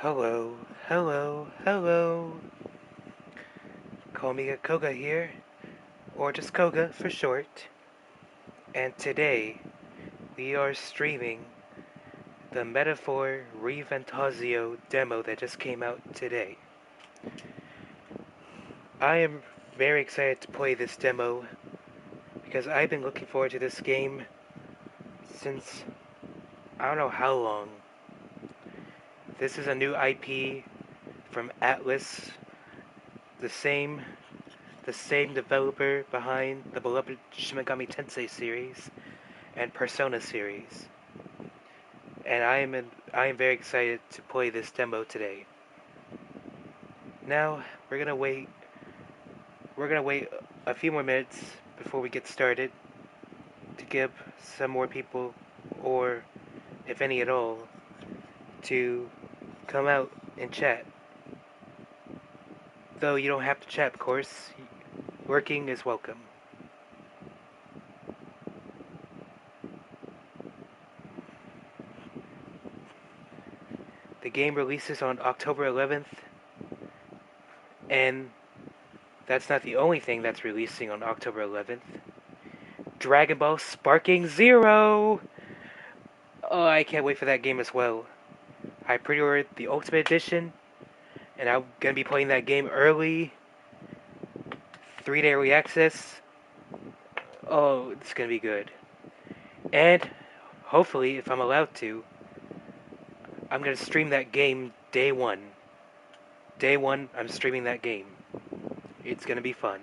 Hello, hello, hello. Call me Koga here, or just Koga for short. And today we are streaming the Metaphor ReFantazio demo that just came out today. I am very excited to play this demo because I've been looking forward to this game since I don't know how long. This is a new IP from Atlas, the same the same developer behind the beloved Shin Megami Tensei series and Persona series. And I am very excited to play this demo today. Now we're gonna wait a few more minutes before we get started to give some more people, or if any at all, to come out and chat. Though you don't have to chat, of course. Working is welcome. The game releases on October 11th, and that's not the only thing that's releasing on October 11th. Dragon Ball Sparking Zero! Oh, I can't wait for that game as well. I pre-ordered the Ultimate Edition, and I'm gonna be playing that game early. 3-day early access. Oh, it's gonna be good. And hopefully, if I'm allowed to, I'm gonna stream that game day one. Day one, I'm streaming that game. It's gonna be fun.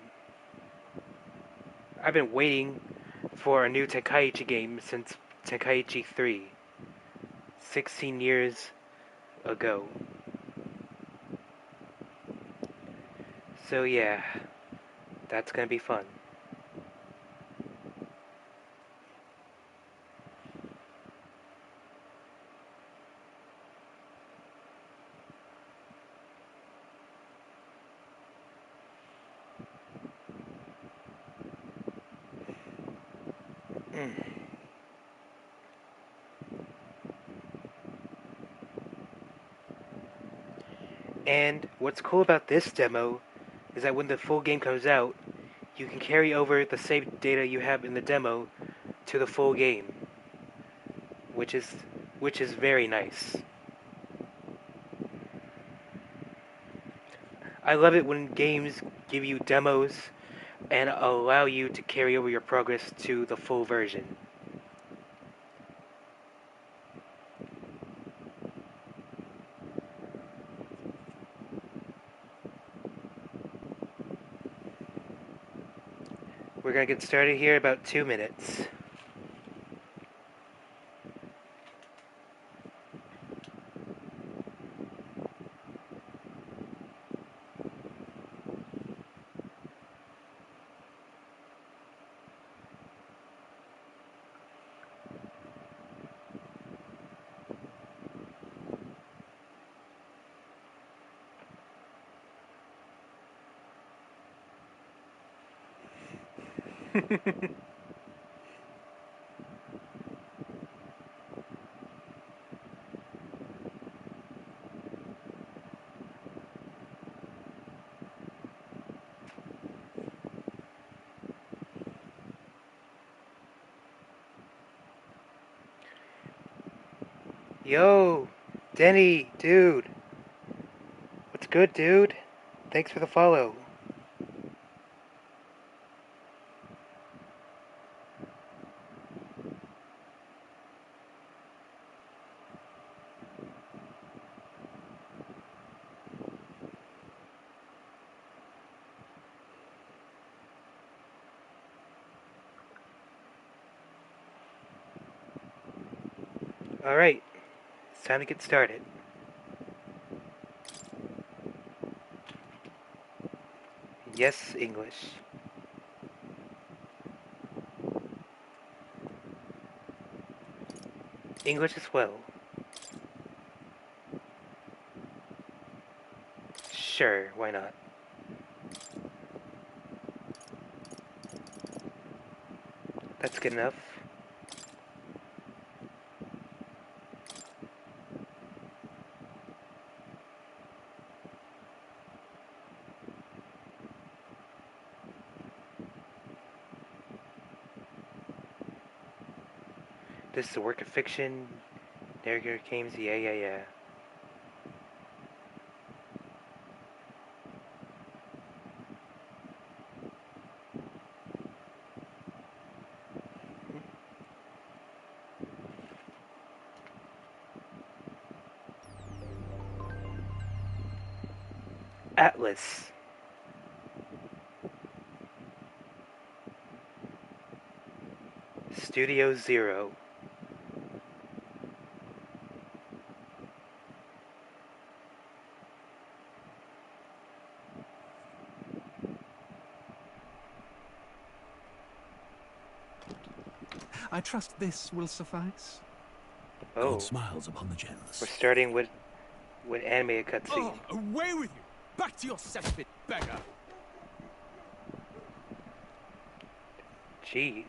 I've been waiting for a new Tenkaichi game since Tenkaichi 3, 16 years ago. So yeah, that's gonna be fun. Mm. And what's cool about this demo is that when the full game comes out, you can carry over the saved data you have in the demo to the full game, which is which is very nice. I love it when games give you demos and allow you to carry over your progress to the full version. We're gonna get started here in about 2 minutes. Yo, Denny, dude. What's good, dude? Thanks for the follow. Alright, it's time to get started. Yes, English. English as well. Sure, why not? That's good enough. This is a work of fiction. Narrator games, yeah. Atlas. Studio Zero. I trust this will suffice. Oh, God smiles upon the generous. we're starting with anime cutscene. Oh, away with you! Back to your cesspit, beggar! Jeez.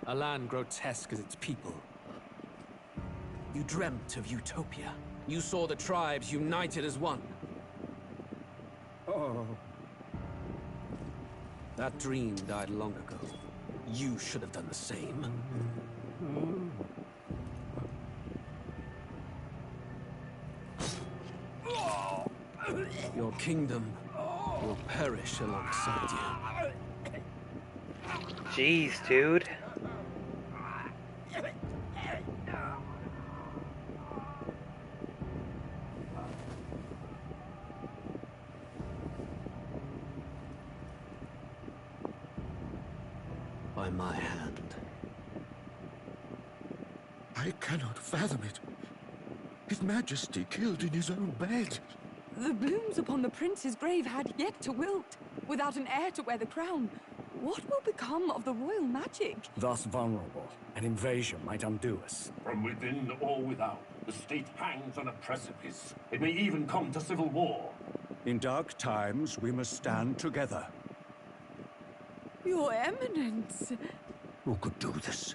A land grotesque as its people. You dreamt of utopia. You saw the tribes united as one. Oh. That dream died long ago. You should have done the same. Your kingdom will perish alongside you. Jeez, dude. By my hand. I cannot fathom it. His Majesty killed in his own bed. The blooms upon the prince's grave had yet to wilt. Without an heir to wear the crown, what will become of the royal magic? Thus vulnerable, an invasion might undo us. From within or without, the state hangs on a precipice. It may even come to civil war. In dark times, we must stand together. Your Eminence. Who could do this?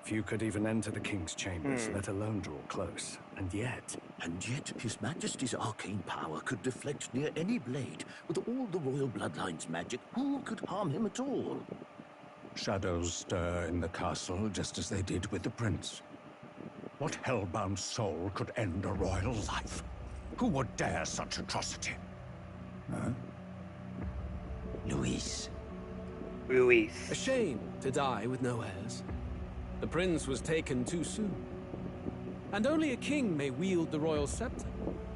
Few could even enter the king's chambers, let alone draw close. And yet, His Majesty's arcane power could deflect near any blade. With all the royal bloodline's magic, who could harm him at all? shadows stir in the castle just as they did with the prince. What hellbound soul could end a royal life? Who would dare such atrocity? Huh? Luis. Ruiz. A shame to die with no heirs. The prince was taken too soon. And only a king may wield the royal scepter,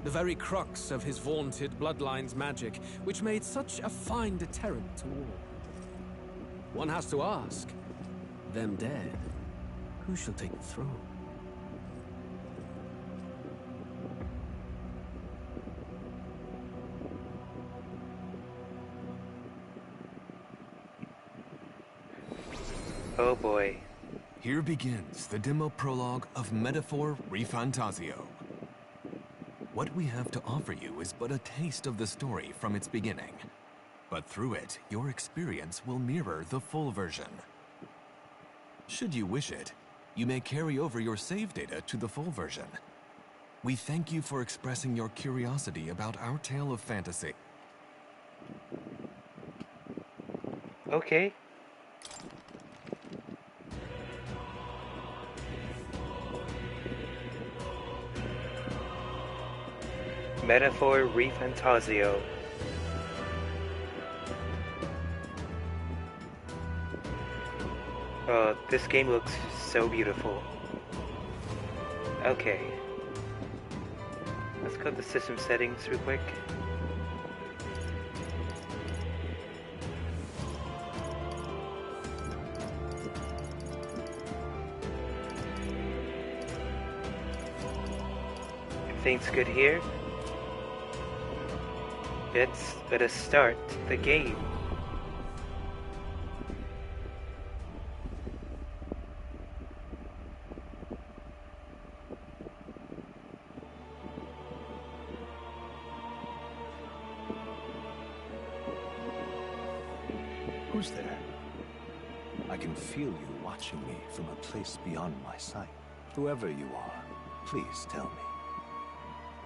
the very crux of his vaunted bloodline's magic, which made such a fine deterrent to war. One has to ask, them dead, who shall take the throne? Oh boy. Here begins the demo prologue of Metaphor ReFantazio. What we have to offer you is but a taste of the story from its beginning. But through it, your experience will mirror the full version. Should you wish it, you may carry over your save data to the full version. We thank you for expressing your curiosity about our tale of fantasy. Okay. Metaphor ReFantazio. Oh, this game looks so beautiful. Okay. Let's go to the system settings real quick. Everything's good here. Let us start the game. Who's there? I can feel you watching me from a place beyond my sight. Whoever you are, please tell me.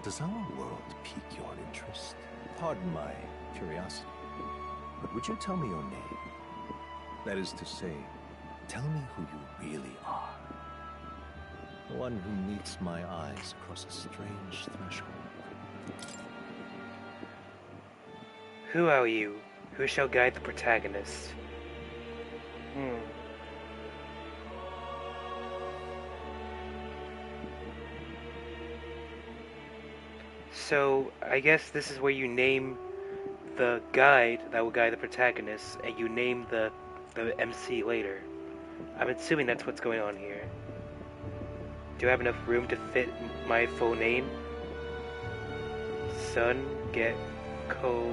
Does our world pique your interest? Pardon my curiosity. But would you tell me your name? That is to say, tell me who you really are. The one who meets my eyes across a strange threshold. Who are you? Who shall guide the protagonist? So, I guess this is where you name the guide that will guide the protagonist, and you name the MC later. I'm assuming that's what's going on here. Do I have enough room to fit my full name? Sun, get, co...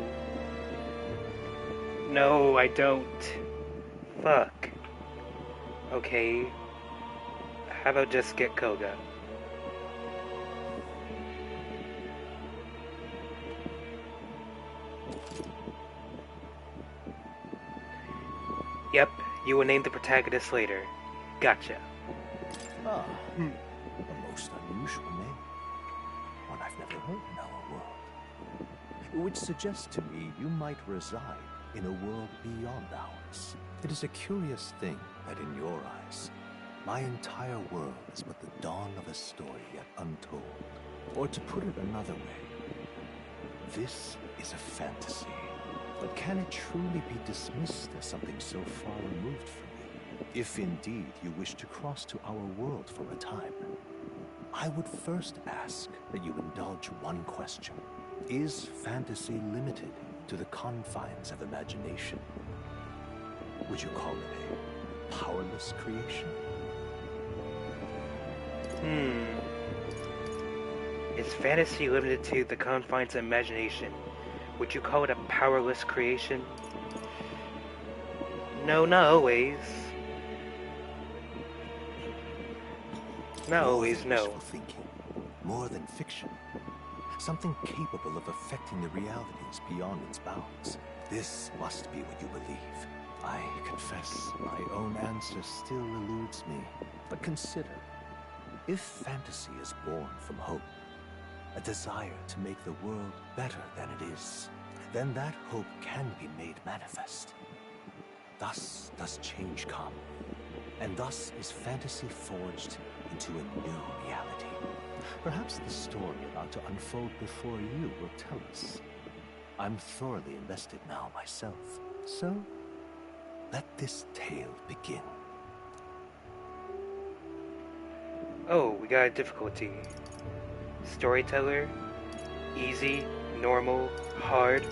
No, I don't. Fuck. Okay. How about just get Koga? Yep, you will name the protagonist later. Gotcha. Ah, a most unusual name. One I've never heard in our world. Which suggests to me you might reside in a world beyond ours. It is a curious thing that in your eyes, my entire world is but the dawn of a story yet untold. Or to put it another way, this is a fantasy. But can it truly be dismissed as something so far removed from me? If indeed you wish to cross to our world for a time, I would first ask that you indulge one question. Is fantasy limited to the confines of imagination? Would you call it a powerless creation? Is fantasy limited to the confines of imagination? Would you call it a powerless creation? No, not always. Not always, no. Wishful thinking, more than fiction. Something capable of affecting the realities beyond its bounds. This must be what you believe. I confess, my own answer still eludes me. But consider, if fantasy is born from hope, a desire to make the world better than it is, then that hope can be made manifest. Thus does change come, and thus is fantasy forged into a new reality. Perhaps the story about to unfold before you will tell us. I'm thoroughly invested now myself, so let this tale begin. Oh, we got a difficulty. Storyteller, easy, normal, hard,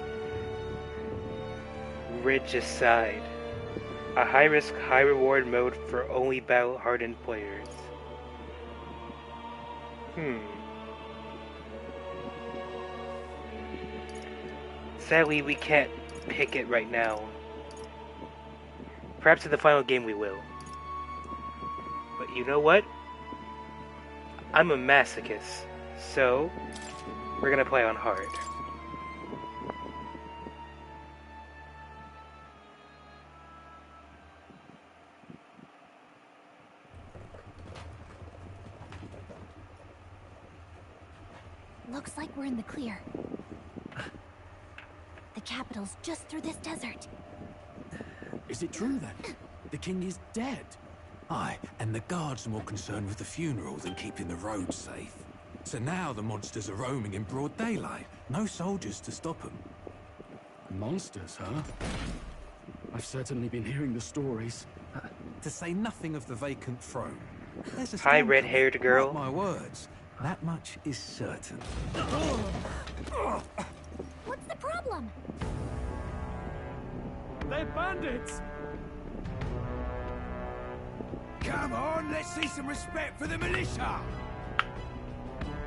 regicide. A high-risk, high-reward mode for only battle-hardened players. Sadly, we can't pick it right now. Perhaps in the final game we will. But you know what? I'm a masochist, so we're gonna play on hard. Looks like we're in the clear. The capital's just through this desert. Is it true then? The king is dead? Aye, and the guards are more concerned with the funeral than keeping the roads safe. So now the monsters are roaming in broad daylight. No soldiers to stop them. Monsters, huh? I've certainly been hearing the stories. To say nothing of the vacant throne. There's a Hi, storm red-haired coming. girl. Mark my words. That much is certain. What's the problem? They're bandits! Come on, let's see some respect for the militia!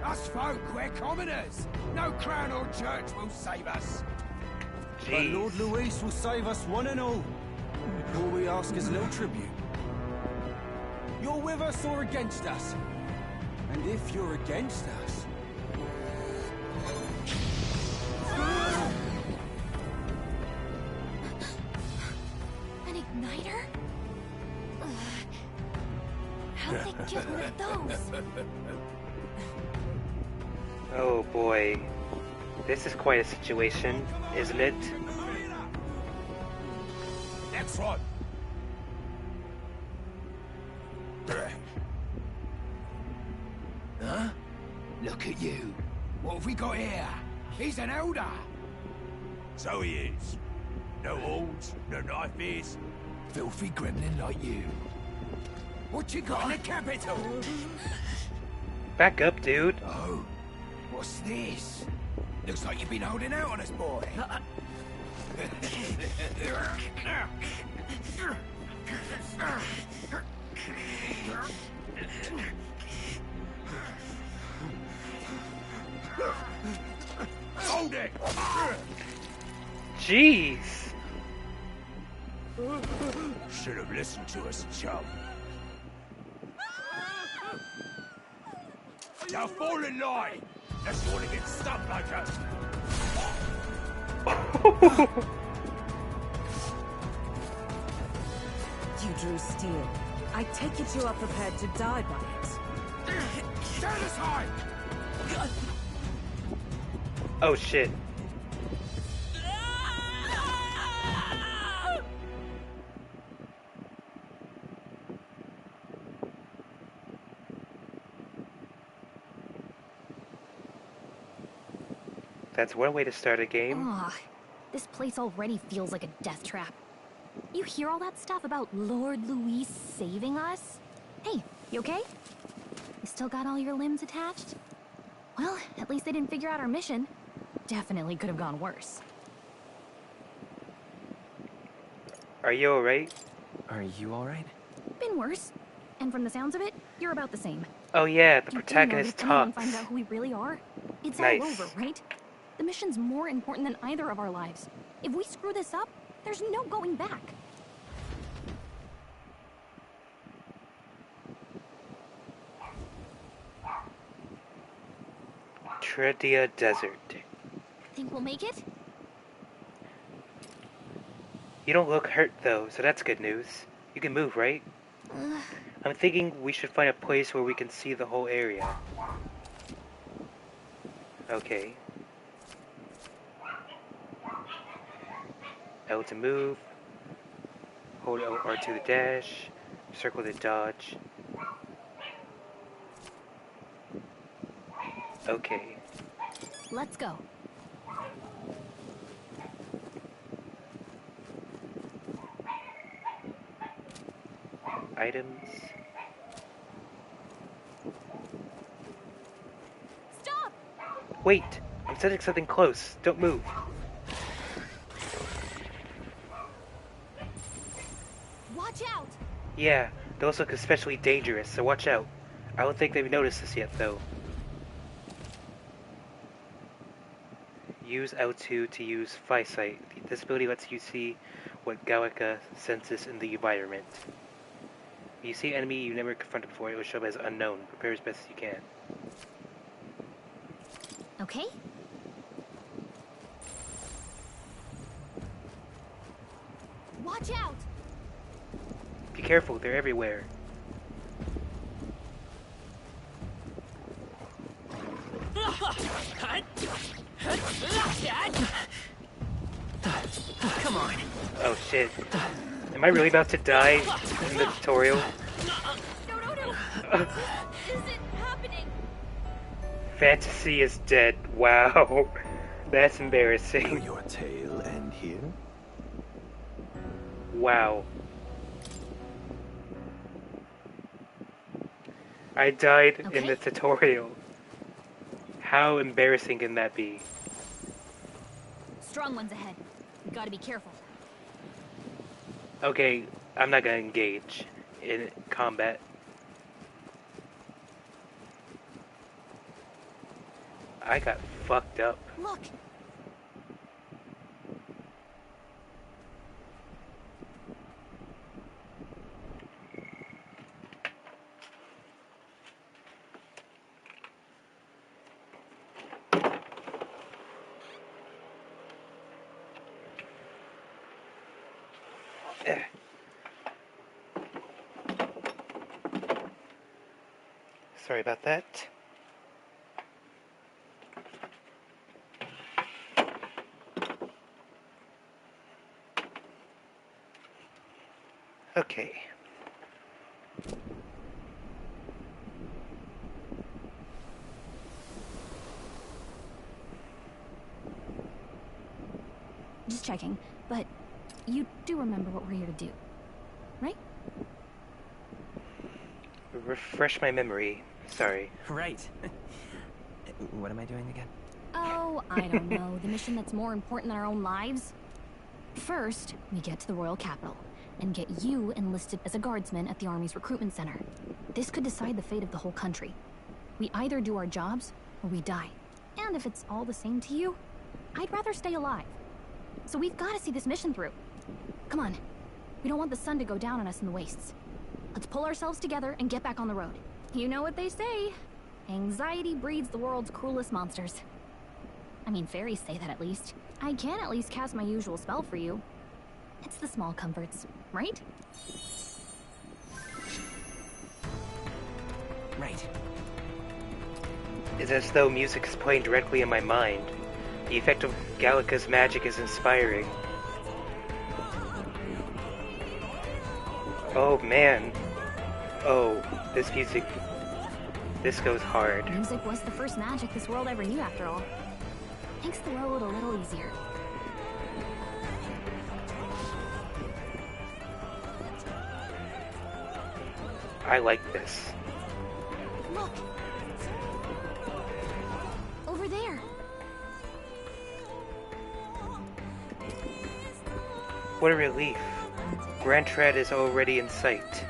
Us folk, we're commoners. No crown or church will save us. But Lord Luis will save us one and all. All we ask is no tribute. You're with us or against us? And if you're against us... An igniter? How'd they get one of those? Oh boy. This is quite a situation, isn't it? front. Huh? Look at you. What have we got here? He's an elder. So he is. No horns, no knife ears. Filthy gremlin like you. What you got in the capital? Back up, dude. Oh, what's this? Looks like you've been holding out on us, boy. Hold it! Jeez. Should have listened to us, chum. Now fall in line! Unless you want to get stuck like us. You drew steel. I take it you are prepared to die by it. Stand aside! Oh shit. That's one way to start a game. Ugh, this place already feels like a death trap. You hear all that stuff about Lord Louis saving us? Hey, you okay? You still got all your limbs attached? Well, at least they didn't figure out our mission. Definitely could have gone worse. Are you alright? Are you alright? Been worse. And from the sounds of it, you're about the same. Oh yeah, the You do know protagonist that if anyone talks. finds out who we really are, it's Nice. all over, right? The mission's more important than either of our lives. If we screw this up, there's no going back. Tredia Desert. Think we'll make it? You don't look hurt though, so that's good news. You can move, right? I'm thinking we should find a place where we can see the whole area. Okay. L to move. Hold R2 to dash. Circle to dodge. Okay. Let's go. Items. Stop! Wait! I'm setting something close. Don't move. Watch out! Yeah, those look especially dangerous, so watch out. I don't think they've noticed this yet, though. Use L2 to use Physight. This ability lets you see what Gallica senses in the environment. If you see an enemy you never confronted before, it will show up as unknown. Prepare as best as you can. Okay. Watch out! Be careful, they're everywhere. Come on. Oh shit. Am I really about to die in the tutorial? No. Is it happening? Fantasy is dead. Wow. That's embarrassing. Will your tale end here? Wow. I died in the tutorial. How embarrassing can that be? Strong ones ahead. We gotta be careful. Okay, I'm not gonna engage in combat. I got fucked up. Look! Sorry about that. Okay. Just checking, but you do remember what we're here to do, right? Refresh my memory. Sorry. Right. What am I doing again? Oh, I don't know. The mission that's more important than our own lives? First, we get to the royal capital and get you enlisted as a guardsman at the army's recruitment center. This could decide the fate of the whole country. We either do our jobs or we die. And if it's all the same to you, I'd rather stay alive. So we've got to see this mission through. Come on. We don't want the sun to go down on us in the wastes. Let's pull ourselves together and get back on the road. You know what they say. Anxiety breeds the world's cruelest monsters. I mean, fairies say that at least. I can at least cast my usual spell for you. It's the small comforts, right? Right. It's as though music is playing directly in my mind. The effect of Gallica's magic is inspiring. Oh man. Oh, this music. This goes hard. Music was the first magic this world ever knew after all. Makes the road a little easier. I like this. Look! Over there! What a relief. Grand Tread is already in sight.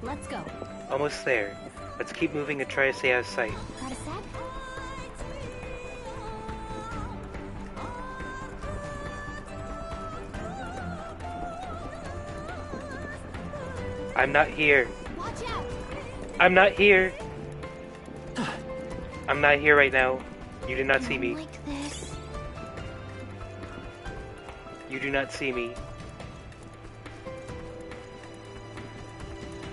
Let's go. Almost there. Let's keep moving and try to stay out of sight. Got a sec? I'm not here. Watch out! I'm not here. I'm not here right now. You did not see me. Like this. You do not see me.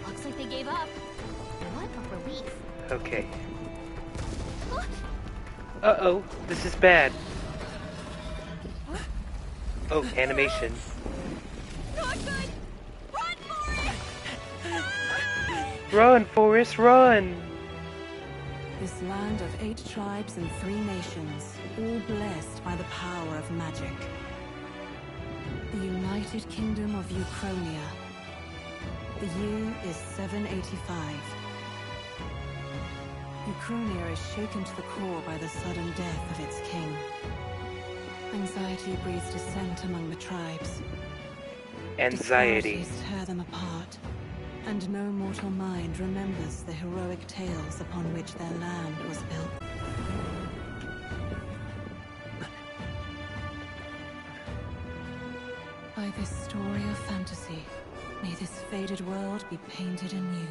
Looks like they gave up. What a relief. Okay. Uh-oh, this is bad. Oh, animation. Not good! Run, Forrest! Run, Forrest, run! This land of 8 tribes and 3 nations, all blessed by the power of magic. The United Kingdom of Uchronia. The year is 785. Uchronia is shaken to the core by the sudden death of its king. Anxiety breeds dissent among the tribes. Anxiety. Disparities tear them apart, and no mortal mind remembers the heroic tales upon which their land was built. By this story of fantasy, may this faded world be painted anew.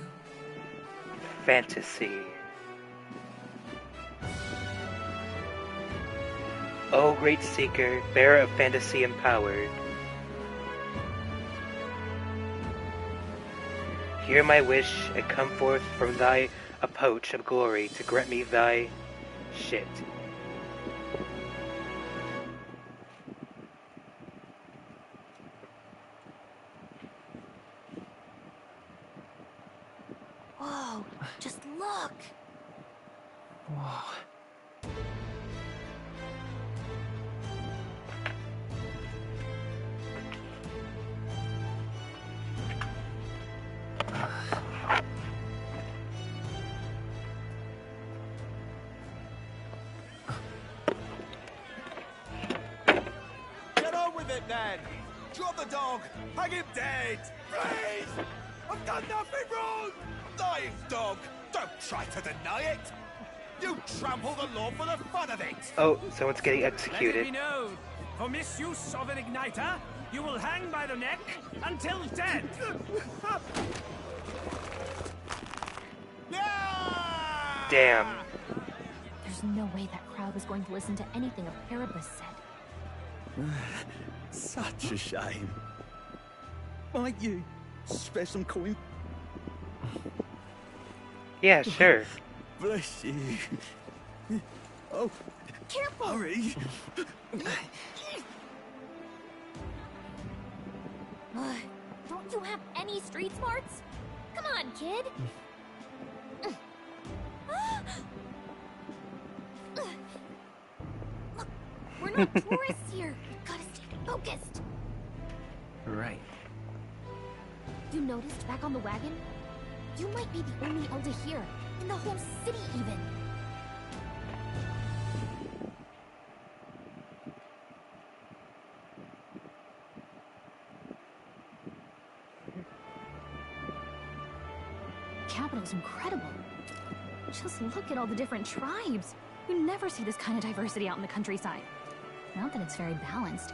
Fantasy. O great seeker, bearer of fantasy empowered. Hear my wish, and come forth from thy approach of glory to grant me thy shit. Whoa, just look! Whoa. Get on with it, then! Drop the dog! Hang him dead! Freeze! I've done nothing wrong! Lying dog! Don't try to deny it! You trample the law for the fun of it! Oh, someone's getting Let it executed. be known, for misuse of an igniter, you will hang by the neck until dead. Damn. There's no way that crowd was going to listen to anything a Parabus said. Such a shame. Might you spare some coin? Yeah, sure. Bless you. Oh, careful! Hurry! Don't you have any street smarts? Come on, kid. Look, we're not tourists here. Gotta stay focused. Right. You noticed back on the wagon? You might be the only elder here, in the whole city even. The capital's incredible. Just look at all the different tribes. You never see this kind of diversity out in the countryside. Not that it's very balanced.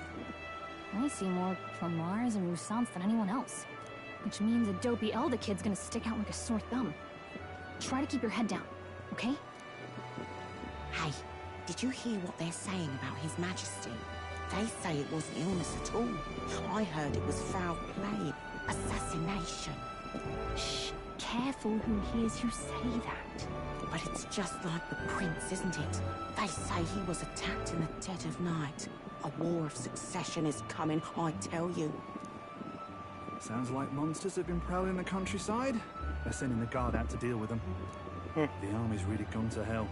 I see more Promars and Rusants than anyone else. Which means a dopey elder kid's gonna stick out like a sore thumb. Try to keep your head down, okay? Hey, did you hear what they're saying about His Majesty? They say it wasn't illness at all. I heard it was foul play, assassination. Shh, careful who hears you say that. But it's just like the prince, isn't it? They say he was attacked in the dead of night. A war of succession is coming, I tell you. Sounds like monsters have been prowling the countryside. They're sending the guard out to deal with them. The army's really gone to hell.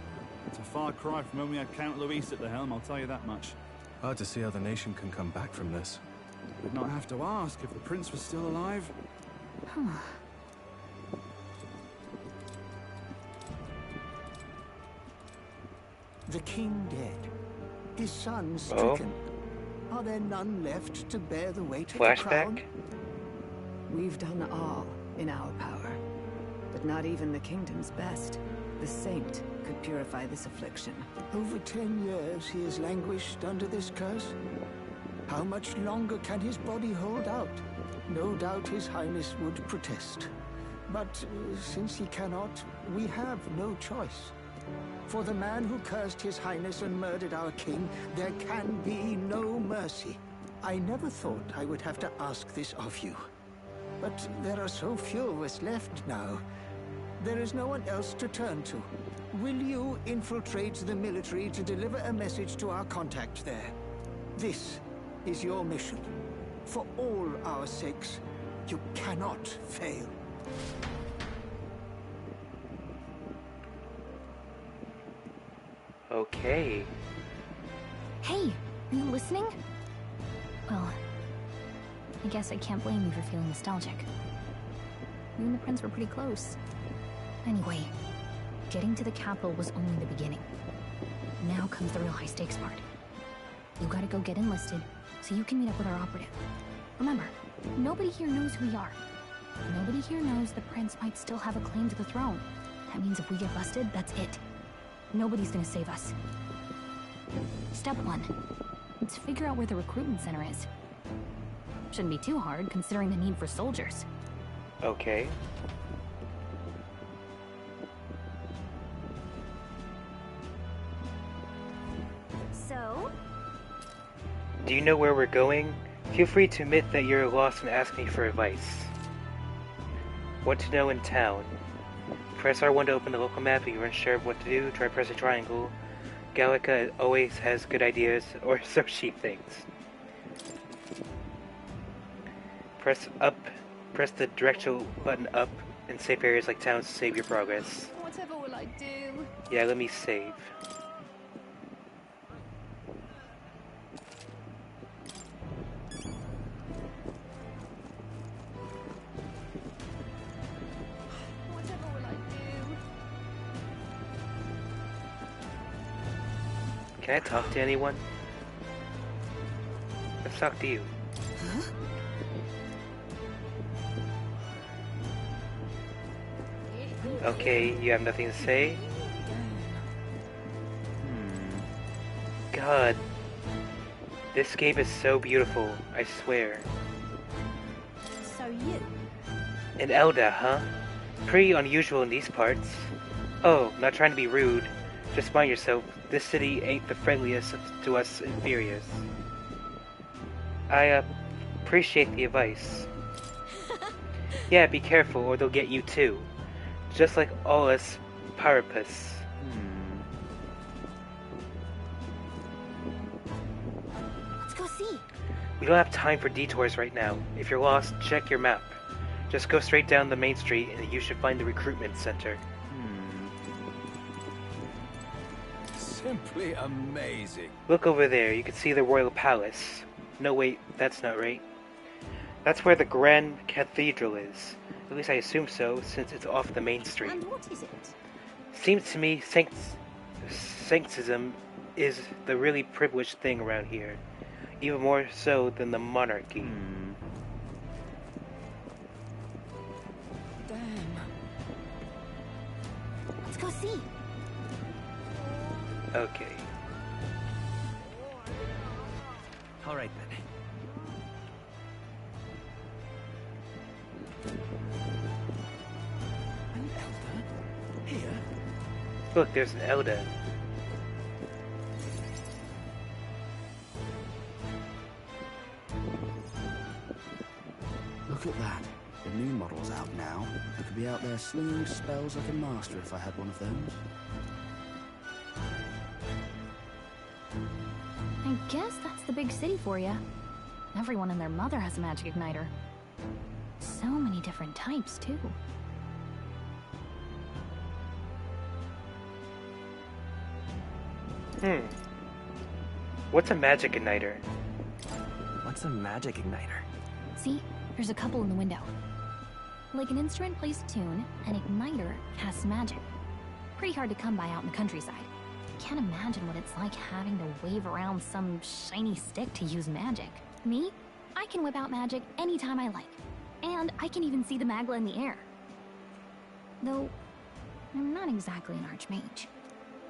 It's a far cry from when we had Count Luis at the helm, I'll tell you that much. Hard to see how the nation can come back from this. We'd not have to ask if the prince was still alive. The king dead. His son stricken. Are there none left to bear the weight of the crown? We've done all in our power. But not even the kingdom's best, the saint, could purify this affliction. Over 10 years he has languished under this curse. How much longer can his body hold out? No doubt His Highness would protest. But since he cannot, we have no choice. For the man who cursed His Highness and murdered our king, there can be no mercy. I never thought I would have to ask this of you. But there are so few of us left now. There is no one else to turn to. Will you infiltrate the military to deliver a message to our contact there? This is your mission. For all our sakes, you cannot fail. Okay. Hey, are you listening? Well, I guess I can't blame you for feeling nostalgic. You and the prince were pretty close. Anyway, getting to the capital was only the beginning. Now comes the real high-stakes part. You gotta go get enlisted, so you can meet up with our operative. Remember, nobody here knows who we are. Nobody here knows the prince might still have a claim to the throne. That means if we get busted, that's it. Nobody's gonna save us. Step 1. Let's figure out where the recruitment center is. Shouldn't be too hard, considering the need for soldiers. Okay. So? Do you know where we're going? Feel free to admit that you're lost and ask me for advice. What to know in town? Press R1 to open the local map if you aren't sure what to do. Try pressing triangle. Gallica always has good ideas, or so she thinks. Press the directional button up in safe areas like towns to save your progress. Whatever will I do? Yeah, let me save. Whatever will I do? Can I talk to anyone? Let's talk to you. Huh? Okay, you have nothing to say? God. This game is so beautiful, I swear. So you? An Elda, huh? Pretty unusual in these parts. Oh, not trying to be rude. Just mind yourself, this city ain't the friendliest to us inferiors. I, appreciate the advice. Yeah, be careful or they'll get you too. Just like all us Parapus. Let's go see. We don't have time for detours right now. If you're lost, check your map. Just go straight down the main street and you should find the recruitment center. Simply amazing. Look over there, you can see the royal palace. No wait, that's not right. That's where the Grand Cathedral is. At least I assume so, since it's off the main street. And what is it? Seems to me sanctism is the really privileged thing around here. Even more so than the monarchy. Damn. Let's go see. Okay. All right then. An elder? Here? Look, there's an elder. Look at that. The new model's out now. I could be out there slinging spells like a master if I had one of those. I guess that's the big city for you. Everyone and their mother has a magic igniter. So many different types, too. What's a magic igniter? What's a magic igniter? See? There's a couple in the window. Like an instrument plays a tune, an igniter casts magic. Pretty hard to come by out in the countryside. Can't imagine what it's like having to wave around some shiny stick to use magic. Me? I can whip out magic anytime I like. And I can even see the magla in the air. Though, I'm not exactly an archmage.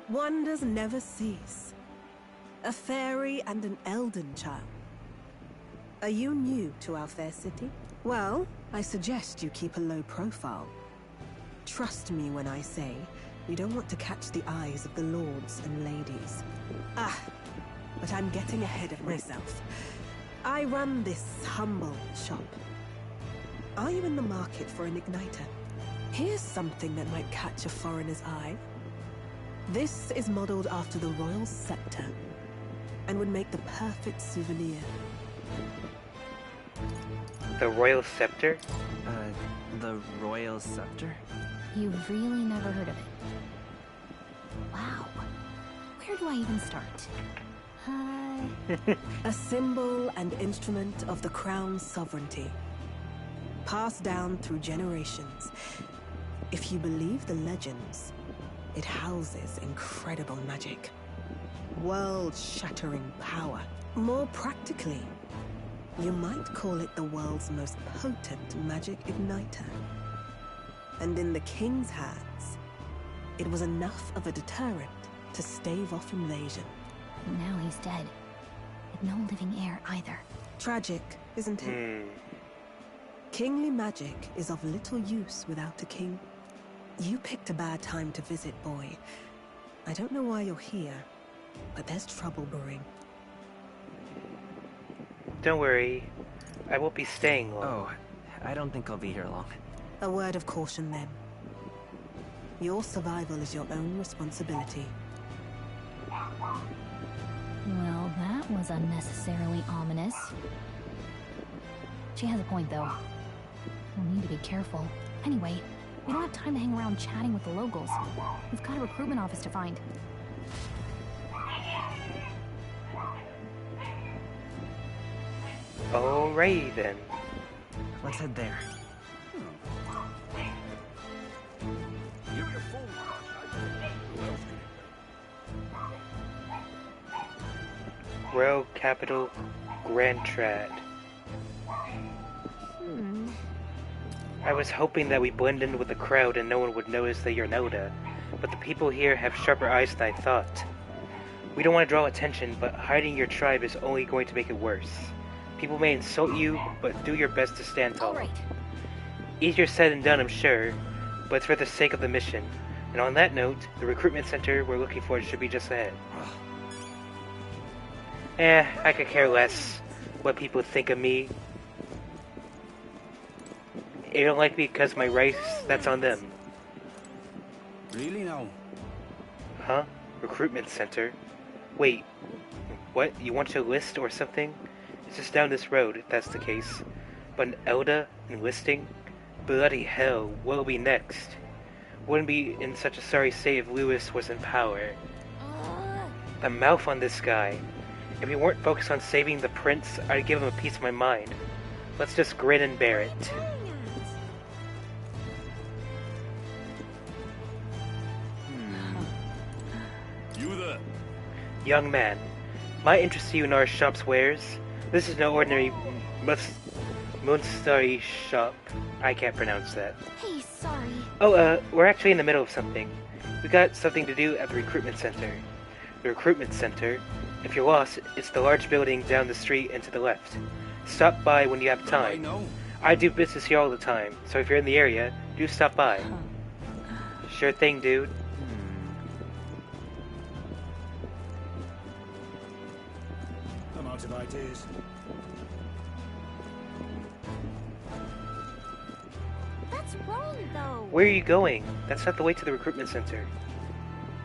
Wonders never cease. A fairy and an elden child. Are you new to our fair city? Well, I suggest you keep a low profile. Trust me when I say you don't want to catch the eyes of the lords and ladies. But I'm getting ahead of myself. I run this humble shop. Are you in the market for an igniter? Here's something that might catch a foreigner's eye. This is modeled after the royal scepter and would make the perfect souvenir. The royal scepter? The royal scepter? You've really never heard of it. Wow. Where do I even start? A symbol and instrument of the crown's sovereignty. Passed down through generations. If you believe the legends, it houses incredible magic. World-shattering power. More practically, you might call it the world's most potent magic igniter. And in the king's hands, it was enough of a deterrent to stave off invasion. Now he's dead. With no living heir either. Tragic, isn't it? Kingly magic is of little use without a king. You picked a bad time to visit, boy. I don't know why you're here, but there's trouble brewing. Don't worry. I won't be staying long. Oh, I don't think I'll be here long. A word of caution, then. Your survival is your own responsibility. Well, that was unnecessarily ominous. She has a point, though. We'll need to be careful. Anyway, we don't have time to hang around chatting with the locals. We've got a recruitment office to find. Alrighty then. Let's head there. Royal Capital, Grand Trad. I was hoping that we blend in with the crowd and no one would notice that you're Nelda, but the people here have sharper eyes than I thought. We don't want to draw attention, but hiding your tribe is only going to make it worse. People may insult you, but do your best to stand tall. All right. Easier said than done, I'm sure, but it's for the sake of the mission. And on that note, the recruitment center we're looking for should be just ahead. I could care less what people think of me. They don't like me because my race, that's on them. Really now? Huh? Recruitment center? Wait, what? You want to enlist or something? It's just down this road, if that's the case. But an Elda enlisting? Bloody hell, what'll be next? Wouldn't be in such a sorry state if Lewis was in power. The mouth on this guy. If he weren't focused on saving the prince, I'd give him a piece of my mind. Let's just grin and bear it. You there? Young man, might interest you in our shop's wares? This is no ordinary Munstari shop. I can't pronounce that. Hey, sorry. Oh, we're actually in the middle of something. We got something to do at the recruitment center. The recruitment center, if you're lost, it's the large building down the street and to the left. Stop by when you have time. I do business here all the time, so if you're in the area, do stop by. Sure thing, dude. I'm out of ideas. That's wrong, though. Where are you going? That's not the way to the recruitment center.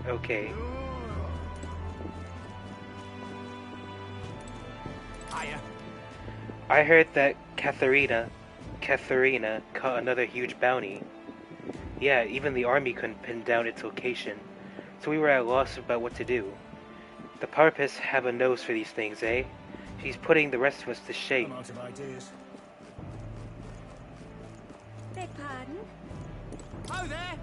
Okay. I heard that Katharina caught another huge bounty. Yeah, even the army couldn't pin down its location, so we were at a loss about what to do. The Parpists have a nose for these things, eh? She's putting the rest of us to shame. I'm out of ideas. Beg pardon? Oh, there!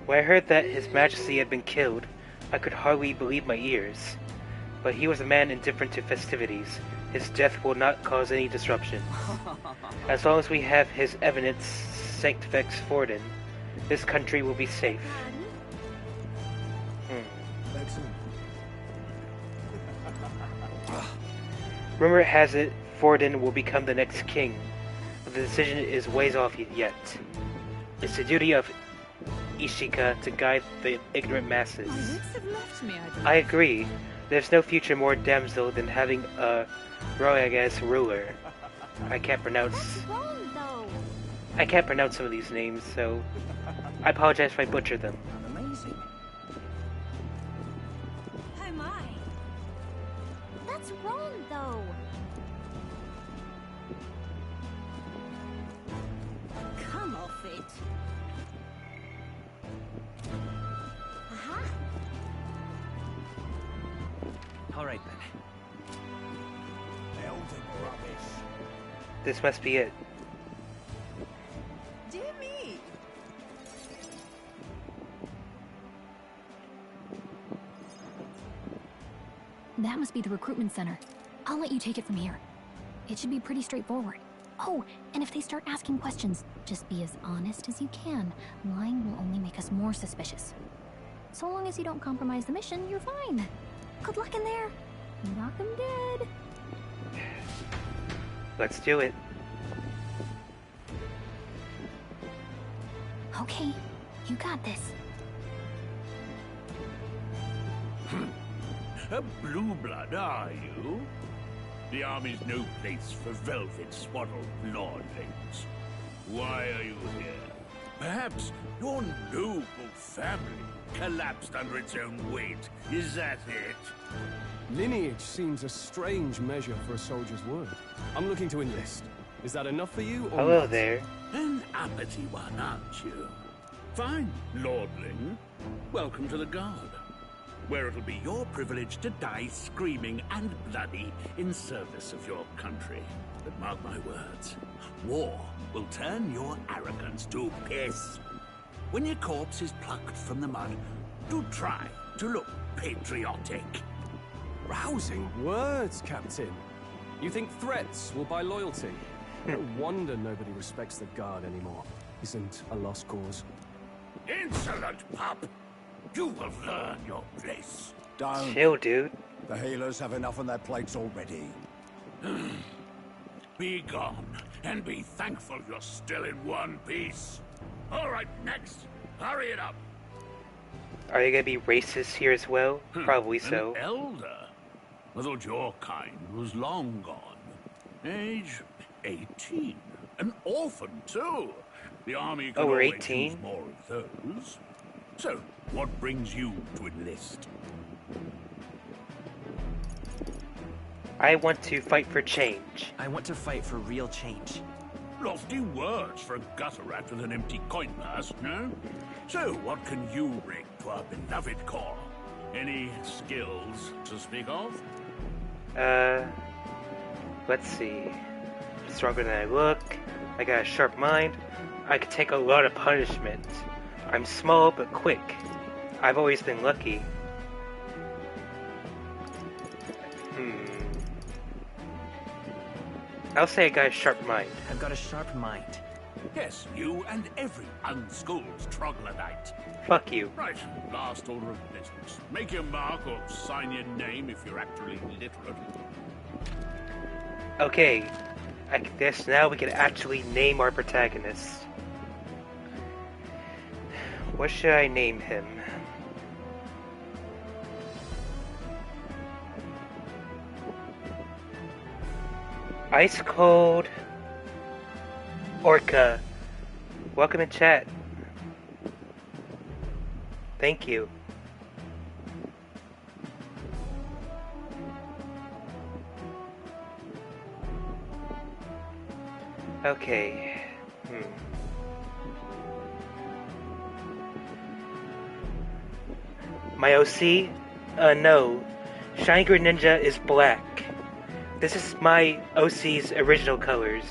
When I heard that His Majesty had been killed, I could hardly believe my ears. But he was a man indifferent to festivities. His death will not cause any disruption. As long as we have his evidence Sanctifex Forden, this country will be safe. Excellent. Rumor has it Forden will become the next king, but the decision is ways off yet. It's the duty of Ishika to guide the ignorant masses. My wits have left me, I believe. I agree. There's no future more damsel than having a Royagas ruler. I can't pronounce some of these names, so I apologize if I butcher them. Amazing. Oh my. That's wrong, though. Come off it. All right then. This must be it. Dear me. That must be the recruitment center. I'll let you take it from here. It should be pretty straightforward. Oh, and if they start asking questions, just be as honest as you can. Lying will only make us more suspicious. So long as you don't compromise the mission, you're fine. Good luck in there. Knock 'em dead. Let's do it. Okay, you got this. A blue blood, are you? The army's no place for velvet-swaddled lordlings. Why are you here? Perhaps your noble family collapsed under its own weight. Is that it? Lineage seems a strange measure for a soldier's word. I'm looking to enlist. Is that enough for you, or Hello not? there. An uppity one, aren't you? Fine, lordling. Welcome to the Guard, where it'll be your privilege to die screaming and bloody in service of your country. But mark my words, war will turn your arrogance to piss. When your corpse is plucked from the mud, do try to look patriotic. Rousing words, Captain. You think threats will buy loyalty? No wonder nobody respects the Guard anymore. Isn't a lost cause. Insolent pup! You will learn your place. Don't. Chill, dude. The healers have enough on their plates already. Be gone, and be thankful you're still in one piece. All right, next. Hurry it up. Are they gonna be racist here as well? Probably so. An elder? I thought your kind was long gone. Age 18. An orphan, too. The army can we're always 18? use more of those. So, what brings you to enlist? I want to fight for change. I want to fight for real change. Lofty words for a gutter rat with an empty coin purse, no? So, what can you bring to our beloved corps? Any skills to speak of? Let's see. Stronger than I look. I got a sharp mind. I can take a lot of punishment. I'm small but quick. I've always been lucky. I'll say I got a sharp mind. I've got a sharp mind. Yes, you and every unschooled troglodyte. Fuck you. Right, last order of business. Make your mark or sign your name if you're actually literate. Okay, I guess now we can actually name our protagonist. What should I name him? Ice Cold Orca. Welcome in chat. Thank you. Okay. My OC? No. Shiny Greninja is black. This is my OC's original colors.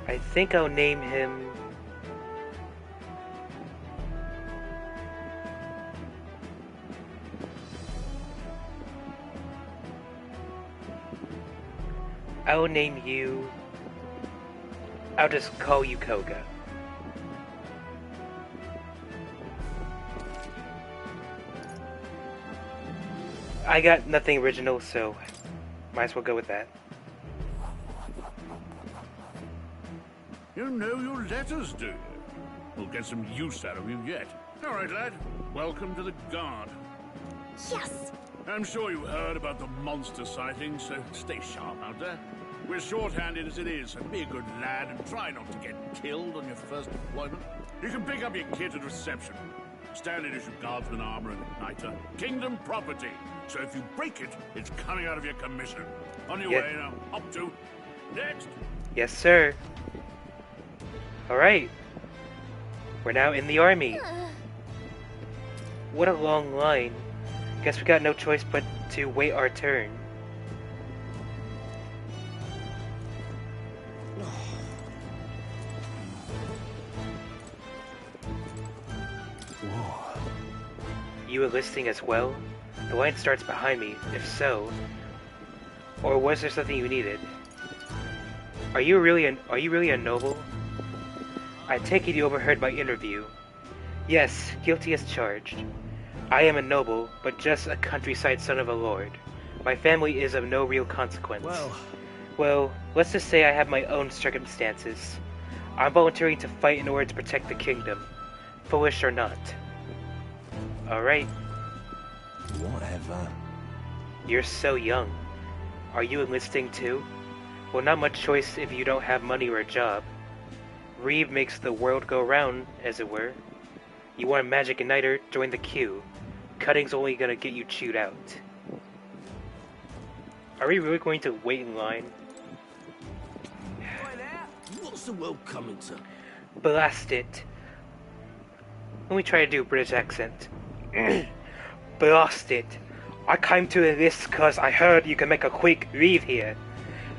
I think I'll name him... I'll name you... I'll just call you Koga. I got nothing original, so might as well go with that. You know your letters, do you? We'll get some use out of you yet. All right, lad. Welcome to the Guard. Yes! I'm sure you heard about the monster sightings, so stay sharp out there. We're short-handed as it is, so be a good lad and try not to get killed on your first deployment. You can pick up your kit at reception. Standard issue guardsman armor and igniter. Kingdom property. So if you break it, it's coming out of your commission. On your way now. Up to. Next. Yes, sir. Alright. We're now in the army. What a long line. Guess we got no choice but to wait our turn. You enlisting as well? The line starts behind me, if so. Or was there something you needed? Are you really a noble? I take it you overheard my interview. Yes, guilty as charged. I am a noble, but just a countryside son of a lord. My family is of no real consequence. Well, let's just say I have my own circumstances. I'm volunteering to fight in order to protect the kingdom. Foolish or not. Alright. Whatever. You're so young. Are you enlisting too? Well, not much choice if you don't have money or a job. Reeve makes the world go round, as it were. You want a magic igniter? Join the queue. Cutting's only gonna get you chewed out. Are we really going to wait in line? What's the world coming to? Blast it. Let me try to do a British accent. Blast it. I came to enlist cause I heard you can make a quick leave here.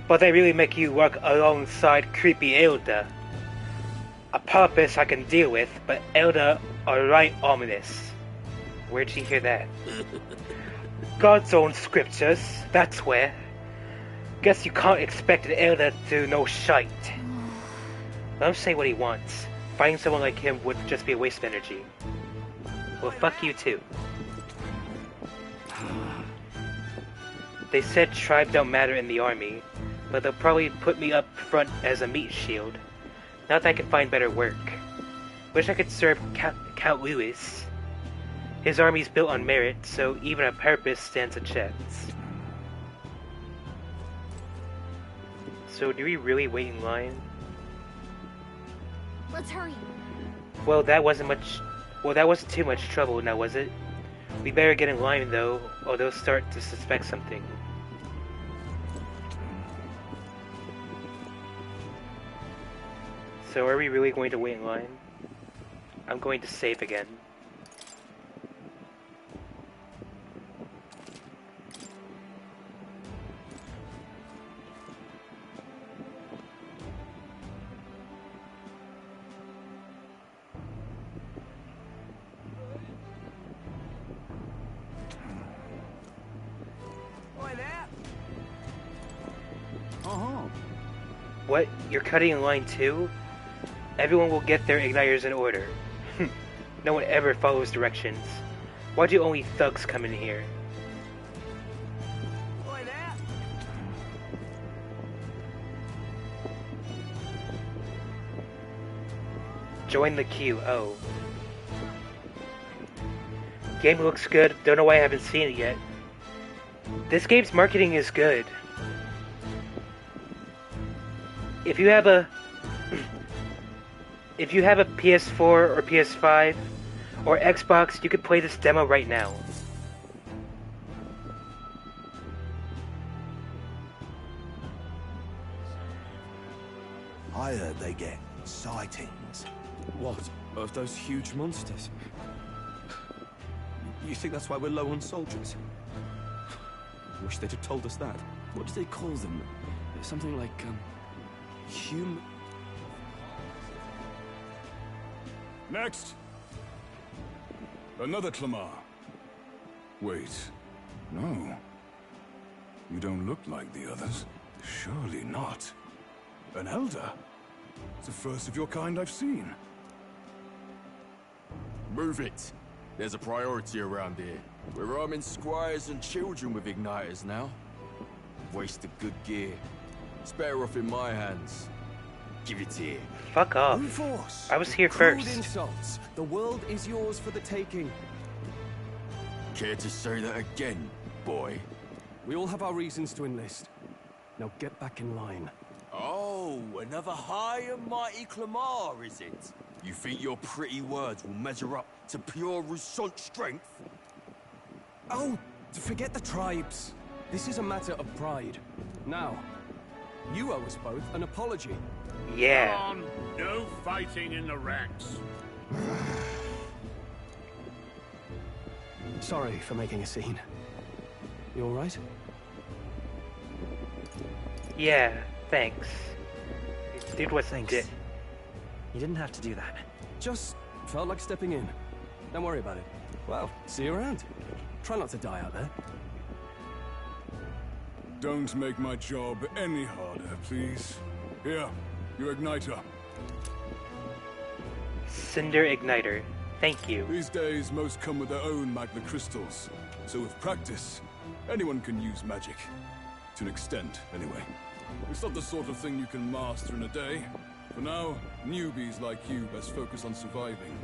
But they really make you work alongside creepy Elder. A purpose I can deal with, but Elder are right ominous. Where'd you hear that? God's own scriptures, that's where. Guess you can't expect an Elder to know shite. Let him say what he wants. Finding someone like him would just be a waste of energy. Well, fuck you too. They said tribe don't matter in the army, but they'll probably put me up front as a meat shield. Not that I can find better work. Wish I could serve Count Lewis. His army's built on merit, so even a purpose stands a chance. So do we really wait in line? Let's hurry. Well, that wasn't too much trouble now, was it? We better get in line though, or they'll start to suspect something. So are we really going to wait in line? I'm going to save again. What? You're cutting in line too? Everyone will get their igniters in order. No one ever follows directions. Why do only thugs come in here? Join the queue. Oh. Game looks good. Don't know why I haven't seen it yet. This game's marketing is good. If you have a PS4 or PS5 or Xbox, you could play this demo right now. I heard they get sightings. What? Of those huge monsters? You think that's why we're low on soldiers? Wish they'd have told us that. What do they call them? Something like, human... Next! Another Clamar. Wait. No. You don't look like the others. Surely not. An elder? It's the first of your kind I've seen. Move it. There's a priority around here. We're arming squires and children with igniters now. Waste of good gear. It's better off in my hands. Give it here. Fuck off. Force. I was here Crude first. insults. The world is yours for the taking. Care to say that again, boy? We all have our reasons to enlist. Now get back in line. Oh, another high and mighty Clamar, is it? You think your pretty words will measure up to pure Rousseau strength? Oh, forget the tribes. This is a matter of pride. Now, you owe us both an apology. Yeah. Come on, no fighting in the ranks. Sorry for making a scene. You all right? Yeah, thanks. Dude was Thanks. You didn't have to do that. Just felt like stepping in. Don't worry about it. Well, see you around. Try not to die out there. Don't make my job any harder, please. Here, your igniter. Cinder Igniter. Thank you. These days, most come with their own magna crystals. So with practice, anyone can use magic. To an extent, anyway. It's not the sort of thing you can master in a day. For now, newbies like you best focus on surviving.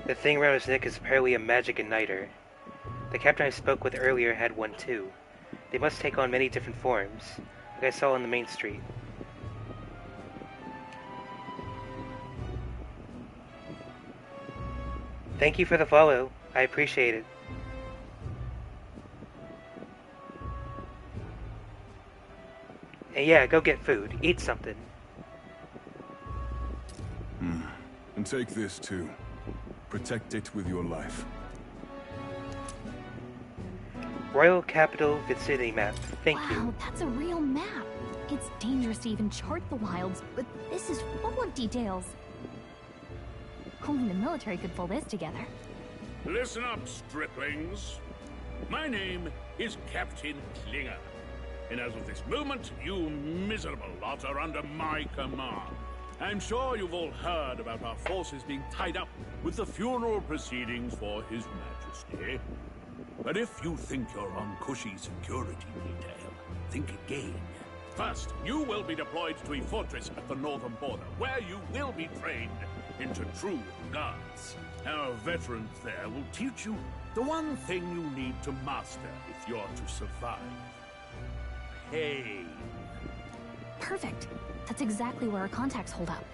The thing around his neck is apparently a magic igniter. The captain I spoke with earlier had one too. They must take on many different forms, like I saw on the main street. Thank you for the follow. I appreciate it. And yeah, go get food. Eat something. And take this too. Protect it with your life. Royal Capital Vicinity Map. Thank you. Wow, that's a real map. It's dangerous to even chart the wilds, but this is full of details. Only the military could pull this together. Listen up, striplings. My name is Captain Klinger. And as of this moment, you miserable lot are under my command. I'm sure you've all heard about our forces being tied up with the funeral proceedings for His Majesty. But if you think you're on cushy security detail, think again. First, you will be deployed to a fortress at the northern border, where you will be trained into true guards. Our veterans there will teach you the one thing you need to master if you're to survive. pain. Perfect. That's exactly where our contacts hold up.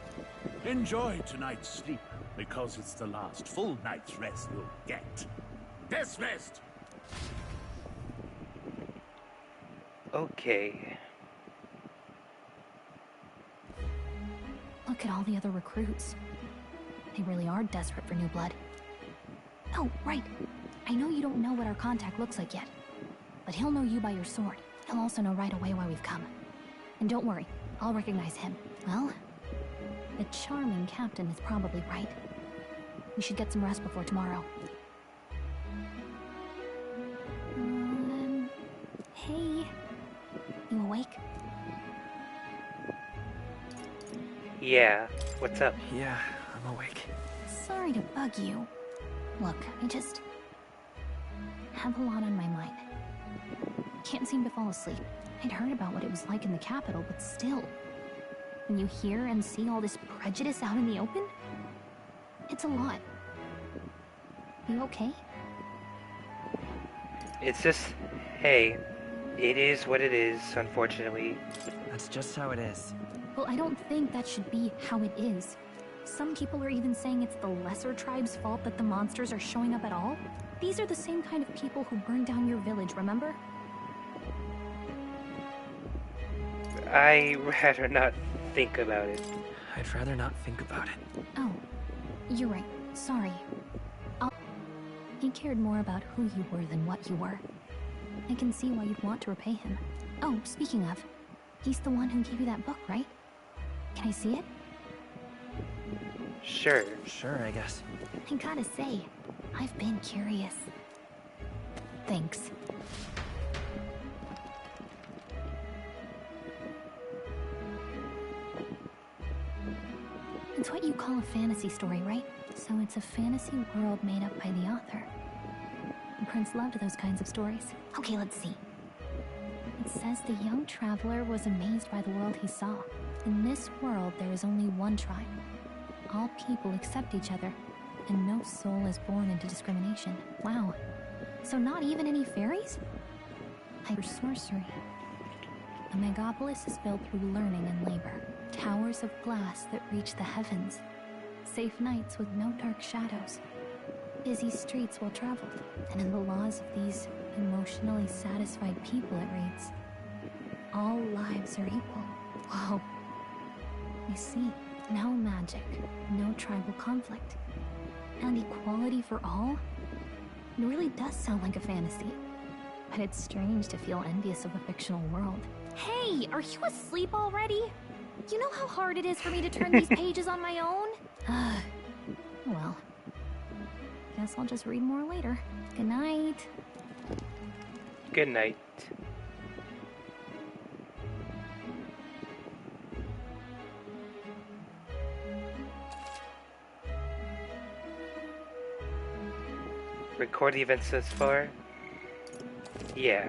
Enjoy tonight's sleep, because it's the last full night's rest you'll get. Dismissed! Okay. Look at all the other recruits. They really are desperate for new blood. Oh, right. I know you don't know what our contact looks like yet, but he'll know you by your sword. He'll also know right away why we've come. And don't worry, I'll recognize him. Well, the charming captain is probably right. We should get some rest before tomorrow. Hey. You awake? Yeah, what's up? Yeah, I'm awake. Sorry to bug you. Look, I just have a lot on my mind. Can't seem to fall asleep. I'd heard about what it was like in the capital, but still. When you hear and see all this prejudice out in the open, it's a lot. You okay? It's just, hey, it is what it is, unfortunately. That's just how it is. Well, I don't think that should be how it is. Some people are even saying it's the lesser tribe's fault that the monsters are showing up at all. These are the same kind of people who burned down your village, remember? I'd rather not think about it. I'd rather not think about it. Oh, you're right. Sorry. He cared more about who you were than what you were. I can see why you'd want to repay him. Oh, speaking of, he's the one who gave you that book, right? Can I see it? Sure. Sure, I guess. I gotta say, I've been curious. Thanks. It's what you call a fantasy story, right? So it's a fantasy world made up by the author. The prince loved those kinds of stories. Okay, let's see. It says the young traveler was amazed by the world he saw. In this world, there is only one tribe. All people accept each other, and no soul is born into discrimination. Wow. So not even any fairies? Hyper sorcery. A megapolis is built through learning and labor. Towers of glass that reach the heavens. Safe nights with no dark shadows. Busy streets well traveled. And in the laws of these emotionally satisfied people, it reads, all lives are equal. Whoa. I see. No magic, no tribal conflict, and equality for all? It really does sound like a fantasy. But it's strange to feel envious of a fictional world. Hey, are you asleep already? You know how hard it is for me to turn these pages on my own? Well, guess I'll just read more later. Good night. Good night. Record the events thus far? Yeah.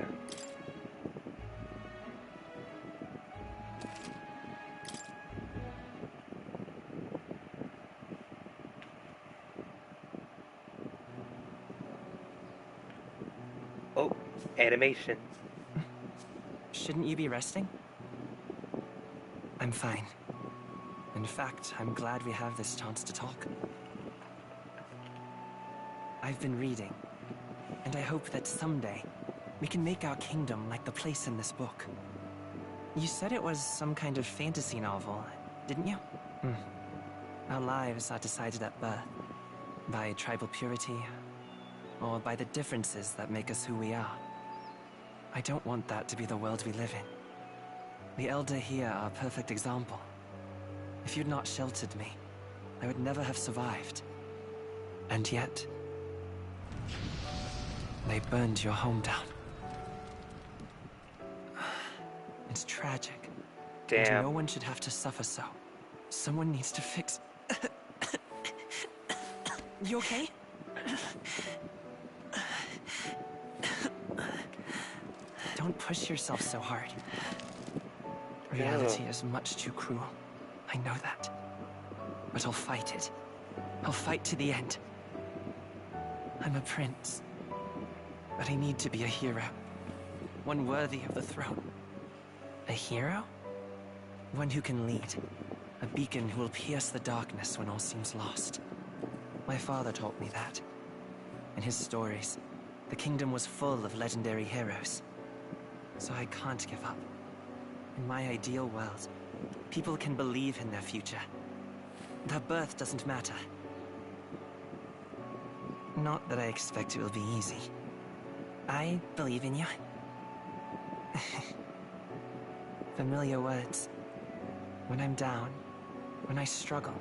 Oh, animation. Shouldn't you be resting? I'm fine. In fact, I'm glad we have this chance to talk. I've been reading, and I hope that someday we can make our kingdom like the place in this book. You said it was some kind of fantasy novel, didn't you? Our lives are decided at birth, by tribal purity, or by the differences that make us who we are. I don't want that to be the world we live in. The Elder here are a perfect example. If you'd not sheltered me, I would never have survived. And yet, they burned your home down. It's tragic. Damn. And no one should have to suffer so. Someone needs to fix... You okay? Don't push yourself so hard. Reality is much too cruel. I know that. But I'll fight it. I'll fight to the end. I'm a prince. But I need to be a hero. One worthy of the throne. A hero? One who can lead. A beacon who will pierce the darkness when all seems lost. My father taught me that. In his stories, the kingdom was full of legendary heroes. So I can't give up. In my ideal world, people can believe in their future. Their birth doesn't matter. Not that I expect it will be easy. I believe in you. Familiar words. When I'm down, when I struggle,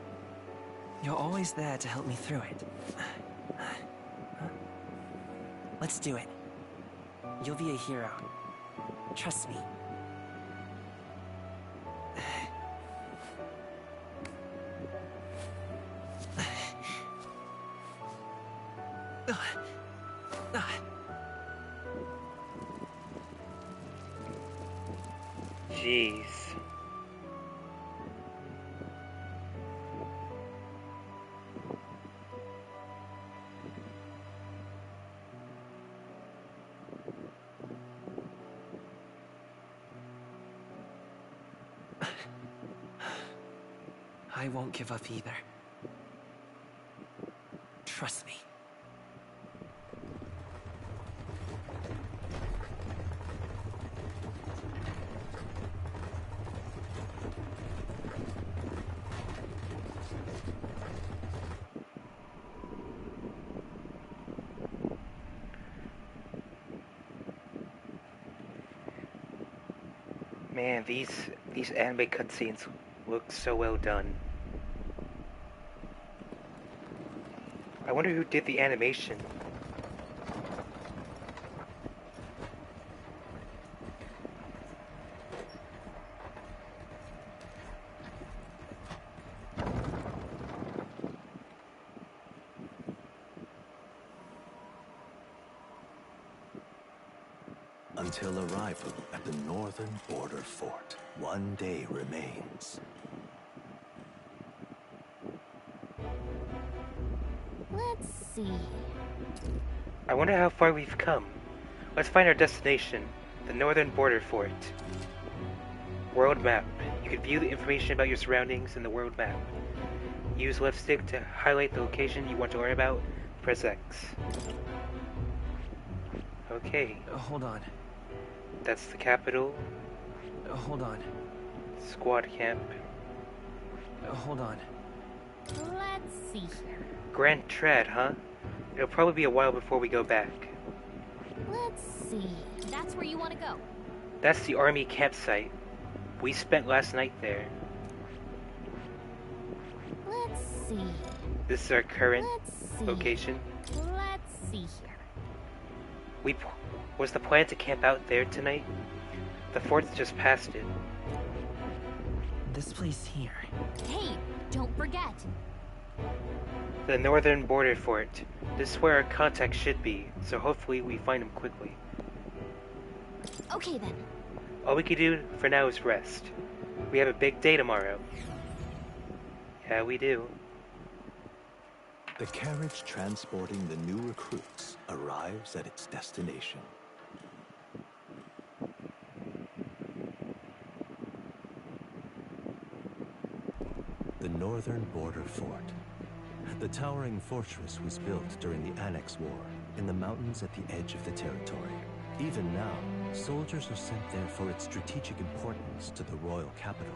you're always there to help me through it. Let's do it. You'll be a hero. Trust me. Jeez. I won't give up either. Trust me. Man, these anime cutscenes look so well done. I wonder who did the animation. Until arrival at the northern border fort, one day remains. Let's see. I wonder how far we've come. Let's find our destination, the northern border fort. World map. You can view the information about your surroundings in the world map. Use left stick to highlight the location you want to learn about. Press X. Okay. Hold on. That's the capital. Hold on. Squad camp. Hold on. Let's see here. Grand Trad, huh? It'll probably be a while before we go back. Let's see. That's where you want to go. That's the army campsite. We spent last night there. Let's see. This is our current location. Let's see here. Was the plan to camp out there tonight? The fort's just past it. This place here. Hey, don't forget. The northern border fort. This is where our contact should be, so hopefully we find him quickly. Okay then. All we can do for now is rest. We have a big day tomorrow. Yeah, we do. The carriage transporting the new recruits arrives at its destination. The northern border fort. The towering fortress was built during the Annex War in the mountains at the edge of the territory. Even now, soldiers are sent there for its strategic importance to the royal capital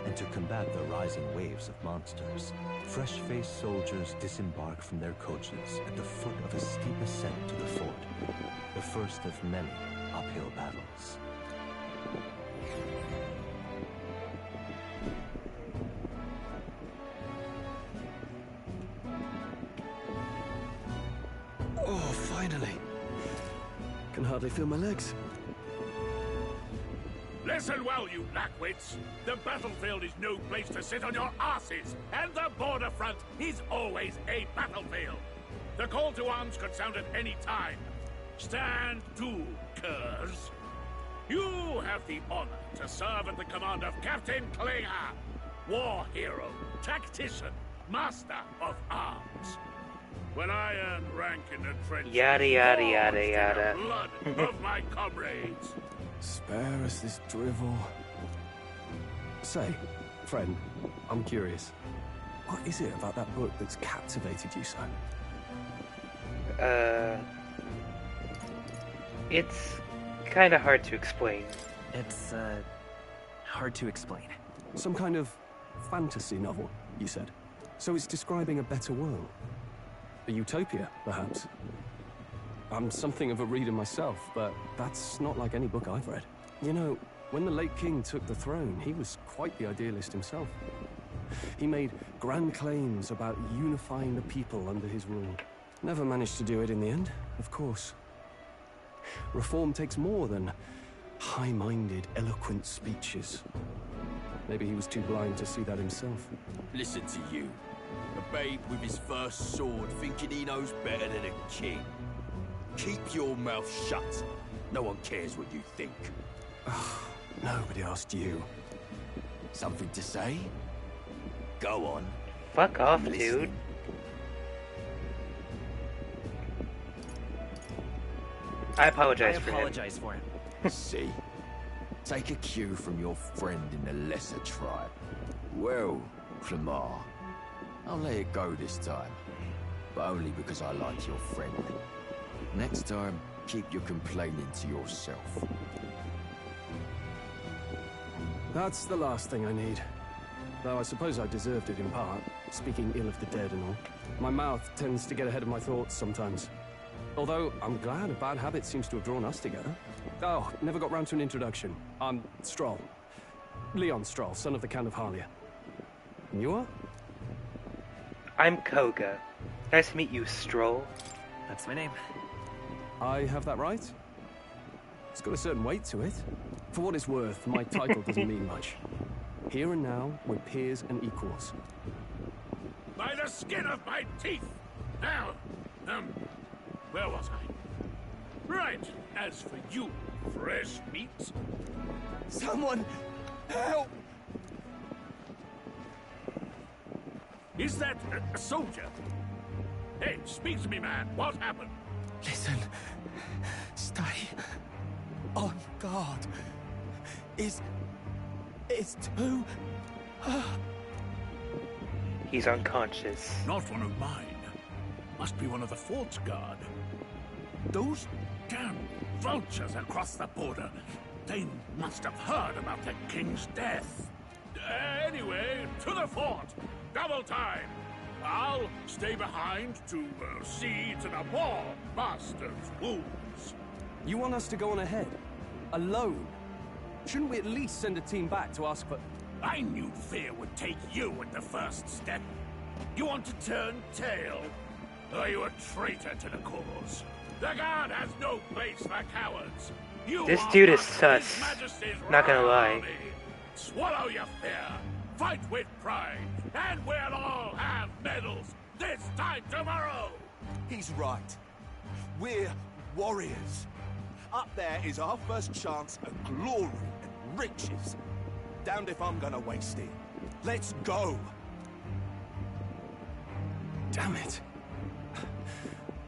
and to combat the rising waves of monsters. Fresh-faced soldiers disembark from their coaches at the foot of a steep ascent to the fort, the first of many uphill battles. Oh, finally. Can hardly feel my legs. Listen well, you lackwits. The battlefield is no place to sit on your asses, and the border front is always a battlefield. The call to arms could sound at any time. Stand to, curs. You have the honor to serve at the command of Captain Klinger, war hero, tactician, master of arms. When I earn rank in the trenches, Yada yada yada yada. blood of my comrades. Spare us this drivel. Say, friend, I'm curious. What is it about that book that's captivated you so? It's kind of hard to explain. It's, hard to explain. Some kind of fantasy novel, you said. So it's describing a better world. A utopia, perhaps. I'm something of a reader myself, but that's not like any book I've read. You know, when the late king took the throne, he was quite the idealist himself. He made grand claims about unifying the people under his rule. Never managed to do it in the end, of course. Reform takes more than high-minded, eloquent speeches. Maybe he was too blind to see that himself. Listen to you. A babe with his first sword thinking he knows better than a king. Keep your mouth shut. No one cares what you think. Nobody asked you. Something to say? Go on. Fuck off, dude. I apologize for him. See? Take a cue from your friend in the lesser tribe. Well, Clamar, I'll let it go this time. But only because I like your friend. Next time, keep your complaining to yourself. That's the last thing I need. Though I suppose I deserved it in part, speaking ill of the dead and all. My mouth tends to get ahead of my thoughts sometimes. Although, I'm glad a bad habit seems to have drawn us together. Oh, never got round to an introduction. I'm Stroll. Leon Stroll, son of the Count of Harlia. And you are? I'm Koga. Nice to meet you, Stroll. That's my name. I have that right? It's got a certain weight to it. For what it's worth, my title doesn't mean much. Here and now, we're peers and equals. By the skin of my teeth! Now, where was I? Right, as for you, fresh meat. Someone help! Is that a soldier? Hey, speak to me, man. What happened? Listen. Stay on guard. It's too... He's unconscious. Not one of mine. Must be one of the fort's guard. Those damn vultures across the border. They must have heard about the king's death. Anyway, to the fort. Double time. I'll stay behind to see to the poor bastard's wounds. You want us to go on ahead? Alone? Shouldn't we at least send a team back to ask for... I knew fear would take you at the first step. You want to turn tail? Are you a traitor to the cause? The guard has no place for cowards. This dude is sus. Not gonna lie. Swallow your fear. Fight with pride. And we'll all have medals this time tomorrow. He's right. We're warriors. Up there is our first chance at glory and riches. Damned if I'm gonna waste it. Let's go. Damn it.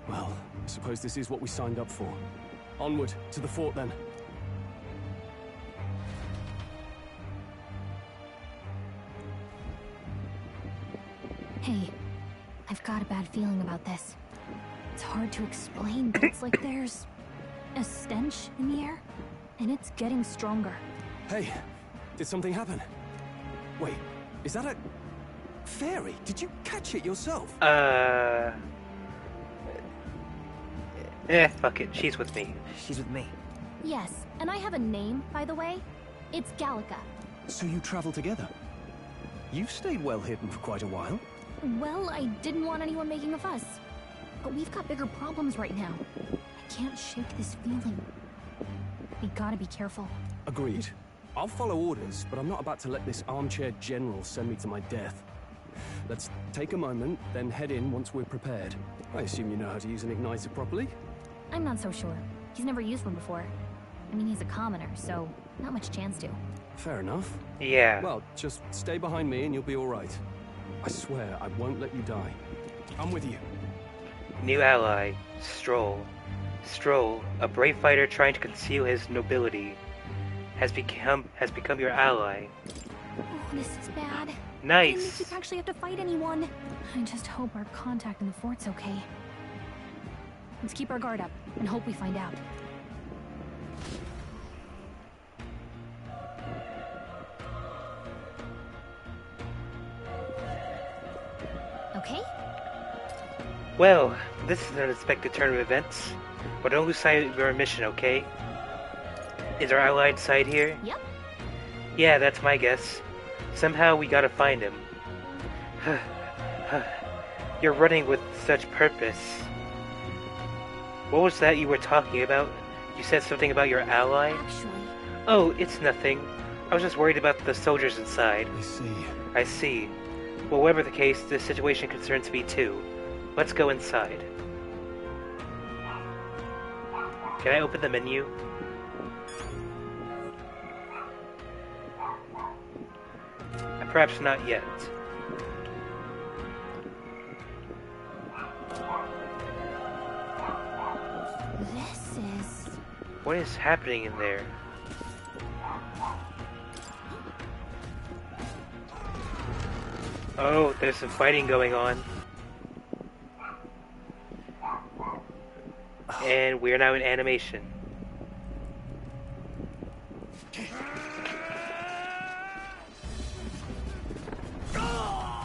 Well, I suppose this is what we signed up for. Onward, to the fort then. Hey, I've got a bad feeling about this. It's hard to explain, but it's like there's a stench in the air, and it's getting stronger. Hey, did something happen? Wait, is that a... fairy? Did you catch it yourself? Fuck it. She's with me. She's with me. Yes, and I have a name, by the way. It's Gallica. So you travel together? You've stayed well hidden for quite a while. Well, I didn't want anyone making a fuss. But we've got bigger problems right now. I can't shake this feeling. We gotta be careful. Agreed. I'll follow orders, but I'm not about to let this armchair general send me to my death. Let's take a moment, then head in once we're prepared. I assume you know how to use an igniter properly? I'm not so sure. He's never used one before. I mean, he's a commoner, so not much chance to. Fair enough. Yeah. Well, just stay behind me and you'll be all right. I swear I won't let you die. I'm with you. New ally, Stroll. Stroll, a brave fighter trying to conceal his nobility, has become your ally. Oh, this is bad. Nice. I didn't think you'd actually have to fight anyone. I just hope our contact in the fort's okay. Let's keep our guard up and hope we find out. Okay? Well, this is an unexpected turn of events. But don't lose sight of your mission, okay? Is our allied side here? Yep. Yeah, that's my guess. Somehow we gotta find him. You're running with such purpose. What was that you were talking about? You said something about your ally? Actually... Oh, it's nothing. I was just worried about the soldiers inside. I see. I see. Well, whatever the case, this situation concerns me too. Let's go inside. Can I open the menu? Perhaps not yet. This is... What is happening in there? Oh, there's some fighting going on. And we are now in animation.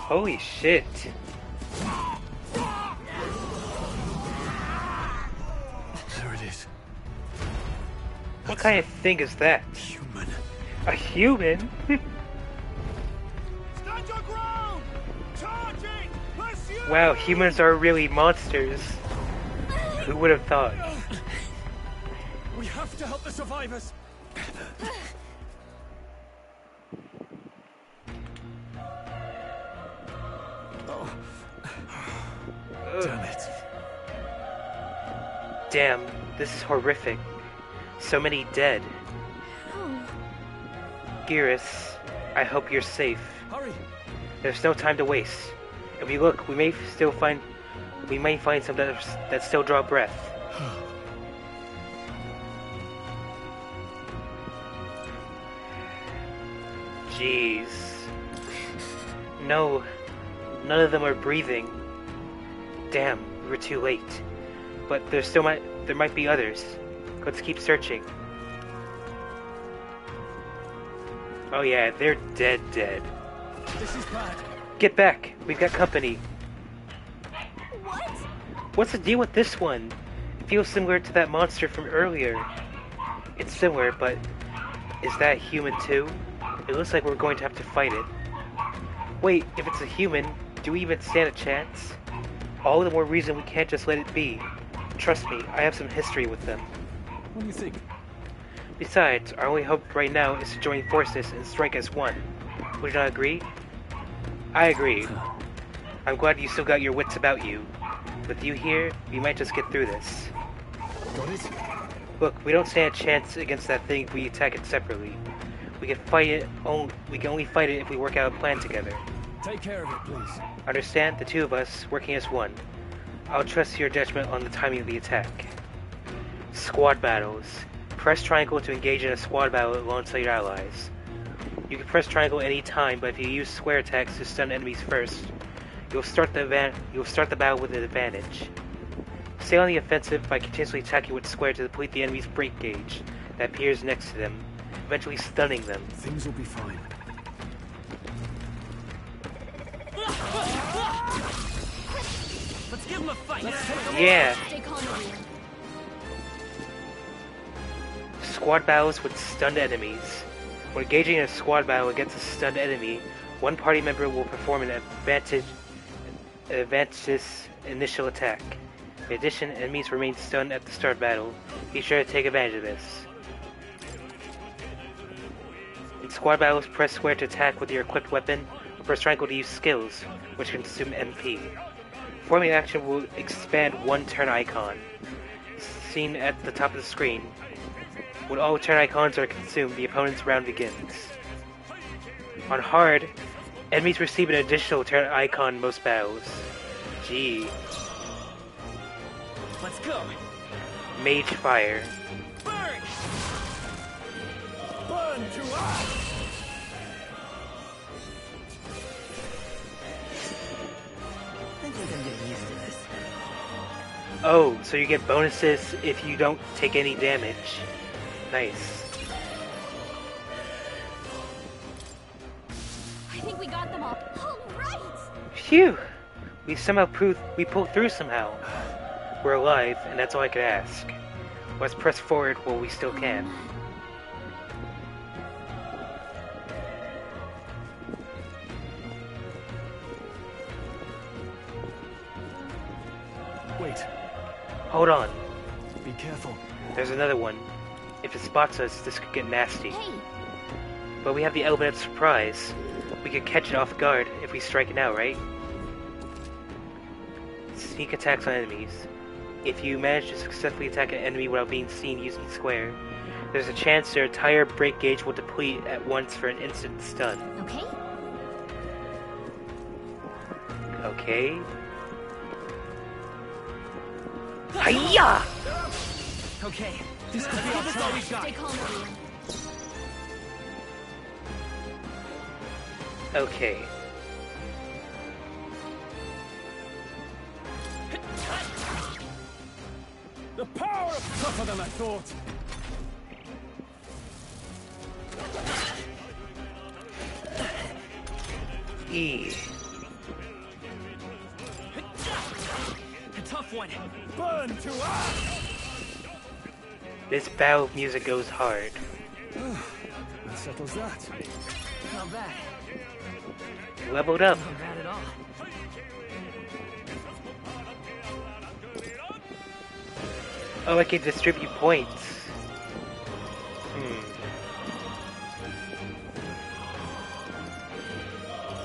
Holy shit. There it is. What kind of thing is that? Human. A human? Stand your ground! Charging! Pursue! Wow, humans are really monsters. Who would have thought? We have to help the survivors. Damn it. Damn, this is horrific. So many dead. Oh. Geras, I hope you're safe. Hurry! There's no time to waste. If we look, we may find some that still draw breath. Jeez. No, none of them are breathing. Damn, we were too late. But there might be others. Let's keep searching. Oh yeah, they're dead. This is bad. Get back, we've got company. What? What's the deal with this one? It feels similar to that monster from earlier. It's similar, but is that human too? It looks like we're going to have to fight it. Wait, if it's a human, do we even stand a chance? All the more reason we can't just let it be. Trust me, I have some history with them. What do you think? Besides, our only hope right now is to join forces and strike as one. Would you not agree? I agree. I'm glad you still got your wits about you. With you here, we might just get through this. Got it? Look, we don't stand a chance against that thing if we attack it separately. We can only fight it if we work out a plan together. Take care of it, please. Understand? The two of us working as one. I'll trust your judgment on the timing of the attack. Squad battles. Press triangle to engage in a squad battle alongside your allies. You can press triangle any time, but if you use square attacks to stun enemies first, you'll start the battle with an advantage. Stay on the offensive by continuously attacking with square to deplete the enemy's break gauge that appears next to them, eventually stunning them. Things will be fine. Let's give him a fight. Yeah. Stay calm over here. Squad battles with stunned enemies. When engaging in a squad battle against a stunned enemy, one party member will perform an advantageous initial attack. In addition, enemies remain stunned at the start of battle. Be sure to take advantage of this. In squad battles, press square to attack with your equipped weapon, or press triangle to use skills, which consume MP. Performing action will expand one turn icon, seen at the top of the screen. When all turn icons are consumed, the opponent's round begins. On hard, enemies receive an additional turn icon in most battles. Gee. Let's go. Mage Fire. Burn! Burn to us! Oh, so you get bonuses if you don't take any damage. Nice. I think we got them all. All right! Phew! We somehow pulled through somehow. We're alive, and that's all I could ask. Let's press forward while we still can. Wait. Hold on. Be careful. There's another one. If it spots us, this could get nasty. Hey. But we have the element of surprise. We could catch it off guard if we strike it now, right? Sneak attacks on enemies. If you manage to successfully attack an enemy without being seen using square, there's a chance their entire break gauge will deplete at once for an instant stun. Okay. Okay. Hiya! Okay, this could be our time. Stay calm, everyone. Okay. The power of tougher than I thought. E. A tough one. Burn to ash! This battle music goes hard. That settles that. Not bad. Leveled up. Not bad at all. Oh, I can distribute points.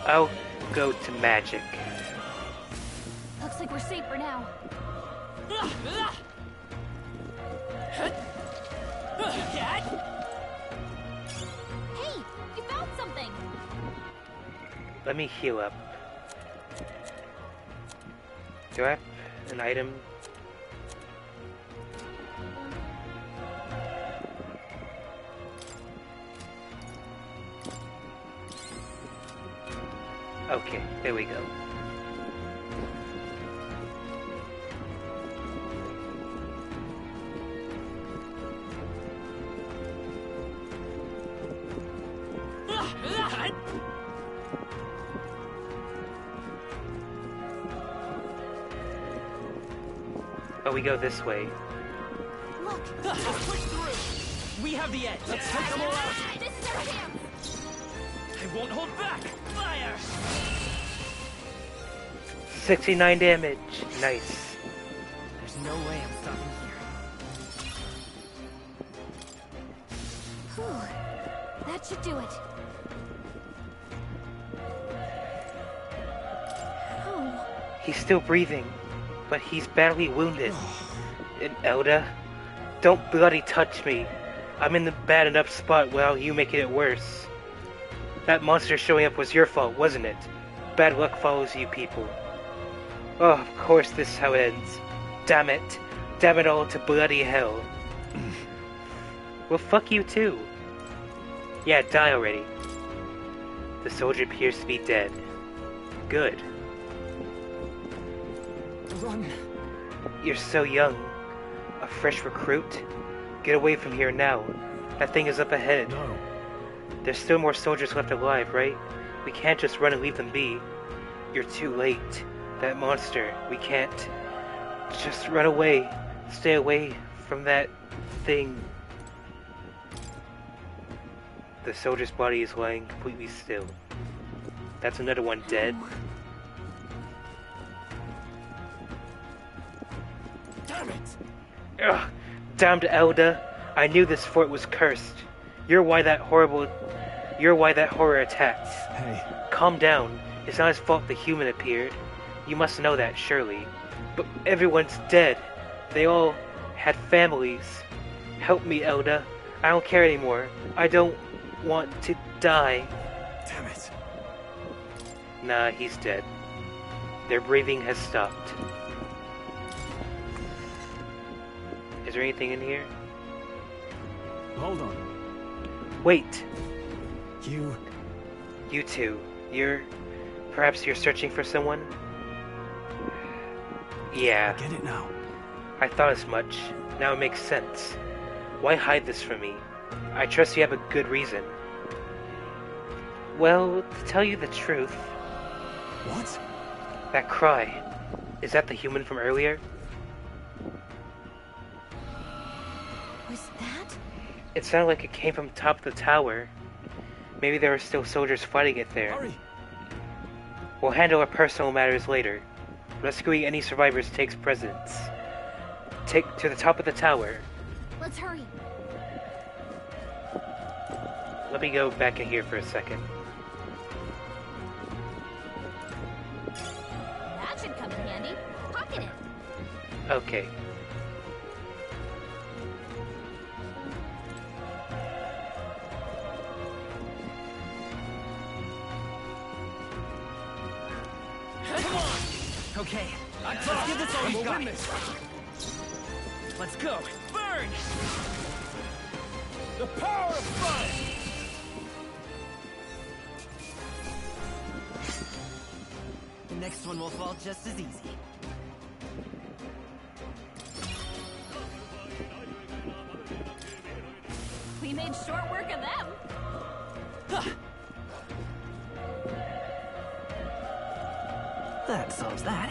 I'll go to magic. Looks like we're safe for now. Hey, you found something. Let me heal up. Do I have an item? Okay, there we go. Oh, we go this way. Look, Let's push through. We have the edge. Let's take them all out. this is our chance. I won't hold back. Fire! 69 damage. Nice. There's no way I'm stopping here. Whew. That should do it. Oh. He's still breathing, but he's badly wounded. And Elda, don't bloody touch me. I'm in the bad enough spot while you making it worse. That monster showing up was your fault, wasn't it? Bad luck follows you people. Oh, of course this is how it ends. Damn it. Damn it all to bloody hell. Well, fuck you too. Yeah, die already. The soldier appears to be dead. Good. Run. You're so young. A fresh recruit? Get away from here now. That thing is up ahead. No. There's still more soldiers left alive, right? We can't just run and leave them be. You're too late. That monster. We can't. Just run away. Stay away from that thing. The soldier's body is lying completely still. That's another one dead. Damn it! Ugh, damned Elda. I knew this fort was cursed. You're why that horror attacked. Hey. Calm down. It's not his fault the human appeared. You must know that, surely. But everyone's dead. They all had families. Help me, Elda. I don't care anymore. I don't want to die. Damn it. Nah, he's dead. Their breathing has stopped. Is there anything in here? Hold on. Wait. You two. Perhaps you're searching for someone? Yeah. I get it now. I thought as much. Now it makes sense. Why hide this from me? I trust you have a good reason. Well, to tell you the truth... What? That cry. Is that the human from earlier? Was that? It sounded like it came from top of the tower. Maybe there are still soldiers fighting it there. Hurry! We'll handle our personal matters later. Rescuing any survivors takes precedence. Take to the top of the tower. Let's hurry. Let me go back in here for a second. That should come in handy. Pocket it. Okay. Come on! Okay, let's give this all we've got. Let's go. Burn! The power of fire! The next one will fall just as easy. We made short work of them. That solves that.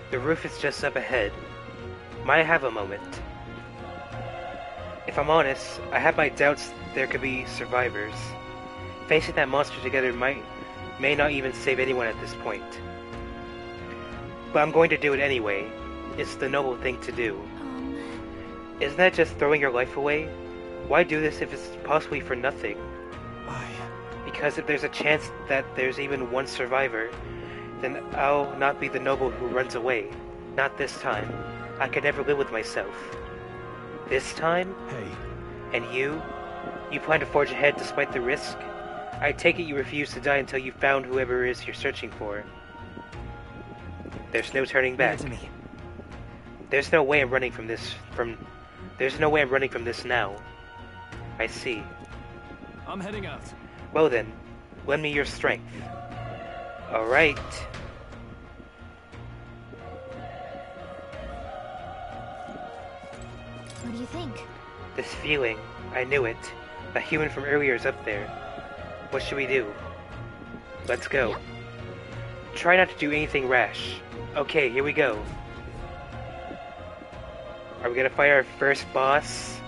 The roof is just up ahead. Might I have a moment? If I'm honest, I have my doubts there could be survivors. Facing that monster together may not even save anyone at this point. But I'm going to do it anyway. It's the noble thing to do. Isn't that just throwing your life away? Why do this if it's possibly for nothing? Because if there's a chance that there's even one survivor, then I'll not be the noble who runs away. Not this time. I could never live with myself. This time? Hey. And you? You plan to forge ahead despite the risk? I take it you refuse to die until you've found whoever it is you're searching for. There's no turning back. There's no way I'm running from this There's no way I'm running from this now. I see. I'm heading out. Well then, lend me your strength. Alright. What do you think? This feeling, I knew it. The human from earlier is up there. What should we do? Let's go. Yep. Try not to do anything rash. Okay, here we go. Are we gonna fight our first boss?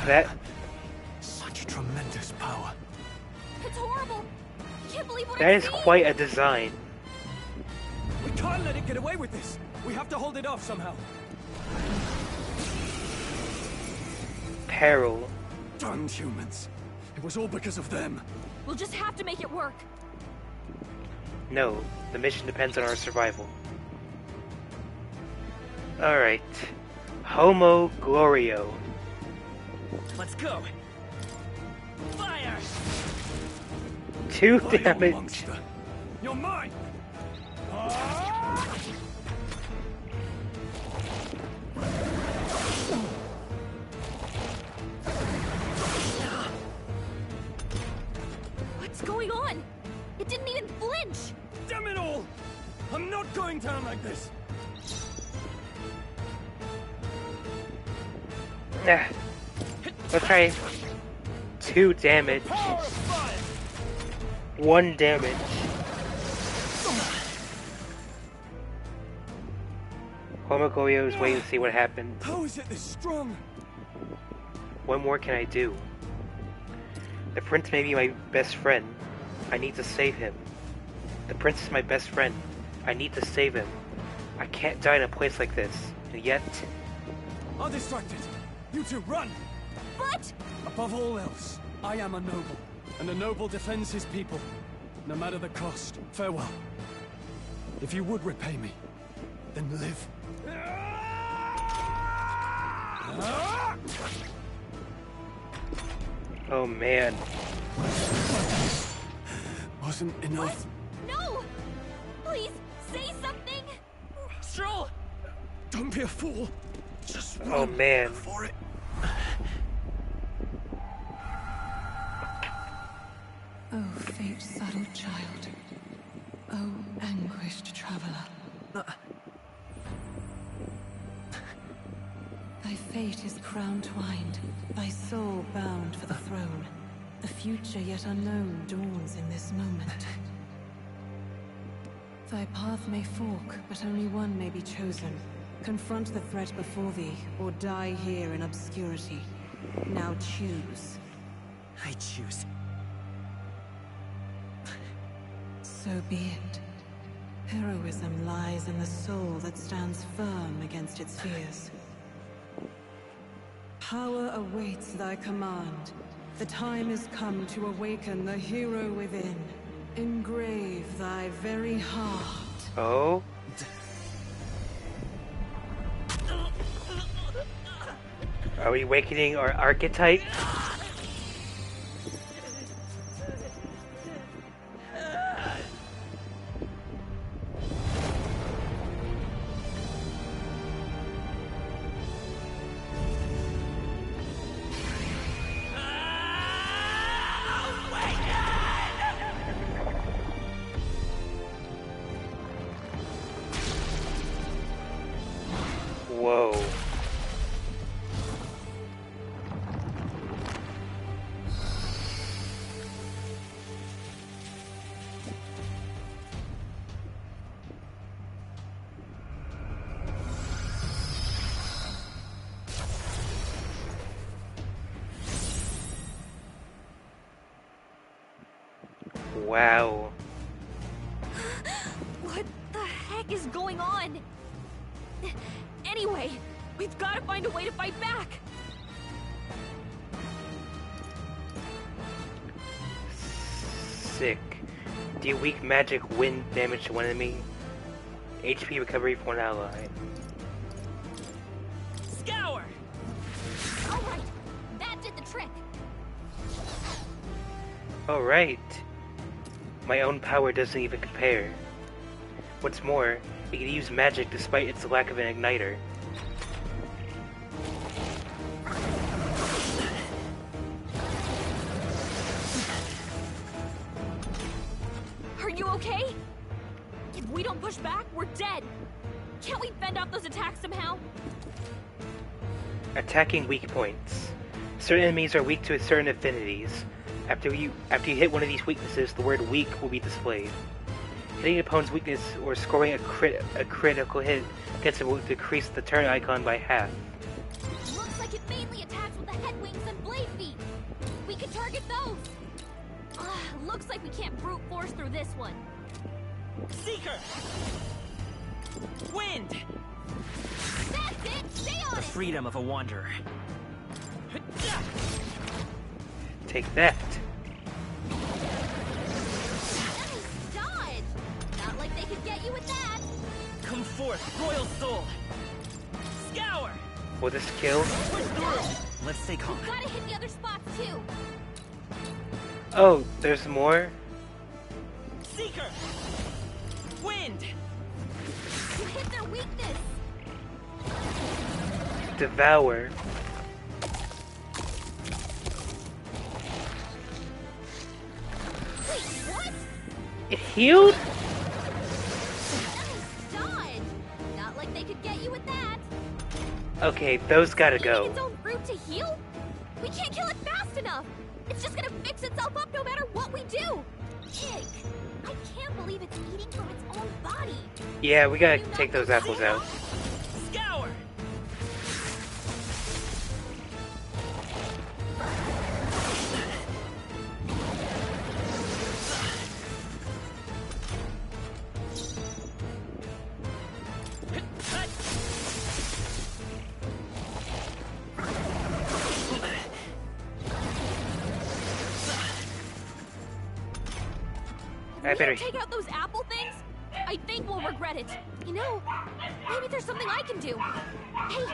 That Such tremendous power. It's horrible. I can't believe what that I'm is seeing. quite a design. We can't let it get away with this. We have to hold it off somehow. Peril. Damned humans. It was all because of them. We'll just have to make it work. No, the mission depends on our survival. Alright. Homo Glorio. Let's go. Fire! 2 damage. You're mine. What's going on? It didn't even flinch. Damn it all! I'm not going down like this. Let's try 2 damage. 1 damage. Homo Glorio is waiting to see what happens. How is it this strong? What more can I do? The prince may be my best friend. I need to save him. The prince is my best friend. I need to save him. I can't die in a place like this. And yet... Are distracted. You two, run! But... Above all else, I am a noble. And a noble defends his people. No matter the cost. Farewell. If you would repay me, then live. Oh man. Wasn't enough. No! Please, say something! Stroll! Don't be a fool. Just run Oh man. for it. Oh, fate-saddled child. Oh, anguished traveler. Thy fate is crown-twined, thy soul bound for the throne. The future yet unknown dawns in this moment. Thy path may fork, but only one may be chosen. Confront the threat before thee, or die here in obscurity. Now choose. I choose. So be it. Heroism lies in the soul that stands firm against its fears. Power awaits thy command. The time is come to awaken the hero within. Engrave thy very heart. Oh? Are we awakening our archetype? Whoa. Wow. What the heck is going on? Anyway, we've got to find a way to fight back. Sick. Deal weak magic wind damage to one enemy. HP recovery for one ally. Scour! Alright, that did the trick. Alright. My own power doesn't even compare. What's more, it can use magic despite its lack of an igniter. Are you okay? If we don't push back, we're dead. Can't we fend off those attacks somehow? Attacking weak points. Certain enemies are weak to certain affinities. After you hit one of these weaknesses, the word weak will be displayed. Hitting an opponent's weakness or scoring a critical hit gets it will decrease the turn icon by half. Looks like it mainly attacks with the head wings and blade feet. We can target those. Looks like we can't brute force through this one. Seeker! Wind! That's it! Stay on The it! freedom of a wanderer. Take that. Nice dodge! Not like they could get you with that. Come forth, royal soul! Scour! Will this kill? Push through! Let's stay calm. We've gotta hit the other spots too. Oh, there's more? Seeker! Wind! You hit their weakness. Devour. Wait, what? It healed? Nice dodge! Not like they could get you with that. Okay, those gotta go. Its own brute to heal? We can't kill it fast enough. It's just gonna fix itself up no matter what we do. Ick! I can't believe it's eating from its own body. Yeah, we gotta take those apples out. Scour! I better. Take out those apple things? I think we'll regret it. You know, maybe there's something I can do. Hey,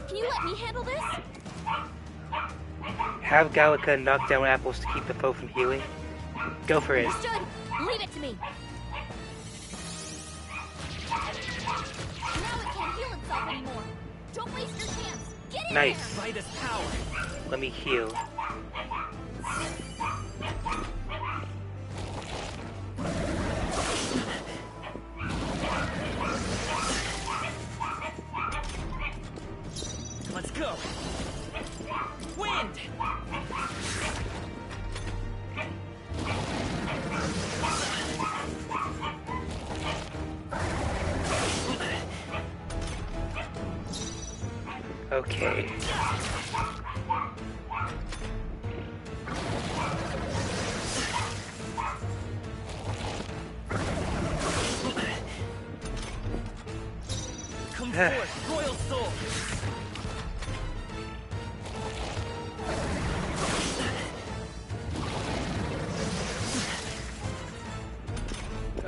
can you let me handle this? Have Gallica knock down apples to keep the foe from healing. Go for it. Understood. Leave it to me. Now it can't heal itself anymore. Don't waste your chance. Get in Nice. there. By this power. Let me heal. Let's go. Wind. Okay. Come forth, royal soul.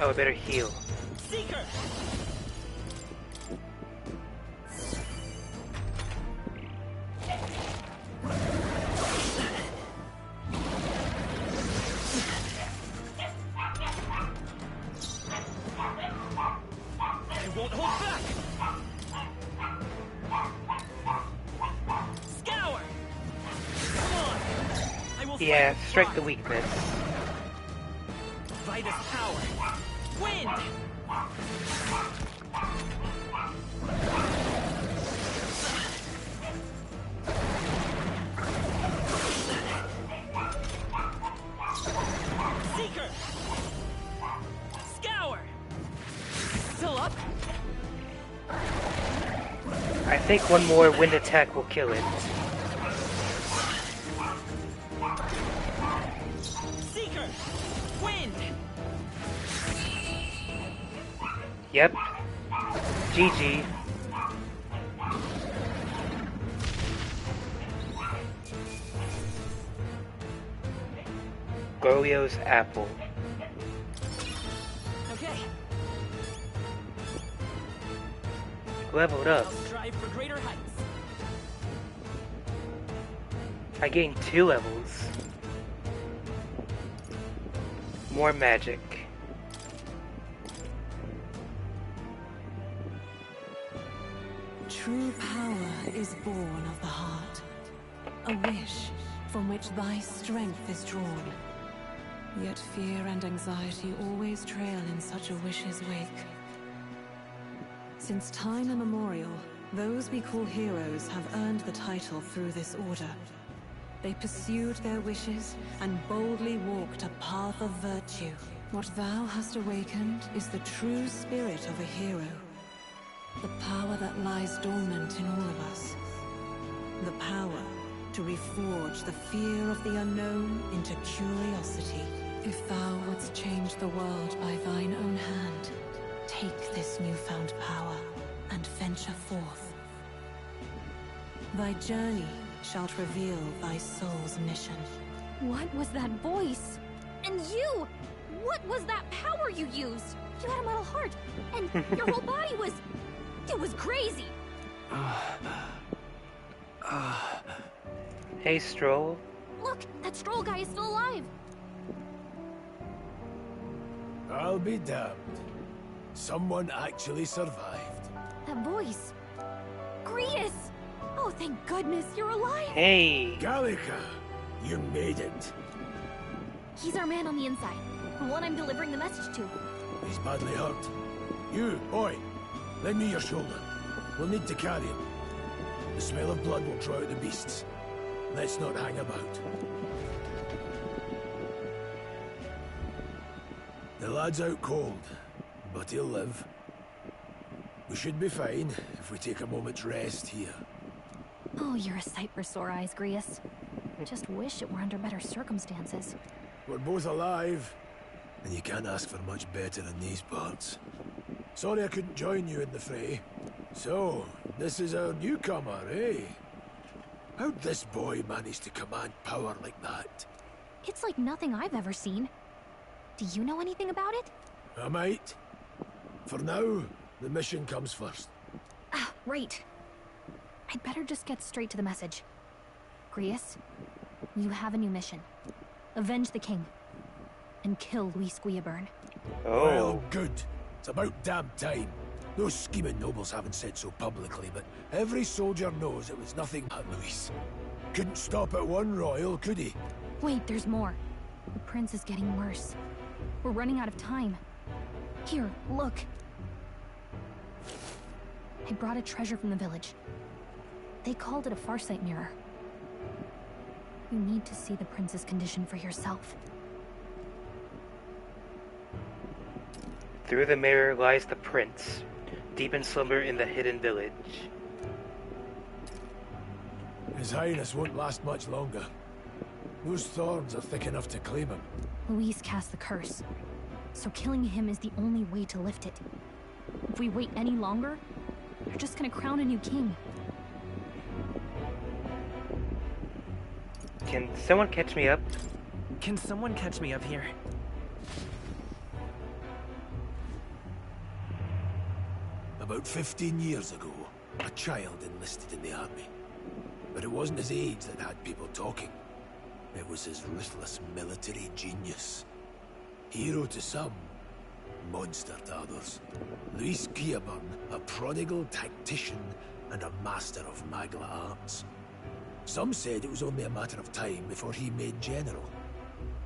Oh, I better heal. Seeker. I won't hold back. Scour. Come on. I will Yeah, fight strike the frost. weakness. Vitus power. Wind. Seeker. Scour. Still up? I think one more wind attack will kill it. Seeker. Wind. Yep. GG. Gorio's apple. Okay. Leveled up. I'll strive for greater heights. I gained 2 levels. More magic. True power is born of the heart. A wish from which thy strength is drawn. Yet fear and anxiety always trail in such a wish's wake. Since time immemorial, those we call heroes have earned the title through this order. They pursued their wishes and boldly walked a path of virtue. What thou hast awakened is the true spirit of a hero. The power that lies dormant in all of us. The power to reforge the fear of the unknown into curiosity. If thou wouldst change the world by thine own hand, take this newfound power and venture forth. Thy journey shalt reveal thy soul's mission. What was that voice? And you! What was that power you used? You had a metal heart, and your whole body was... It was crazy! Hey, Stroll. Look, that Stroll guy is still alive! I'll be damned. Someone actually survived. That voice... Grius! Oh, thank goodness, you're alive! Hey! Gallica, you made it. He's our man on the inside. The one I'm delivering the message to. He's badly hurt. You, boy, lend me your shoulder. We'll need to carry him. The smell of blood will draw out the beasts. Let's not hang about. The lad's out cold, but he'll live. We should be fine if we take a moment's rest here. Oh, you're a sight for sore eyes, Grius. Just wish it were under better circumstances. We're both alive, and you can't ask for much better in these parts. Sorry I couldn't join you in the fray. So, this is our newcomer, eh? How'd this boy manage to command power like that? It's like nothing I've ever seen. Do you know anything about it? I might. For now, the mission comes first. Ah, right. I'd better just get straight to the message. Grius, you have a new mission. Avenge the king. And kill Luis Guillaburn. Well, good. It's about damn time. Those scheming nobles haven't said so publicly, but every soldier knows it was nothing but Luis. Couldn't stop at one royal, could he? Wait, there's more. The prince is getting worse. We're running out of time. Here, look. I brought a treasure from the village. They called it a farsight mirror. You need to see the prince's condition for yourself. Through the mirror lies the prince, deep in slumber in the hidden village. His Highness won't last much longer. Those thorns are thick enough to claim him. Luis cast the curse, so killing him is the only way to lift it. If we wait any longer, they're just gonna crown a new king. Can someone catch me up? Can someone catch me up here? About 15 years ago, a child enlisted in the army. But it wasn't his age that had people talking. It was his ruthless military genius. Hero to some, monster to others. Luis Guillaburn, a prodigal tactician and a master of Magla arts. Some said it was only a matter of time before he made general.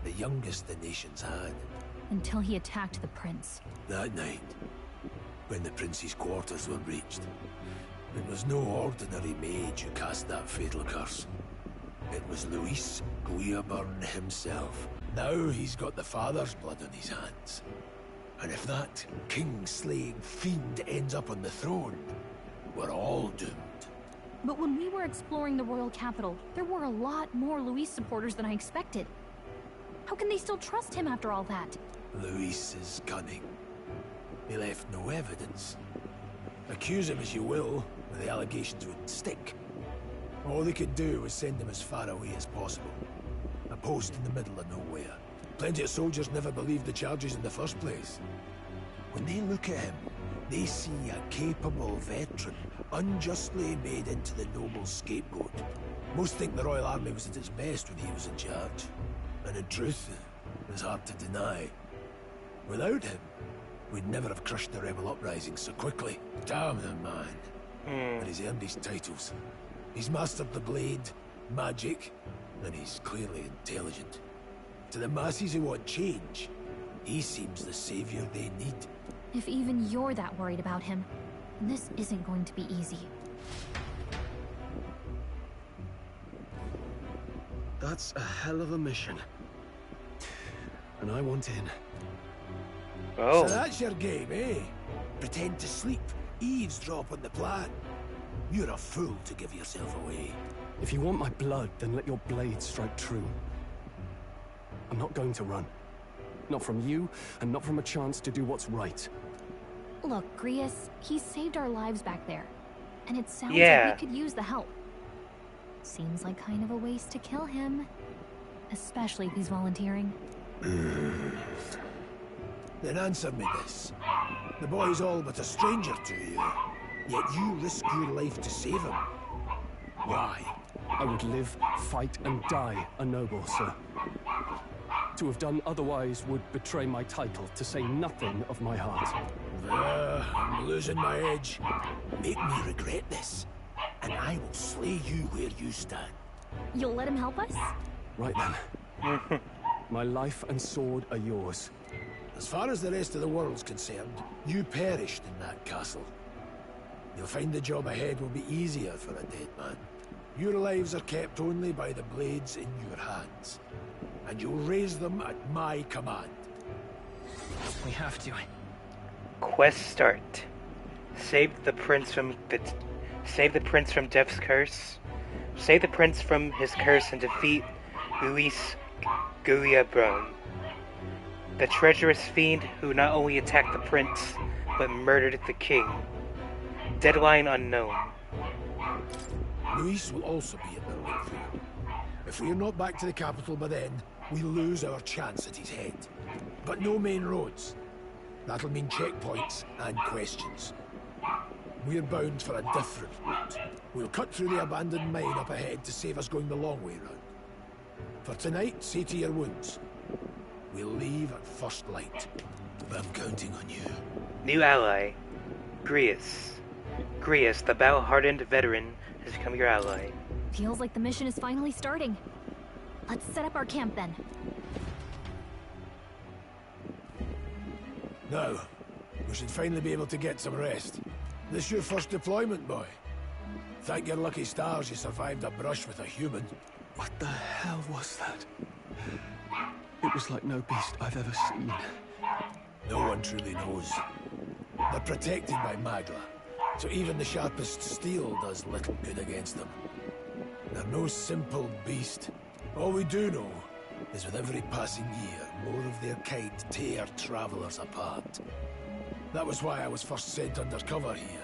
The youngest the nation's had. Until he attacked the prince. That night, when the prince's quarters were reached, it was no ordinary mage who cast that fatal curse. It was Luis Guillaburn himself. Now he's got the father's blood on his hands. And if that king-slaying fiend ends up on the throne, we're all doomed. But when we were exploring the royal capital, there were a lot more Luis supporters than I expected. How can they still trust him after all that? Luis is cunning. He left no evidence. Accuse him as you will, the allegations wouldn't stick. All they could do was send him as far away as possible. A post in the middle of nowhere. Plenty of soldiers never believed the charges in the first place. When they look at him, they see a capable veteran unjustly made into the noble scapegoat. Most think the Royal Army was at its best when he was in charge. And in truth, it's hard to deny. Without him, we'd never have crushed the rebel uprising so quickly. Damn the man. But he's earned his titles. He's mastered the blade, magic, and he's clearly intelligent. To the masses who want change, he seems the savior they need. If even you're that worried about him, this isn't going to be easy. That's a hell of a mission. And I want in. So that's your game, eh? Pretend to sleep, eavesdrop on the plan. You're a fool to give yourself away. If you want my blood, then let your blade strike true. I'm not going to run. Not from you, and not from a chance to do what's right. Look, Grius, he saved our lives back there. And it sounds Yeah. like we could use the help. Seems like kind of a waste to kill him. Especially if he's volunteering. Then answer me this. The boy's all but a stranger to you, yet you risk your life to save him. Why? I would live, fight, and die a noble, sir. To have done otherwise would betray my title, to say nothing of my heart. I'm losing my edge. Make me regret this, and I will slay you where you stand. You'll let him help us? Right then. My life and sword are yours. As far as the rest of the world's concerned, you perished in that castle. You'll find the job ahead will be easier for a dead man. Your lives are kept only by the blades in your hands, and you'll raise them at my command. We have to. Quest start. Save the prince from Death's curse. Save the prince from his curse and defeat Luis Guillaburn, the treacherous fiend who not only attacked the prince, but murdered the king. Deadline unknown. Luis will also be at the Rockville. If we're not back to the capital by then, we lose our chance at his head. But no main roads. That'll mean checkpoints and questions. We're bound for a different route. We'll cut through the abandoned mine up ahead to save us going the long way round. For tonight, see to your wounds. We'll leave at first light. But I'm counting on you. New ally. Grius. Grius, the battle-hardened veteran, has become your ally. Feels like the mission is finally starting. Let's set up our camp then. Now, we should finally be able to get some rest. This your first deployment, boy? Thank your lucky stars you survived a brush with a human. What the hell was that? It was like no beast I've ever seen. No one truly knows. They're protected by Magla, so even the sharpest steel does little good against them. They're no simple beast. All we do know is with every passing year, more of their kind tear travelers apart. That was why I was first sent undercover here,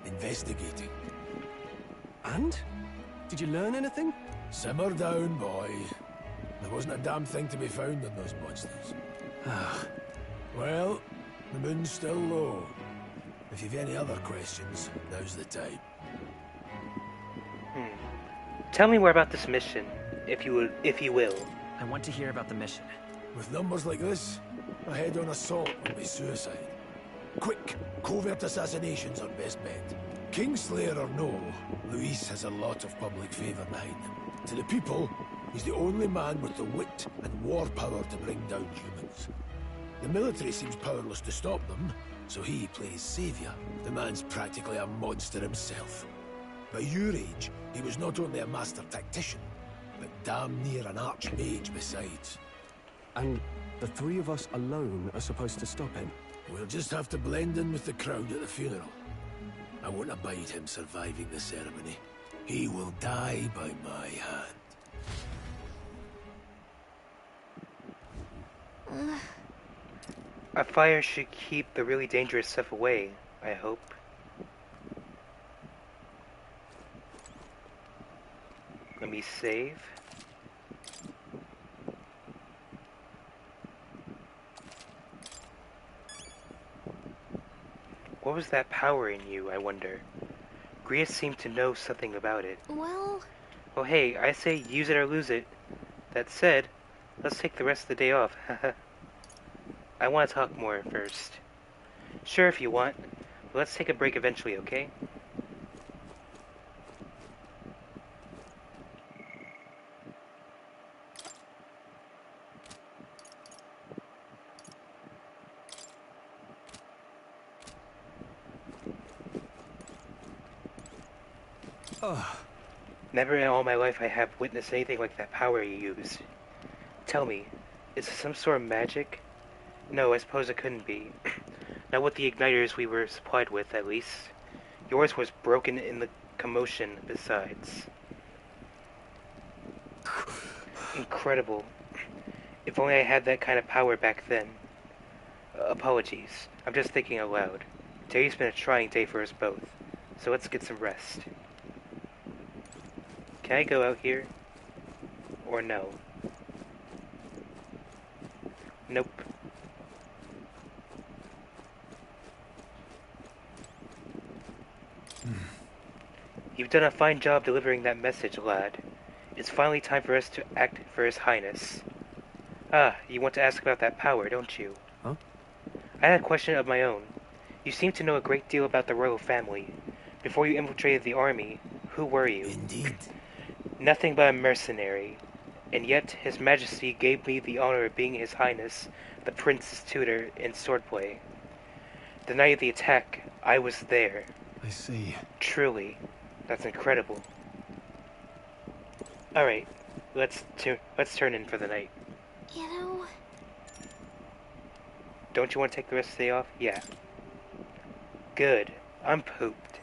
investigating. And? Did you learn anything? Simmer down, boy. There wasn't a damn thing to be found in those monsters. Well, the moon's still low. If you've any other questions, now's the time. Tell me more about this mission, if you will. I want to hear about the mission. With numbers like this, a head-on assault would be suicide. Quick, covert assassinations are best bet. Kingslayer or no, Luis has a lot of public favour behind him. To the people, he's the only man with the wit and war power to bring down humans. The military seems powerless to stop them, so he plays saviour. The man's practically a monster himself. By your age, he was not only a master tactician, but damn near an archmage besides. And the three of us alone are supposed to stop him? We'll just have to blend in with the crowd at the funeral. I won't abide him surviving the ceremony. He will die by my hand. A fire should keep the really dangerous stuff away, I hope. Let me save. What was that power in you, I wonder? Grius seemed to know something about it. Well, hey, I say use it or lose it. That said, let's take the rest of the day off. I want to talk more first. Sure, if you want. But let's take a break eventually, okay? Never in all my life I have witnessed anything like that power you use. Tell me, is it some sort of magic? No, I suppose it couldn't be. Not with the igniters we were supplied with, at least. Yours was broken in the commotion, besides. Incredible. If only I had that kind of power back then. Apologies. I'm just thinking aloud. Today's been a trying day for us both, so let's get some rest. Can I go out here? Or no? Nope. You've done a fine job delivering that message, lad. It's finally time for us to act for His Highness. Ah, you want to ask about that power, don't you? Huh? I had a question of my own. You seem to know a great deal about the royal family. Before you infiltrated the army, who were you? Indeed. Nothing but a mercenary. And yet, His Majesty gave me the honor of being His Highness, the Prince's tutor in swordplay. The night of the attack, I was there. I see. Truly, that's incredible. Alright, let's turn in for the night. you know... Don't you want to take the rest of the day off? Yeah. Good. I'm pooped.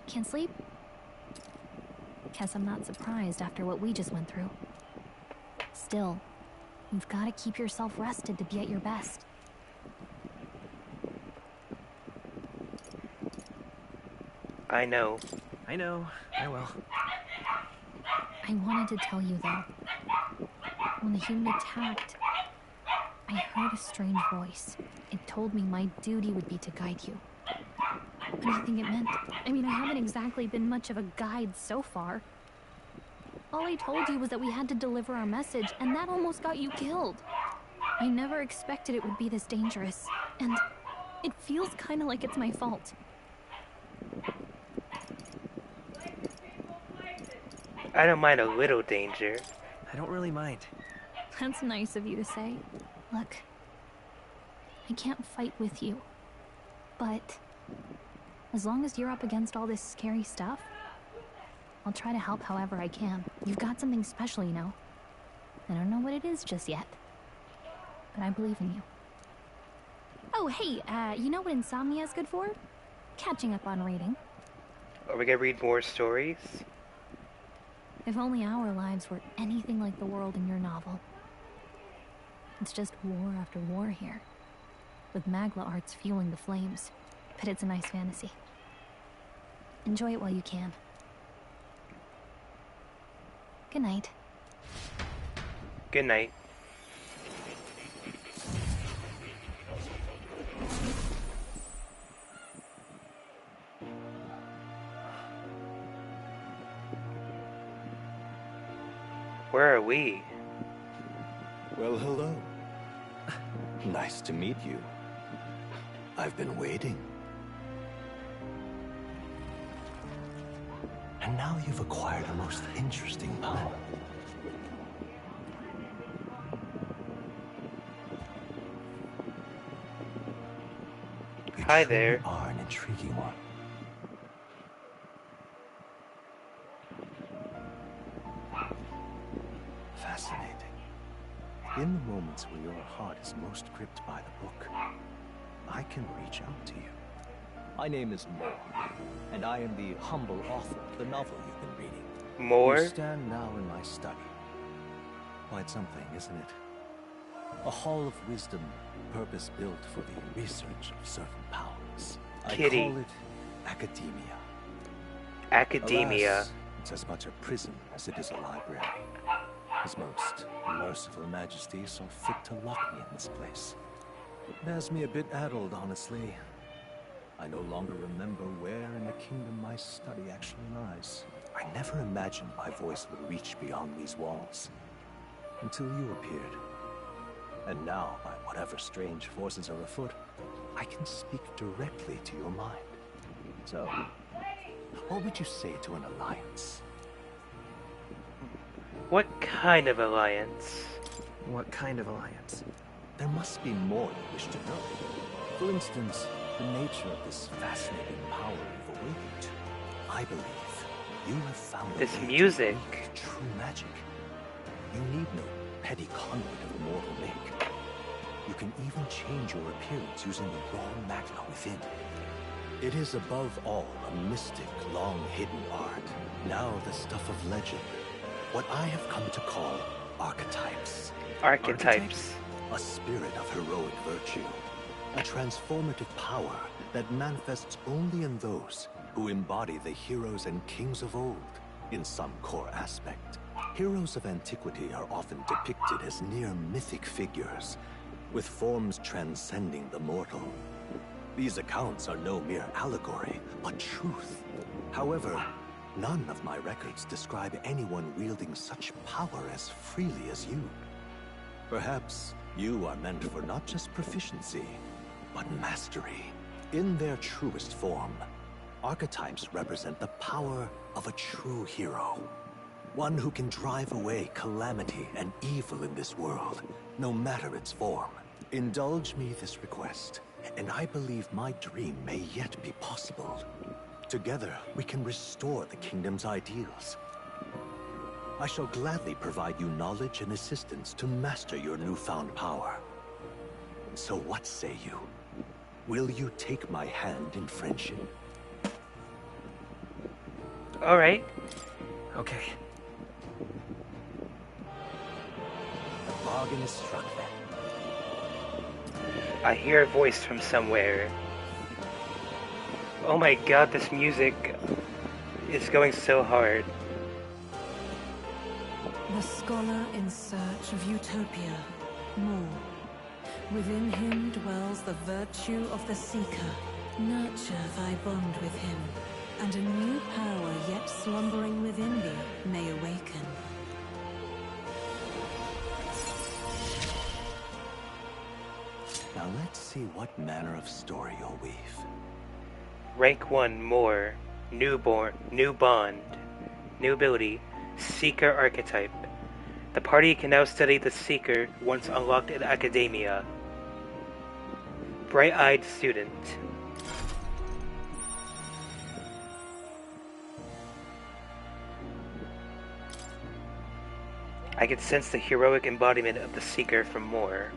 Can't sleep? Guess I'm not surprised after what we just went through. Still, you've got to keep yourself rested to be at your best. I know. I know. I will. I wanted to tell you, though. When the human attacked, I heard a strange voice. It told me my duty would be to guide you. What do you think it meant? I mean, I haven't exactly been much of a guide so far. All I told you was that we had to deliver our message, and that almost got you killed. I never expected it would be this dangerous, and it feels kind of like it's my fault. I don't mind a little danger. I don't really mind. That's nice of you to say. Look, I can't fight with you, but as long as you're up against all this scary stuff, I'll try to help however I can. You've got something special, you know. I don't know what it is just yet, but I believe in you. Oh, hey, you know what insomnia is good for? Catching up on reading. Are we gonna read more stories? If only our lives were anything like the world in your novel. It's just war after war here, with Magla arts fueling the flames, but it's a nice fantasy. Enjoy it while you can. Good night. Good night. Where are we? Well, hello. Nice to meet you. I've been waiting. And now you've acquired a most interesting power. Hi there. You are an intriguing one. Fascinating. In the moments where your heart is most gripped by the book, I can reach out to you. My name is Moore, and I am the humble author of the novel you've been reading. Moore? You stand now in my study. Quite something, isn't it? A hall of wisdom, purpose-built for the research of certain powers. Kitty. I call it academia. Academia. Alas, it's as much a prison as it is a library. His most merciful majesty saw fit to lock me in this place. It has me a bit addled, honestly. I no longer remember where in the kingdom my study actually lies. I never imagined my voice would reach beyond these walls. Until you appeared. And now, by whatever strange forces are afoot, I can speak directly to your mind. So, what would you say to an alliance? What kind of alliance? What kind of alliance? There must be more you wish to know. For instance, the nature of this fascinating power you've awakened to. I believe you have found this a way music. to wreak true magic. You need no petty conduit of mortal make. You can even change your appearance using the raw magna within. It is above all a mystic, long-hidden art, now the stuff of legend. What I have come to call archetypes. Archetypes. A spirit of heroic virtue. A transformative power that manifests only in those who embody the heroes and kings of old in some core aspect. Heroes of antiquity are often depicted as near mythic figures, with forms transcending the mortal. These accounts are no mere allegory, but truth. However, none of my records describe anyone wielding such power as freely as you. Perhaps you are meant for not just proficiency, but mastery. In their truest form, archetypes represent the power of a true hero. One who can drive away calamity and evil in this world, no matter its form. Indulge me this request, and I believe my dream may yet be possible. Together, we can restore the kingdom's ideals. I shall gladly provide you knowledge and assistance to master your newfound power. So what say you? Will you take my hand in friendship? All right. Okay. The bargain is struck then. I hear a voice from somewhere. Oh my god, this music is going so hard. The scholar in search of utopia, Moore. Within him dwells the virtue of the seeker. Nurture thy bond with him, and a new power yet slumbering within thee may awaken. Now let's see what manner of story you'll weave. Rank 1 more. Newborn. New bond. New ability. Seeker archetype. The party can now study the Seeker once unlocked in Academia. Bright-eyed student. I can sense the heroic embodiment of the Seeker from more.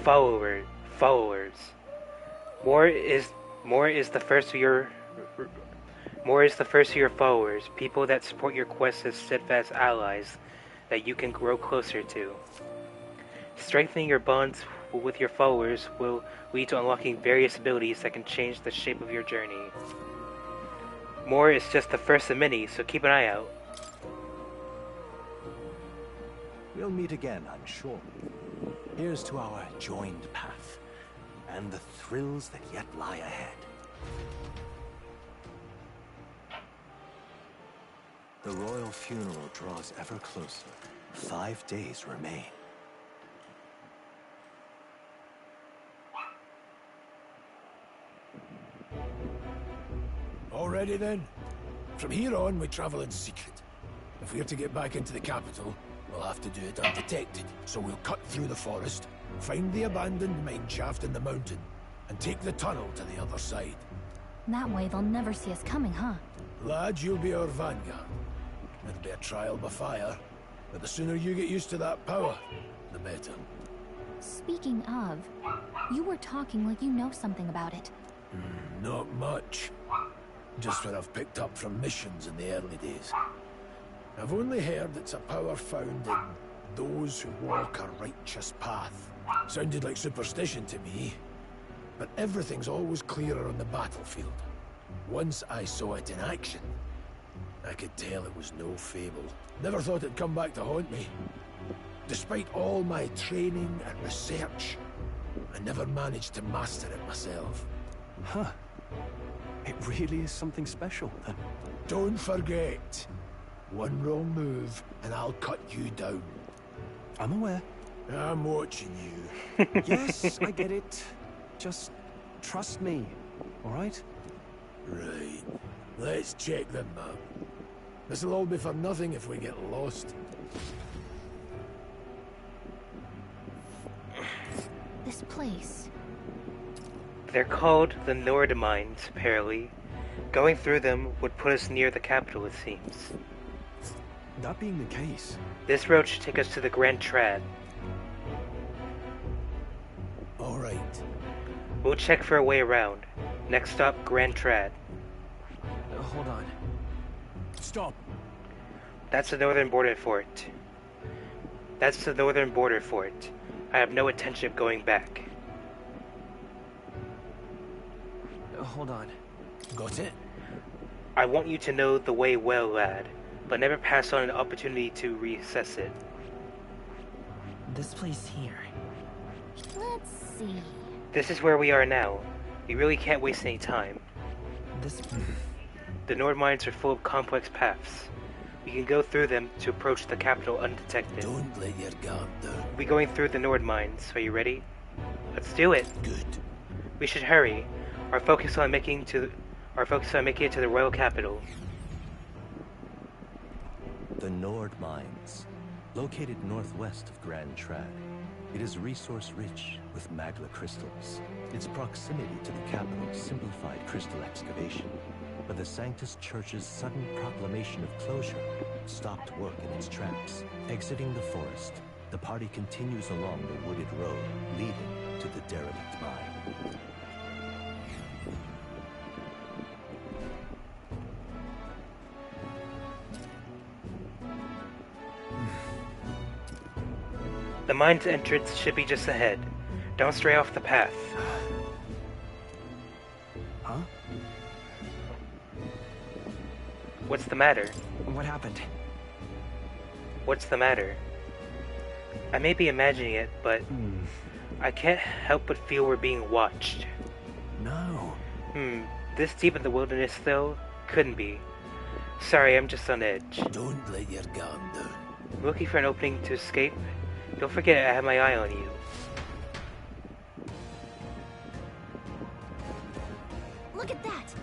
Followers. More is the first of your followers, people that support your quest as steadfast allies that you can grow closer to. Strengthening your bonds with your followers will lead to unlocking various abilities that can change the shape of your journey. More is just the first of many, so keep an eye out. We'll meet again, I'm sure. Here's to our joined path, and the thrills that yet lie ahead. The royal funeral draws ever closer. 5 days remain. Already then? From here on, we travel in secret. If we're to get back into the capital, we'll have to do it undetected. So we'll cut through the forest, find the abandoned mine shaft in the mountain, and take the tunnel to the other side. That way they'll never see us coming, huh? Lad, you'll be our vanguard. It'll be a trial by fire, but the sooner you get used to that power, the better. Speaking of, you were talking like you know something about it. Not much. Just what I've picked up from missions in the early days. I've only heard it's a power found in those who walk a righteous path. Sounded like superstition to me, but everything's always clearer on the battlefield. Once I saw it in action, I could tell it was no fable. Never thought it'd come back to haunt me. Despite all my training and research, I never managed to master it myself. Huh. It really is something special, then. Don't forget, one wrong move and I'll cut you down. I'm aware. I'm watching you. Yes, I get it. Just trust me, all right? Right. Let's check the map. This'll all be for nothing if we get lost. This place. They're called the Nord Mines, apparently. Going through them would put us near the capital, it seems. That being the case... This road should take us to the Grand Trad. Alright. We'll check for a way around. Next stop, Grand Trad. Hold on. Stop. That's the northern border fort. I have no intention of going back. Hold on. Got it? I want you to know the way well, lad, but never pass on an opportunity to reassess it. This place here. Let's see. This is where we are now. We really can't waste any time. The Nord Mines are full of complex paths. We can go through them to approach the capital undetected. Don't let your guard down. We'll be going through the Nord Mines. Are you ready? Let's do it. Good. We should hurry. Our focus on making it to the royal capital. The Nord Mines, located northwest of Grand Trad. It is resource-rich with magma crystals. Its proximity to the capital simplified crystal excavation, but the Sanctus Church's sudden proclamation of closure stopped work in its tracks. Exiting the forest, the party continues along the wooded road leading to the derelict mine. The mine's entrance should be just ahead. Don't stray off the path. Huh? What's the matter? What happened? What's the matter? I may be imagining it, but I can't help but feel we're being watched. No. This deep in the wilderness, though, couldn't be. Sorry, I'm just on edge. Don't let your guard down. Looking for an opening to escape? Don't forget I have my eye on you. Look at that!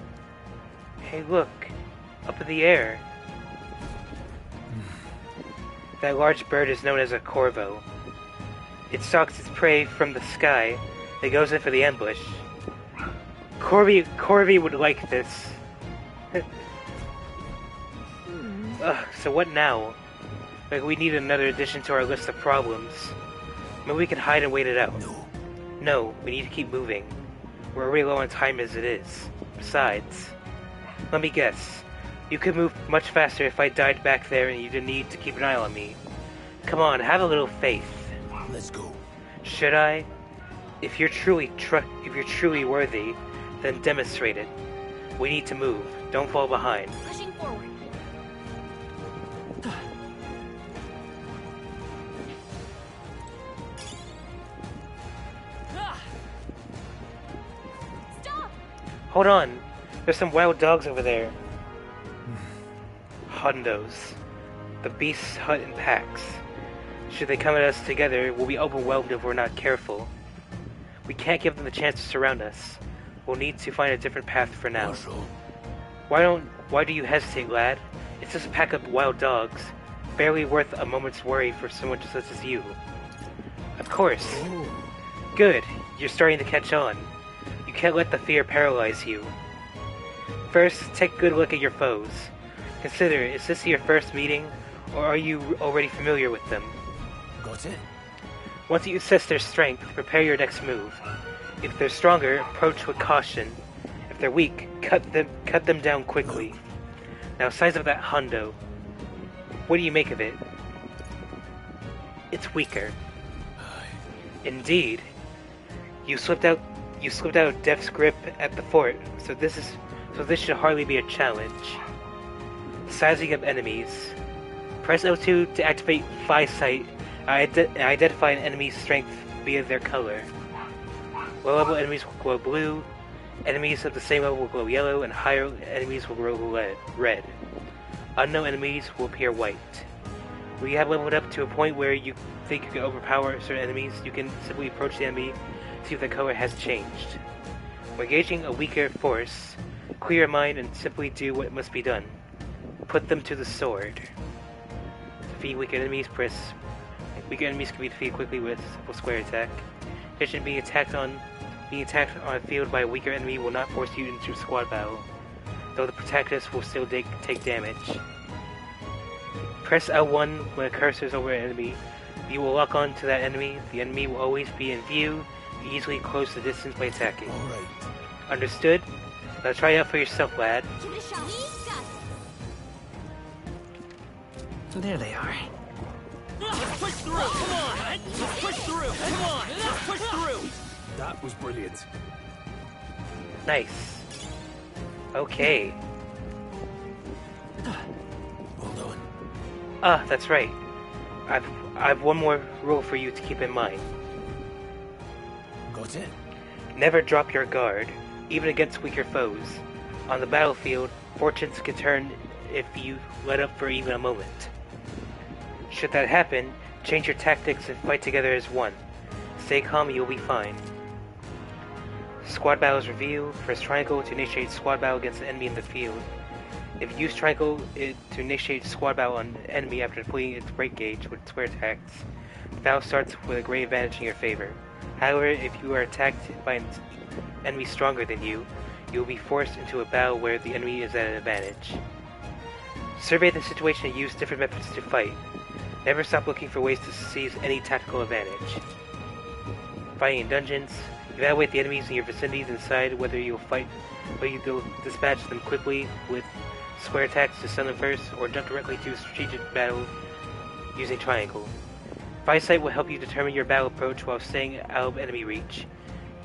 Hey, look. Up in the air. That large bird is known as a corvo. It stalks its prey from the sky, then goes in for the ambush. Corby would like this. Ugh, so what now? Like, we need another addition to our list of problems. Maybe we can hide and wait it out. No, we need to keep moving. We're already low on time as it is. Besides, let me guess. You could move much faster if I died back there and you didn't need to keep an eye on me. Come on, have a little faith. Let's go. Should I? If you're truly worthy, then demonstrate it. We need to move. Don't fall behind. Pushing forward. Stop! Hold on. There's some wild dogs over there. Hundos. The beasts hunt in packs. Should they come at us together, we'll be overwhelmed if we're not careful. We can't give them the chance to surround us. We'll need to find a different path for now. Why do you hesitate, lad? It's just a pack of wild dogs, barely worth a moment's worry for someone such as you. Of course. Good. You're starting to catch on. You can't let the fear paralyze you. First, take a good look at your foes. Consider, is this your first meeting, or are you already familiar with them? Got it. Once you assess their strength, prepare your next move. If they're stronger, approach with caution. If they're weak, cut them down quickly. Now, size of that hundo. What do you make of it? It's weaker. Indeed. You slipped out of Death's grip at the fort, so this should hardly be a challenge. Sizing up enemies. Press L2 to activate Phi Sight and identify an enemy's strength via their color. Low level enemies will glow blue, enemies of the same level will glow yellow, and higher enemies will glow red. Unknown enemies will appear white. When you have leveled up to a point where you think you can overpower certain enemies, you can simply approach the enemy to see if the color has changed. When engaging a weaker force, clear your mind and simply do what must be done. Put them to the sword. To defeat weaker enemies, weaker enemies can be defeated quickly with a simple square attack. In addition, being attacked on a field by a weaker enemy will not force you into a squad battle, though the protagonist will still take damage. Press L1 when a cursor is over an enemy. You will lock on to that enemy. The enemy will always be in view. You easily close the distance by attacking. Alright. Understood? Now try it out for yourself, lad. There they are. Let's push through! Come on! Let's push through! Come on! Let's push through! That was brilliant. Nice. Okay. Hold on. Ah, that's right. I've one more rule for you to keep in mind. Got it. Never drop your guard, even against weaker foes. On the battlefield, fortunes can turn if you let up for even a moment. Should that happen, change your tactics and fight together as one. Stay calm and you'll be fine. Squad battles review. Press triangle to initiate squad battle against the enemy in the field. If you use triangle to initiate squad battle on the enemy after depleting its break gauge with square attacks, the battle starts with a great advantage in your favor. However, if you are attacked by an enemy stronger than you, you will be forced into a battle where the enemy is at an advantage. Survey the situation and use different methods to fight. Never stop looking for ways to seize any tactical advantage. Fighting in dungeons. Evaluate the enemies in your vicinity and decide whether you'll dispatch them quickly with square attacks to stun them first, or jump directly to a strategic battle using triangle. Phi Sight will help you determine your battle approach while staying out of enemy reach.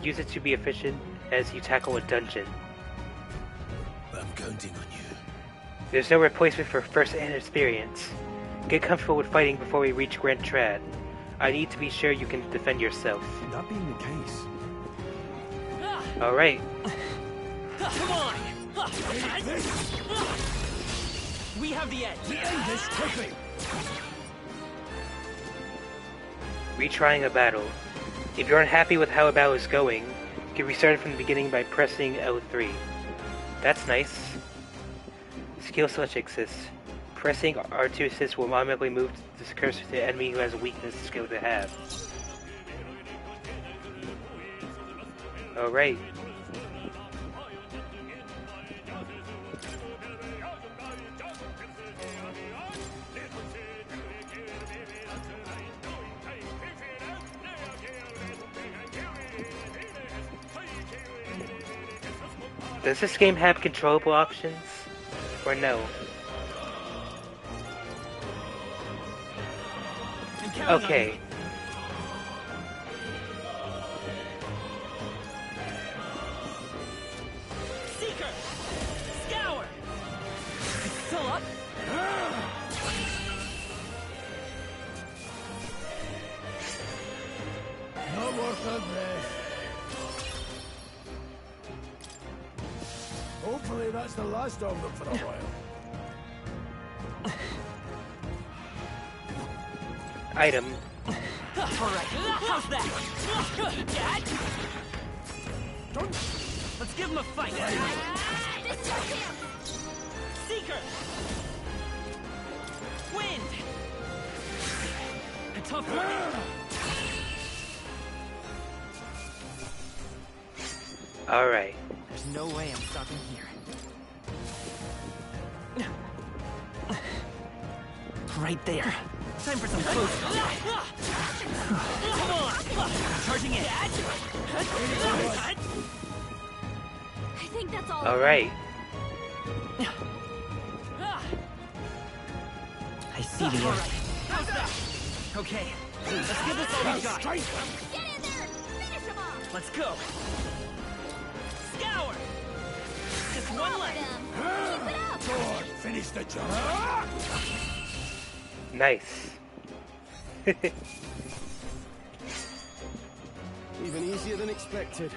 Use it to be efficient as you tackle a dungeon. I'm counting on you. There's no replacement for first-hand experience. Get comfortable with fighting before we reach Grand Trad. I need to be sure you can defend yourself. That being the case... Alright. Come on! We have the edge! End this quickly! Retrying a battle. If you're unhappy with how a battle is going, you can restart it from the beginning by pressing L3. That's nice. Skill switch exists. Pressing R2 assist will automatically move this cursor to the enemy who has a weakness skill to have. Alright. Does this game have controllable options? Or no? Okay. Seeker! Scour! Still up? No worth a breath. Hopefully that's the last of them for a while. Item. Alright, how's that? Dad? Let's give him a fight! Seeker! Wind! A tough one! Alright. There's no way I'm stopping here. Right there. Time for some close. Come on! Charging in. I think that's all. Alright. I see the end. Okay, let's give this all we got. Get in there! Finish him off! Let's go. Scour! Just one left. Keep it up! Go on, finish the job. Nice. Even easier than expected.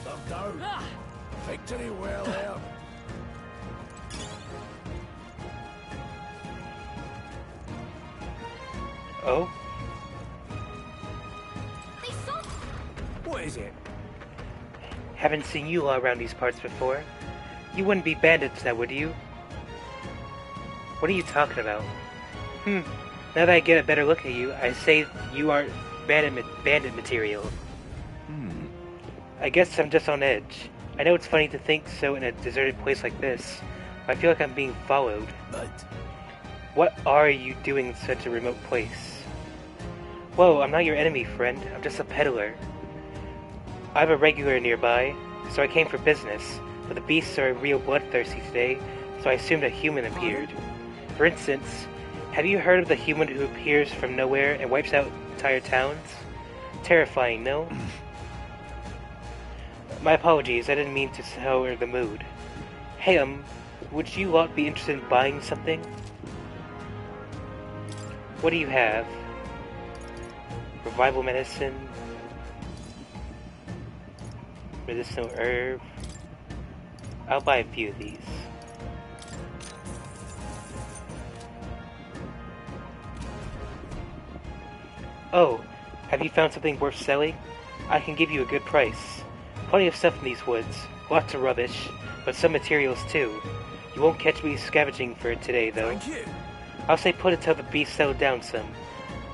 I'm down. Victory well earned. Oh? They saw. What is it? Haven't seen you all around these parts before. You wouldn't be bandits now, would you? What are you talking about? Now that I get a better look at you, I say you aren't bandit material. I guess I'm just on edge. I know it's funny to think so in a deserted place like this, but I feel like I'm being followed. But what are you doing in such a remote place? Whoa, I'm not your enemy, friend. I'm just a peddler. I have a regular nearby, so I came for business, but the beasts are real bloodthirsty today, so I assumed a human appeared. For instance, have you heard of the human who appears from nowhere and wipes out entire towns? Terrifying, no? My apologies, I didn't mean to sour the mood. Hey, would you lot be interested in buying something? What do you have? Revival medicine? Medicinal herb? I'll buy a few of these. Oh, have you found something worth selling? I can give you a good price. Plenty of stuff in these woods. Lots of rubbish, but some materials too. You won't catch me scavenging for it today, though. thank you. I'll say put it till the beast settled down some.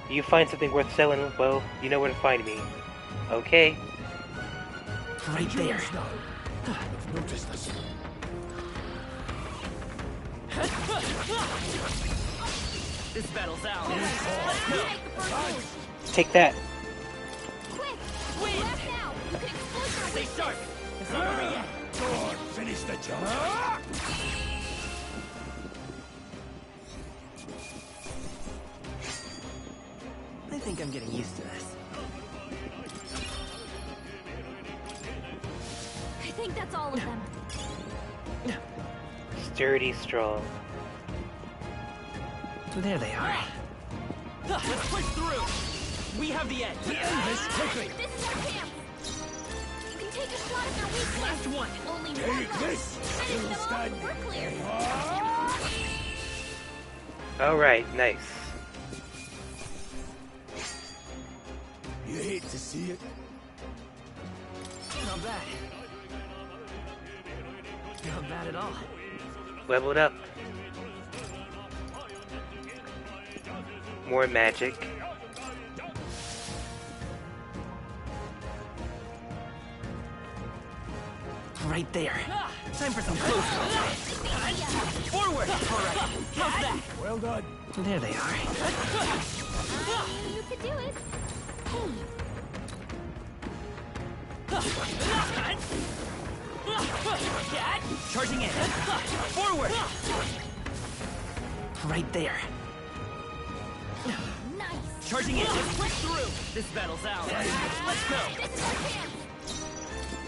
If you find something worth selling, well, you know where to find me. Okay. Right there. Now. I've noticed this. This battle's out. Let's go. Take that. Quick! Wind! Left now! You can explode your Stay weakness! sharp. It's not over yet. Go on, finish the job. I think I'm getting used to this. I think that's all of them. Sturdy, strong. There they are. Let's push through. We have the edge. End this quickly. This is our chance! You can shot at their weakness. Last one. Only Take one left. this. Finish them off. We're clear. Alright, nice. You hate to see it. Not bad. Not bad at all. Leveled up. More magic. Right there. Time for some close calls. Forward! Alright, how's that? Well done. There they are. You could do it. Charging in. Forward! Right there. Nice. Charging in. Let's push through. This battle's ours. Let's go. This is our chance.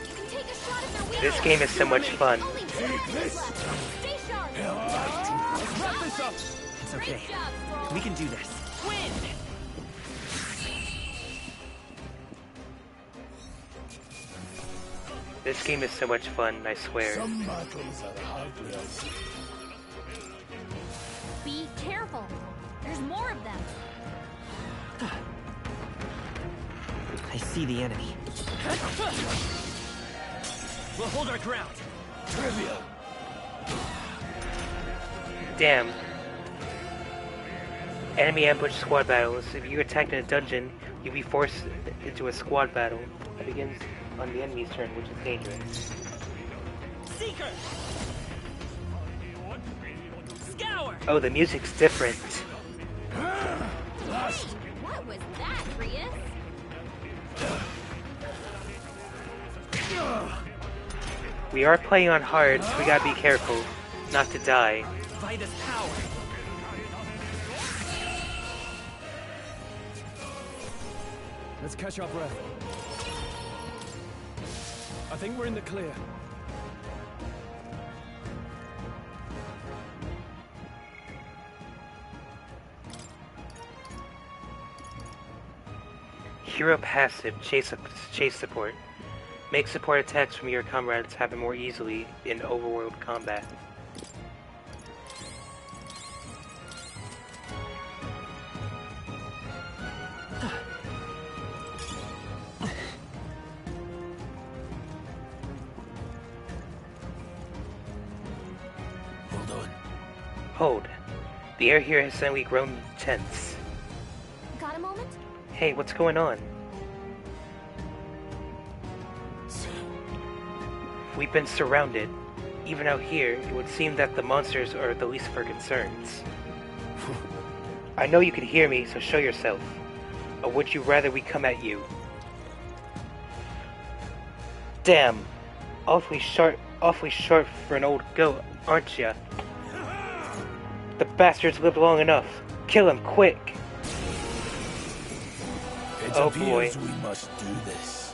You can take a shot at their weakness. This game is so much fun. Only two enemies left. Stay sharp. Let's wrap this up. It's okay. Great job, Thrall. We can do this. Win! This game is so much fun, I swear. Some battles are hard enough. Be careful. There's more of them. I see the enemy. We'll hold our ground. Trivia. Damn. Enemy ambush squad battles. If you're attacked in a dungeon, you'll be forced into a squad battle that begins on the enemy's turn, which is dangerous. Seeker! Scour! Oh, the music's different. What was that, Prius? We are playing on hard, so we gotta be careful not to die. Vitus power! Let's catch our breath. I think we're in the clear. Hero passive, chase support. Make support attacks from your comrades happen more easily in overworld combat. Hold on. Hold. The air here has suddenly grown tense. Got a moment? Hey, what's going on? We've been surrounded. Even out here, it would seem that the monsters are the least of our concerns. I know you can hear me, so show yourself. Or would you rather we come at you? Damn. Awfully sharp for an old goat, aren't ya? The bastard's lived long enough. Kill him, quick! It Oh appears boy. we must do this.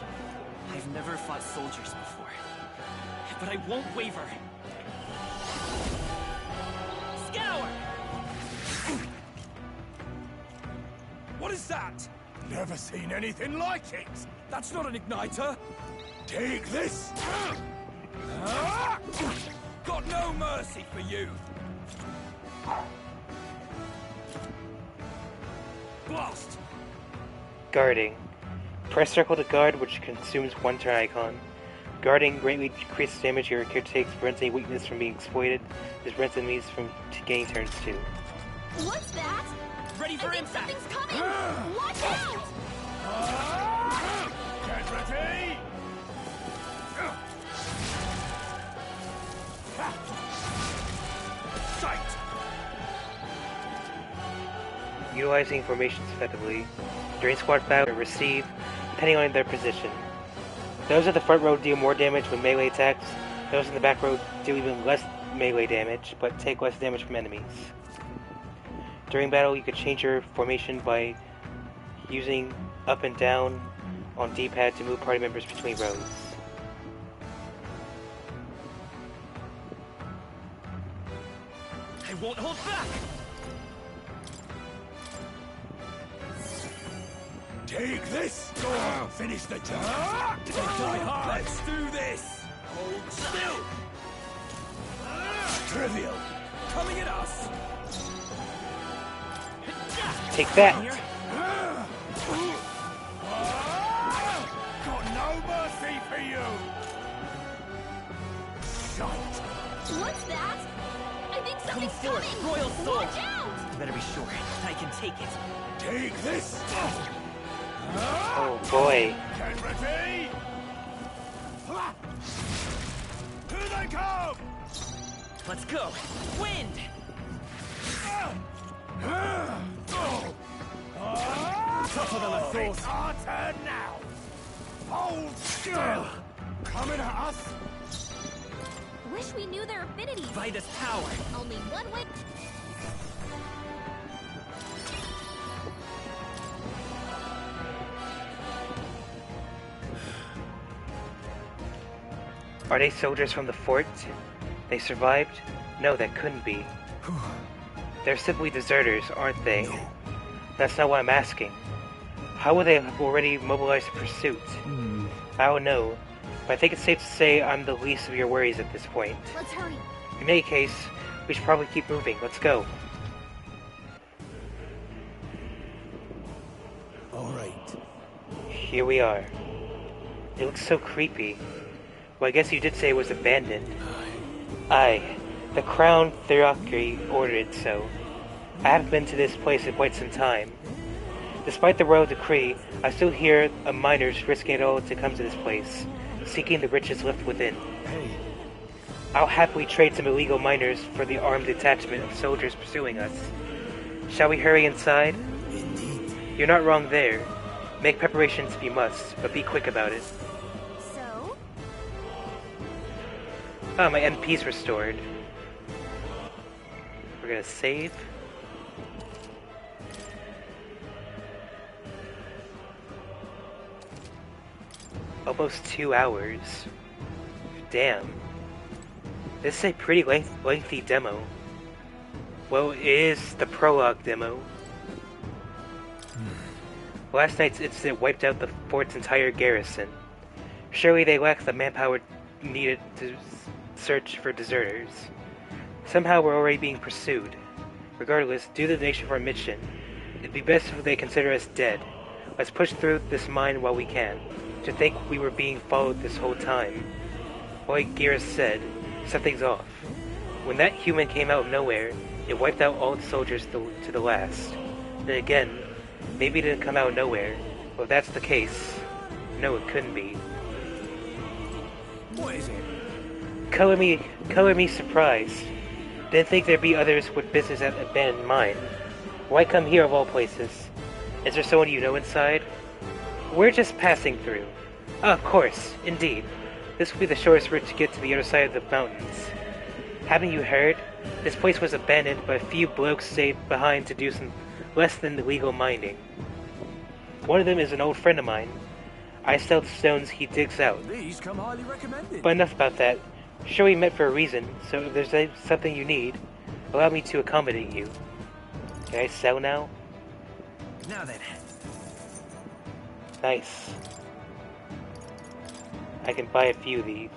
I've never fought soldiers before, but I won't waver. Scour! What is that? Never seen anything like it. That's not an igniter! Take this. Got no mercy for you! Blast! Guarding. Press circle to guard, which consumes one turn icon. Guarding greatly decreases damage your character takes, prevents any weakness from being exploited. This prevents enemies from gaining turns too. What's that? Ready for I think impact! something's coming! Watch out! Get ready. Sight. Utilizing formations effectively. During squad battle, receive, depending on their position. Those at the front row deal more damage with melee attacks. Those in the back row deal even less melee damage, but take less damage from enemies. During battle, you could change your formation by using up and down on D-pad to move party members between rows. I won't hold back! Take this! Finish the job! Die hard! Let's do this! Hold still! Trivial! Coming at us! Take that! Got no mercy for you! Shite! What's that? I think Come something's forth, coming! Royal Soul! Watch out! You better be sure I can take it. Take this! Oh boy. Get ready! Here they come! Let's go! Wind! Tougher than I thought. It's our turn now. Hold still. Coming at us. Wish we knew their affinities. By this power. Only one way. Are they soldiers from the fort? They survived? No, that couldn't be. They're simply deserters, aren't they? No. That's not what I'm asking. How would they have already mobilized a pursuit? I don't know, but I think it's safe to say I'm the least of your worries at this point. Let's hurry. In any case, we should probably keep moving. Let's go. Alright. Here we are. It looks so creepy. Well, I guess you did say it was abandoned. Aye. The Crown Theocracy ordered it so. I haven't been to this place in quite some time. Despite the royal decree, I still hear of miners risking it all to come to this place, seeking the riches left within. Hey. I'll happily trade some illegal miners for the armed detachment of soldiers pursuing us. Shall we hurry inside? Indeed. You're not wrong there. Make preparations if you must, but be quick about it. So? Ah, my MP's restored. We're gonna save. Almost 2 hours. Damn. This is a pretty lengthy demo. Well, it is the prologue demo. Last night's incident wiped out the fort's entire garrison. Surely they lack the manpower needed to search for deserters. Somehow we're already being pursued. Regardless, due to the nature of our mission, it'd be best if they consider us dead. Let's push through this mine while we can. To think we were being followed this whole time. Like Gira said, something's off. When that human came out of nowhere, it wiped out all the soldiers to the last. Then again, maybe it didn't come out of nowhere. Well, if that's the case, no, it couldn't be. What is it? Color me surprised. Didn't think there'd be others with business at abandoned mine. Why come here of all places? Is there someone you know inside? We're just passing through. Ah, of course, indeed. This will be the shortest route to get to the other side of the mountains. Haven't you heard? This place was abandoned, but a few blokes stayed behind to do some less than illegal mining. One of them is an old friend of mine. I sell the stones he digs out. These come highly recommended. But enough about that. Sure, we met for a reason, so if there's something you need, allow me to accommodate you. Can I sell now? Now then. Nice. I can buy a few of these.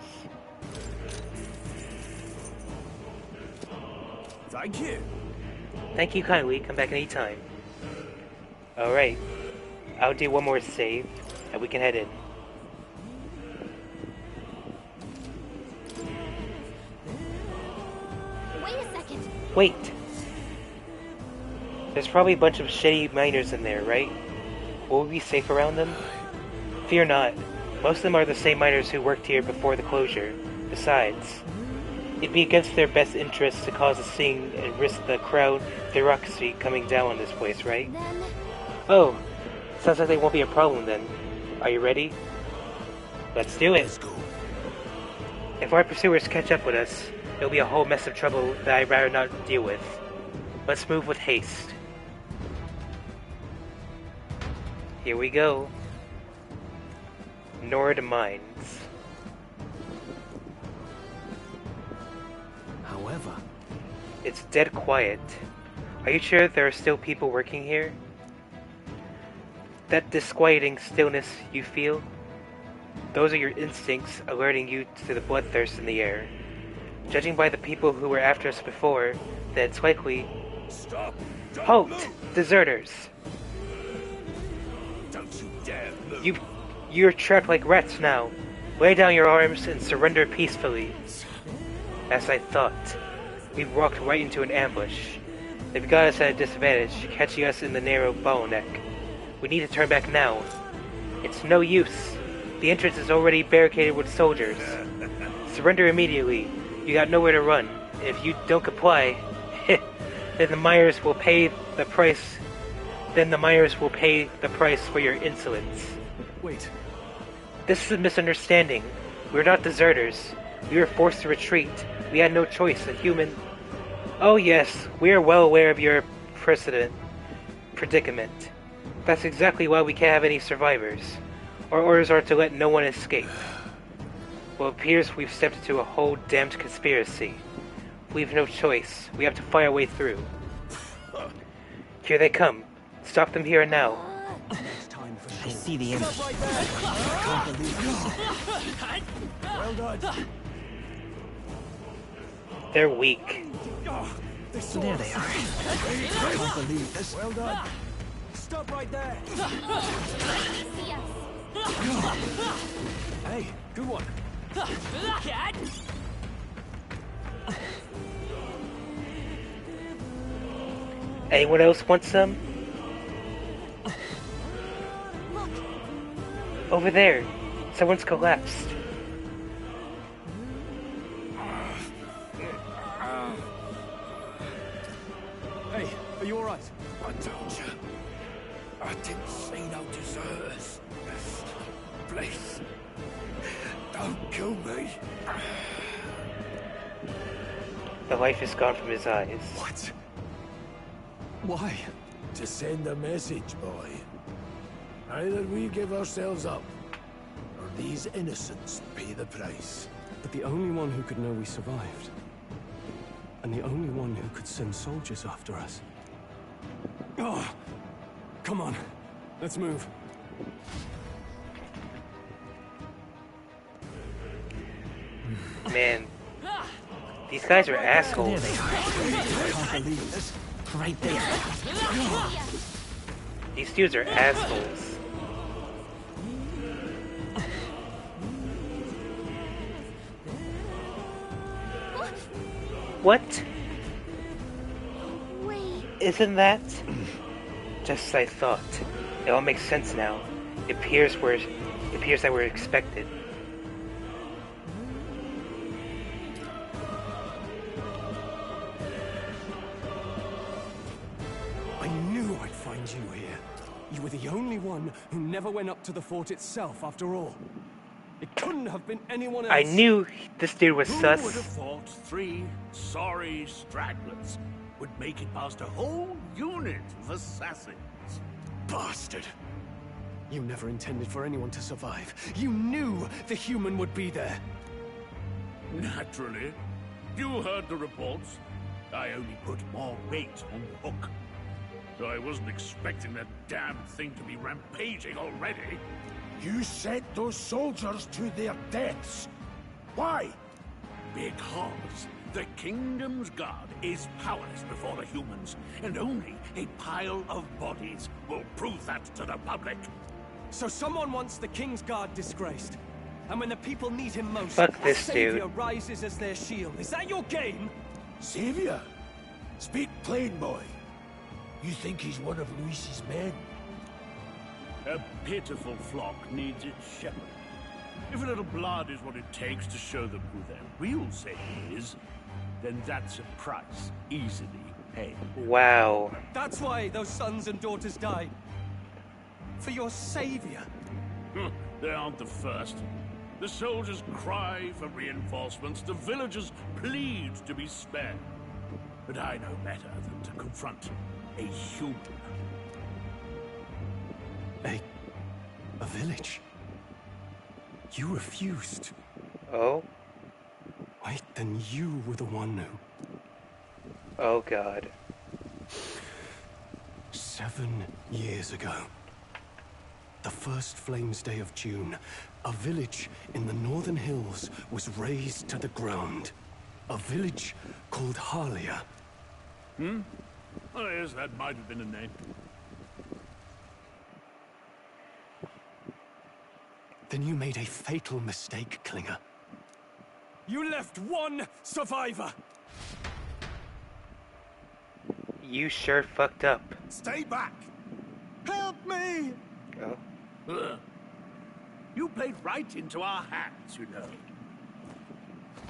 Thank you. Thank you kindly. Come back anytime. Alright. I'll do one more save, and we can head in. Wait a second. Wait! There's probably a bunch of shitty miners in there, right? Will we be safe around them? Fear not. Most of them are the same miners who worked here before the closure. Besides, it'd be against their best interests to cause a scene and risk the crowd bureaucracy coming down on this place, right? Then... Oh, sounds like they won't be a problem then. Are you ready? Let's do it. Let's go. If our pursuers catch up with us, it'll be a whole mess of trouble that I'd rather not deal with. Let's move with haste. Here we go. Nord Mines. However, it's dead quiet. Are you sure there are still people working here? That disquieting stillness you feel? Those are your instincts alerting you to the bloodthirst in the air. Judging by the people who were after us before, that it's likely... Stop! Halt! Deserters! Don't you dare move! You're trapped like rats now. Lay down your arms and surrender peacefully. As I thought, we've walked right into an ambush. They've got us at a disadvantage, catching us in the narrow bottleneck. We need to turn back now. It's no use. The entrance is already barricaded with soldiers. Surrender immediately. You got nowhere to run. If you don't comply, then the Myers will pay the price. Then the Myers will pay the price for your insolence. Wait. This is a misunderstanding. We're not deserters. We were forced to retreat. We had no choice. A human... Oh yes, we are well aware of your predicament. That's exactly why we can't have any survivors. Our orders are to let no one escape. Well, it appears we've stepped into a whole damned conspiracy. We've no choice. We have to fight our way through. Here they come. Stop them here and now. I see the image. I can't believe it. Well done. They're weak. There they are. I can't believe this. Well done. Stop right there. Hey, good one. Anyone else want some? Over there. Someone's collapsed. Hey, are you alright? I told you. I didn't see no deserters. Please. Don't kill me. The life is gone from his eyes. What? Why? To send a message, boy. Either we give ourselves up, or these innocents pay the price. But the only one who could know we survived, and the only one who could send soldiers after us. Oh, come on, let's move. Man, these guys are assholes. There they are. I can't believe this. Right there. These dudes are assholes. What? Wait. Isn't that? Just as I thought. It all makes sense now. It appears that we're expected. I knew I'd find you here. You were the only one who never went up to the fort itself, after all. It couldn't have been anyone else. I knew this dude was Who sus. would have thought 3 sorry stragglers would make it past a whole unit of assassins? Bastard! You never intended for anyone to survive. You knew the human would be there. Naturally. You heard the reports. I only put more bait on the hook. I wasn't expecting that damn thing to be rampaging already. You sent those soldiers to their deaths. Why? Because the Kingdom's Guard is powerless before the humans, and only a pile of bodies will prove that to the public. So someone wants the King's Guard disgraced. And when the people need him most, Fuck a this savior dude. rises as their shield. Is that your game? Savior? Speak plain, boy. You think he's one of Luis's men? A pitiful flock needs its shepherd. If a little blood is what it takes to show them who their real savior is, then that's a price easily paid. Wow. That's why those sons and daughters died. For your savior. They aren't the first. The soldiers cry for reinforcements, the villagers plead to be spared. But I know better than to confront a human. A village? You refused. Oh? Wait, then you were the one who... Oh god. 7 years ago. The first Flames Day of June, a village in the northern hills was razed to the ground. A village called Harlia. Hmm? Oh, yes, that might have been a name. Then you made a fatal mistake, Klinger. You left one survivor! You sure fucked up. Stay back! Help me! Oh. You played right into our hands, you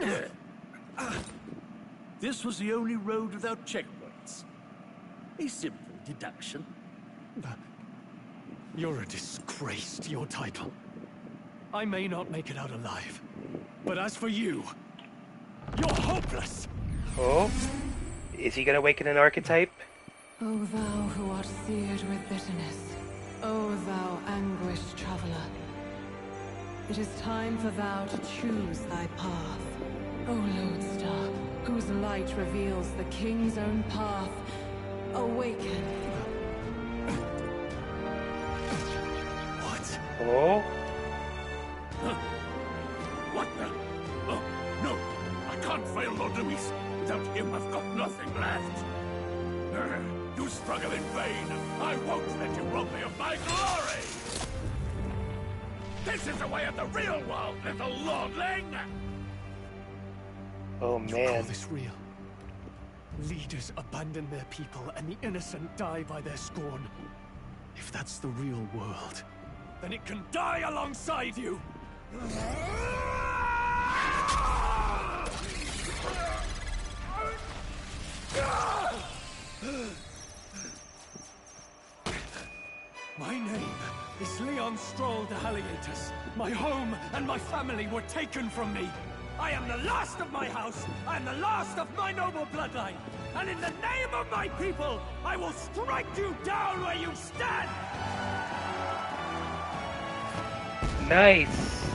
know. This was the only road without checkpoints. A simple deduction. You're a disgrace to your title. I may not make it out alive, but as for you, you're hopeless! Oh? Is he gonna awaken an archetype? O thou who art seared with bitterness, O thou anguished traveler, it is time for thou to choose thy path. O lodestar, whose light reveals the king's own path, awaken. What? Oh? Huh? What the? Oh, no! I can't fail Lord Luis. Without him, I've got nothing left. You struggle in vain. I won't let you rob me of my glory! This is the way of the real world, little lordling! Oh, You man. call this real? Leaders abandon their people and the innocent die by their scorn. If that's the real world, then it can die alongside you! My name is Leon Stroll de Halliatus. My home and my family were taken from me. I am the last of my house. I am the last of my noble bloodline. And in the name of my people, I will strike you down where you stand! Nice!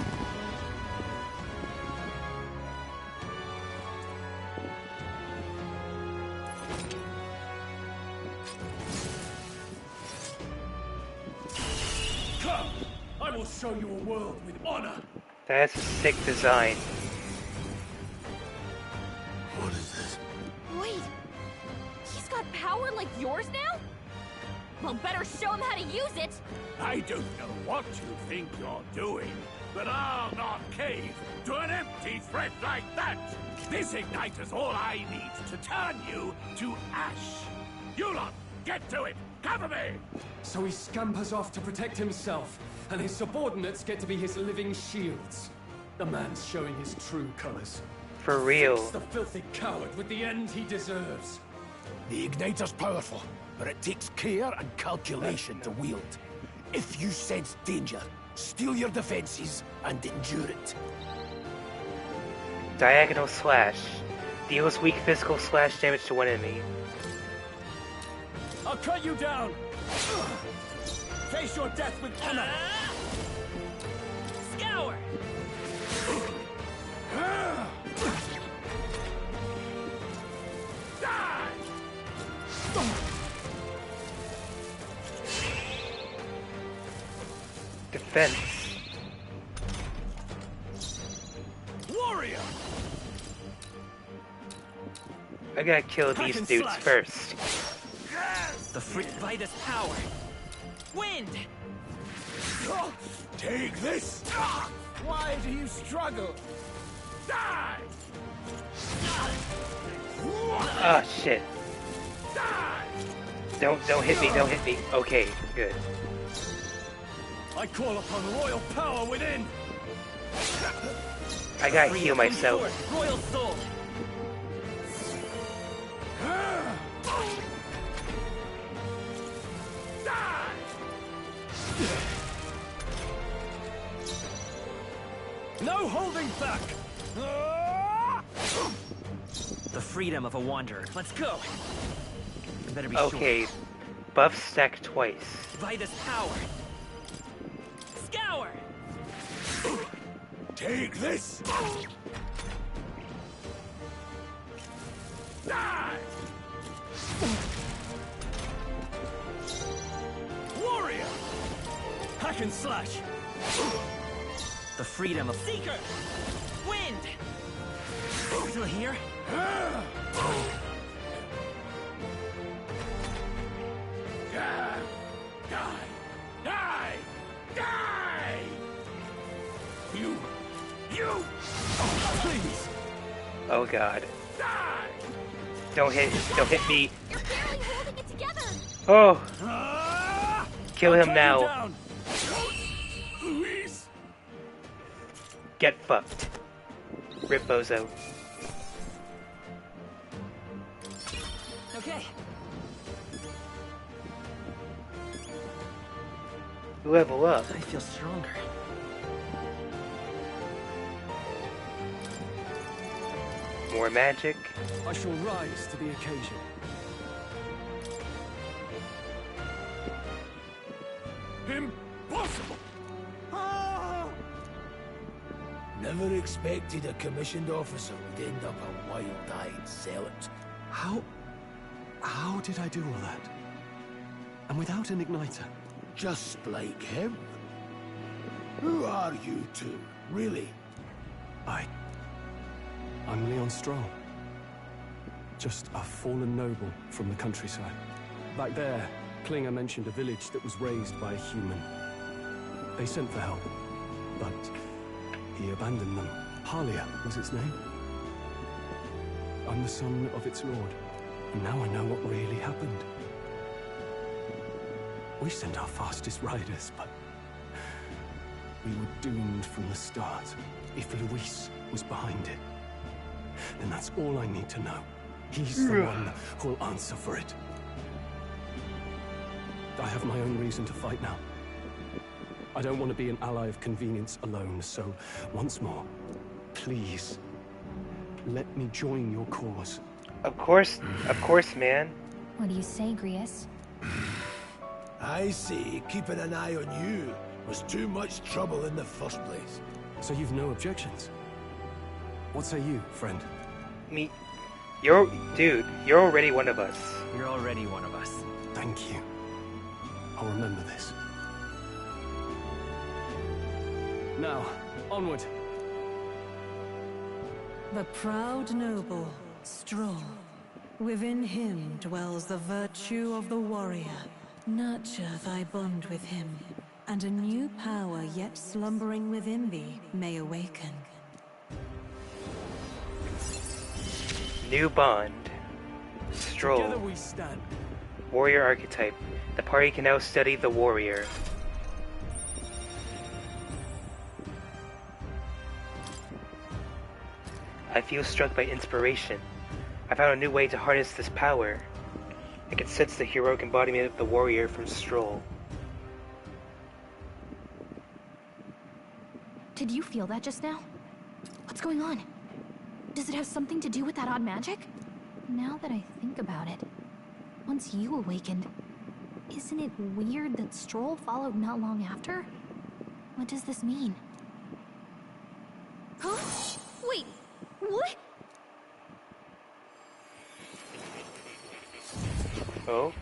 Come! I will show you a world with honor! That's a sick design. What is this? Wait! He's got power like yours now? Well, better show him how to use it! I don't know what you think you're doing, but I'll not cave to an empty threat like that! This igniter's all I need to turn you to ash! You lot, get to it! Cover me! So he scampers off to protect himself, and his subordinates get to be his living shields. The man's showing his true colors. For real. Fix the filthy coward with the end he deserves. The igniter's powerful, but it takes care and calculation to wield. If you sense danger, steel your defenses and endure it. Diagonal slash. Deals weak physical slash damage to one enemy. I'll cut you down! Face your death with honor! Scour! Defense. Warrior! I gotta kill these and dudes slash. first. The freak Vitus power! Wind! Take this! Why do you struggle? Die! Ah, shit. Die! Don't hit me, don't hit me. Okay, good. I call upon royal power within! I gotta heal myself. Royal soul! No holding back! The freedom of a wanderer. Let's go! You better be Okay, sure. buff stack twice. Vitus power! Scour! Take this! Die! Warrior! Hack and slash! The freedom of Seeker! Wind! Still here? Die! Die! Die! You! Please! Oh god. Don't hit me. You're barely holding it together. Oh! Kill him now. Louise! Get fucked. Rip Bozo. Okay. Level up. I feel stronger. More magic. I shall rise to the occasion. Impossible! Never expected a commissioned officer would end up a wild-eyed zealot. How did I do all that? And without an igniter? Just like him. Who are you two, really? I'm Leon Stroll. Just a fallen noble from the countryside. Back there, Klinger mentioned a village that was raised by a human. They sent for help, but he abandoned them. Halia was its name. I'm the son of its lord, and now I know what really happened. We sent our fastest riders, but we were doomed from the start. If Luis was behind it, then that's all I need to know. He's the one who'll answer for it. I have my own reason to fight now. I don't want to be an ally of convenience alone, so once more, please, let me join your cause. Of course, man. What do you say, Grius? I say keeping an eye on you was too much trouble in the first place. So you've no objections? What say you, friend? You're already one of us. You're already one of us. Thank you. I'll remember this. Now, onward. The proud noble, Stroll. Within him dwells the virtue of the warrior. Nurture thy bond with him, and a new power yet slumbering within thee may awaken. New bond. Stroll. Together we stand. Warrior archetype. The party can now study the warrior. I feel struck by inspiration. I found a new way to harness this power. I can sense the heroic embodiment of the warrior from Stroll. Did you feel that just now? What's going on? Does it have something to do with that odd magic? Now that I think about it, once you awakened, isn't it weird that Stroll followed not long after? What does this mean? Huh? Wait, what? Oh?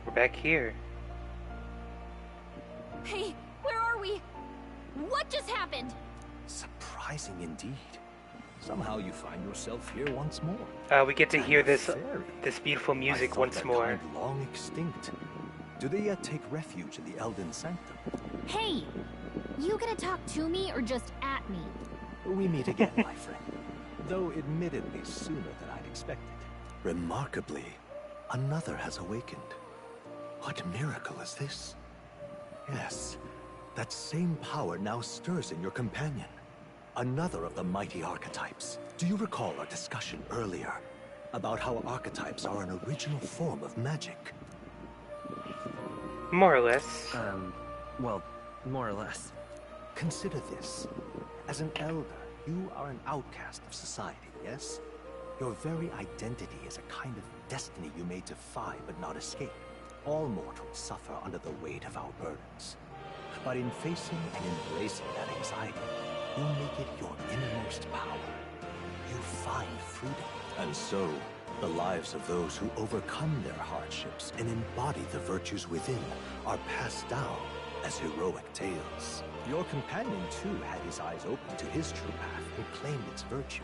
We're back here. Hey, where are we? What just happened? Surprising indeed. Somehow you find yourself here once more. We get to hear this beautiful music once more. Kind long extinct. Do they yet take refuge in the Elden Sanctum? Hey! You gonna talk to me or just at me? We meet again, my friend. Though admittedly sooner than I'd expected. Remarkably, another has awakened. What miracle is this? Yes, that same power now stirs in your companion. Another of the mighty archetypes. Do you recall our discussion earlier about how archetypes are an original form of magic? More or less. Well, more or less. Consider this. As an elder, you are an outcast of society, yes? Your very identity is a kind of destiny you may defy but not escape. All mortals suffer under the weight of our burdens. But in facing and embracing that anxiety, you make it your innermost power. You find freedom. And so, The lives of those who overcome their hardships and embody the virtues within are passed down as heroic tales. Your companion, too, had his eyes open to his true path and claimed its virtue.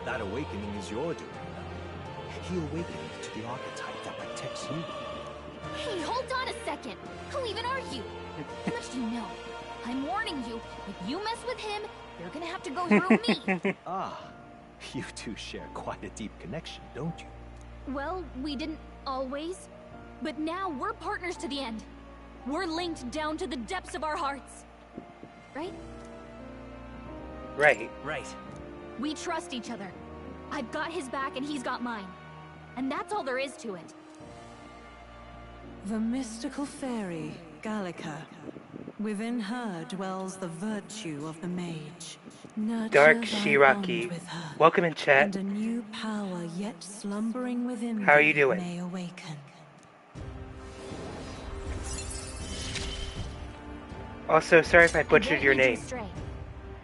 That awakening is your doing now. He awakened to the archetype that protects you. Hey, hold on a second. Who even are you? How much do you know? I'm warning you, if you mess with him, you're gonna have to go through me. Ah, you two share quite a deep connection, don't you? Well, we didn't always. But now we're partners to the end. We're linked down to the depths of our hearts. Right? Right. Right. We trust each other. I've got his back and he's got mine. And that's all there is to it. The mystical fairy, Gallica. Within her dwells the virtue of the mage. Nurture Dark thy Shiraki. bond with her, Welcome in chat. and a new power yet slumbering within How are you thee doing? may awaken. Also, sorry if I butchered won't your lead you name. astray.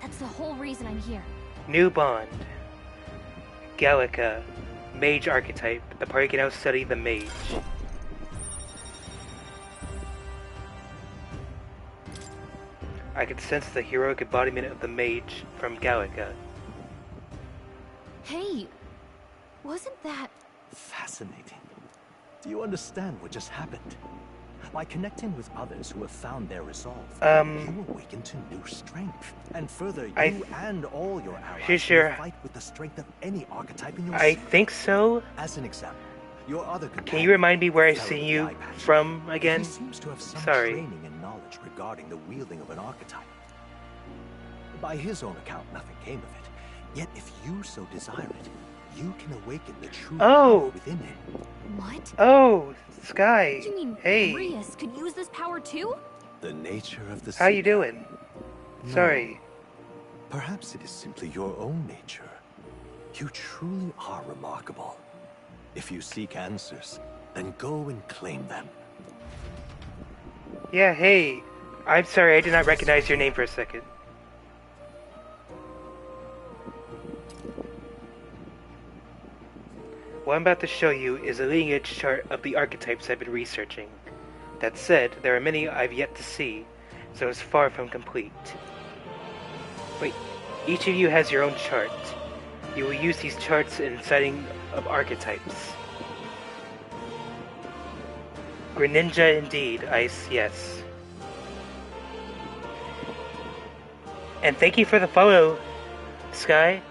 That's the whole reason I'm here. New Bond. Gallica. Mage archetype. The party can now study the mage. I could sense the heroic embodiment of the mage from Gallica. Hey, wasn't that... Fascinating. Do you understand what just happened? By connecting with others who have found their resolve, you awaken to new strength. And further, you and all your allies Sure. will fight with the strength of any archetype in your I suit. think so. As an example, your other Can you remind me where I've fellow seen with you the eye patch, from again? He seems to have some Sorry. training and knowledge regarding the wielding of an archetype. By his own account, nothing came of it. Yet if you so desire it, you can awaken the true power within it. What? Oh, Sky. You mean Hey. Rias could use this power too? The nature of the How you seeker. doing? No. Sorry. Perhaps it is simply your own nature. You truly are remarkable. If you seek answers, then go and claim them. Yeah, hey. I'm sorry, I did not recognize your name for a second. What I'm about to show you is a lineage chart of the archetypes I've been researching. That said, there are many I've yet to see, so it's far from complete. But each of you has your own chart. You will use these charts in setting of archetypes. Greninja indeed, Ice, yes. And thank you for the follow, Sky.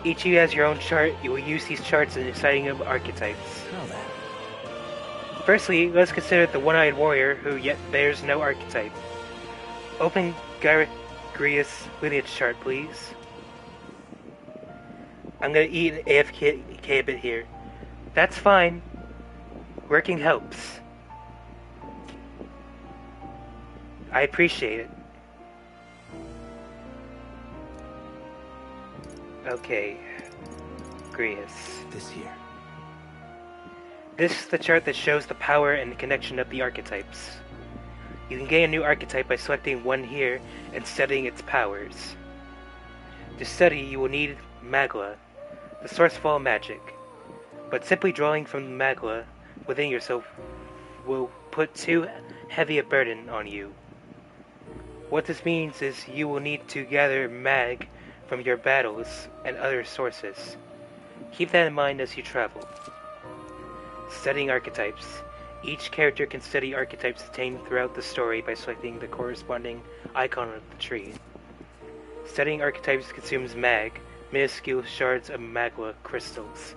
Each of you has your own chart. You will use these charts in deciding of archetypes. Firstly, let's consider the one-eyed warrior who yet bears no archetype. Open Grius lineage chart, please. I'm gonna eat an AFK a bit here. That's fine. Working helps. I appreciate it. Okay. Grius. This here. This is the chart that shows the power and the connection of the archetypes. You can gain a new archetype by selecting one here and studying its powers. To study, you will need Magla, the source of all magic. But simply drawing from the Magla within yourself will put too heavy a burden on you. What this means is you will need to gather mag from your battles and other sources. Keep that in mind as you travel. Studying archetypes. Each character can study archetypes attained throughout the story by selecting the corresponding icon of the tree. Studying archetypes consumes mag, minuscule shards of magla crystals.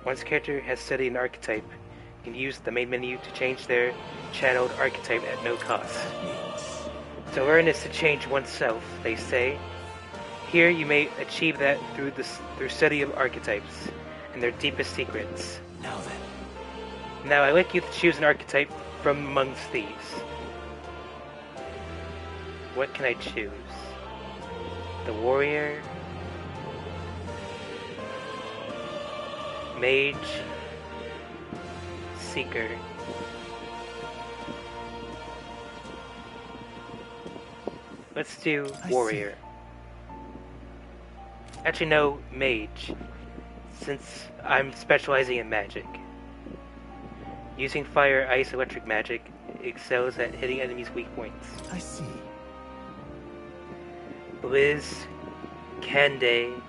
Once a character has studied an archetype, you can use the main menu to change their channeled archetype at no cost. To learn is to change oneself, they say. Here you may achieve that through study of archetypes and their deepest secrets. Now then. Now I'd like you to choose an archetype from amongst these. What can I choose? The warrior, mage, seeker. Let's do warrior. Actually, no, mage. since I'm specializing in magic. Using fire, ice, electric magic excels at hitting enemies' weak points. I see. Blizz, Kande,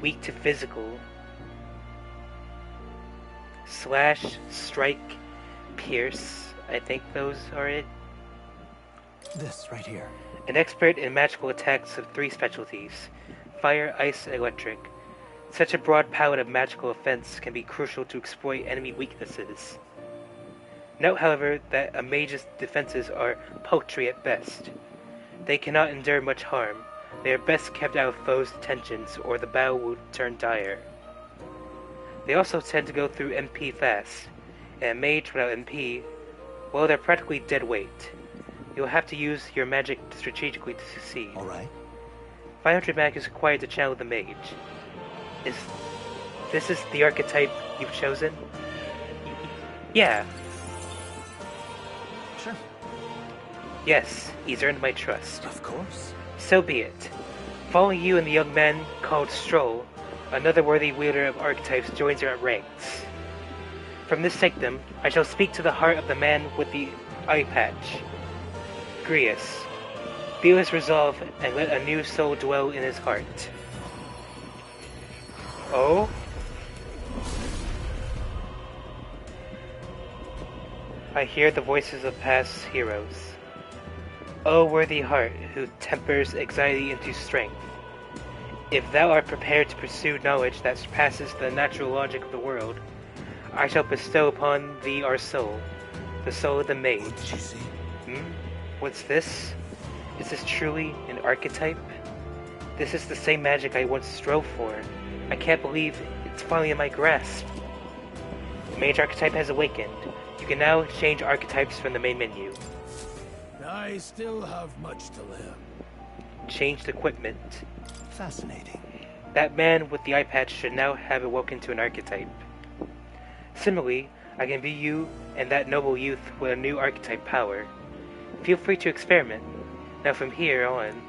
weak to physical, slash, strike, pierce. I think those are it. This right here. An expert in magical attacks of 3 specialties: fire, ice, and electric. Such a broad palette of magical offense can be crucial to exploit enemy weaknesses. Note, however, that a mage's defenses are paltry at best. They cannot endure much harm. They are best kept out of foes' attentions, or the battle will turn dire. They also tend to go through MP fast, and a mage without MP, well, they're practically dead weight. You'll have to use your magic strategically to succeed. Alright. 500 magic is required to channel the mage. This is the archetype you've chosen? Yeah. Sure. Yes, he's earned my trust. Of course. So be it. Following you and the young man called Stroll, another worthy wielder of archetypes joins your ranks. From this sanctum, I shall speak to the heart of the man with the eye patch. Grius. Feel his resolve and let a new soul dwell in his heart. Oh? I hear the voices of past heroes. O worthy heart, who tempers anxiety into strength. If thou art prepared to pursue knowledge that surpasses the natural logic of the world, I shall bestow upon thee our soul, the soul of the mage. What did you say? What's this? Is this truly an archetype? This is the same magic I once strove for. I can't believe it's finally in my grasp. The mage archetype has awakened. You can now change archetypes from the main menu. I still have much to learn. Changed equipment. Fascinating. That man with the eye patch should now have awoken to an archetype. Similarly, I can view you and that noble youth with a new archetype power. Feel free to experiment. Now from here on...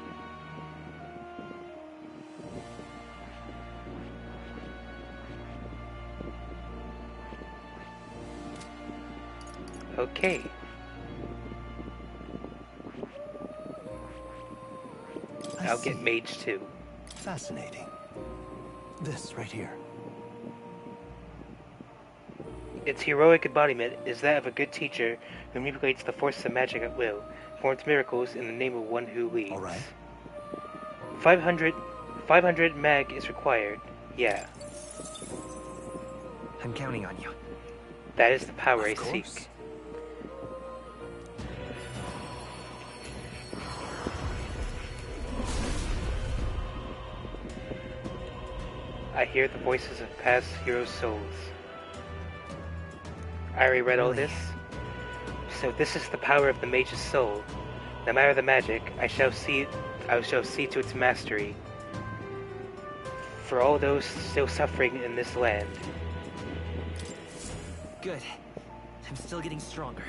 Okay. I'll get mage too. Fascinating. This right here. Its heroic embodiment is that of a good teacher who manipulates the forces of magic at will, performs miracles in the name of one who leads. Alright. 500 mag is required. Yeah. I'm counting on you. That is the power I Of course. seek. I hear the voices of past heroes' souls. I already read all this. So this is the power of the mage's soul. No matter the magic, I shall see to its mastery. For all those still suffering in this land. Good. I'm still getting stronger.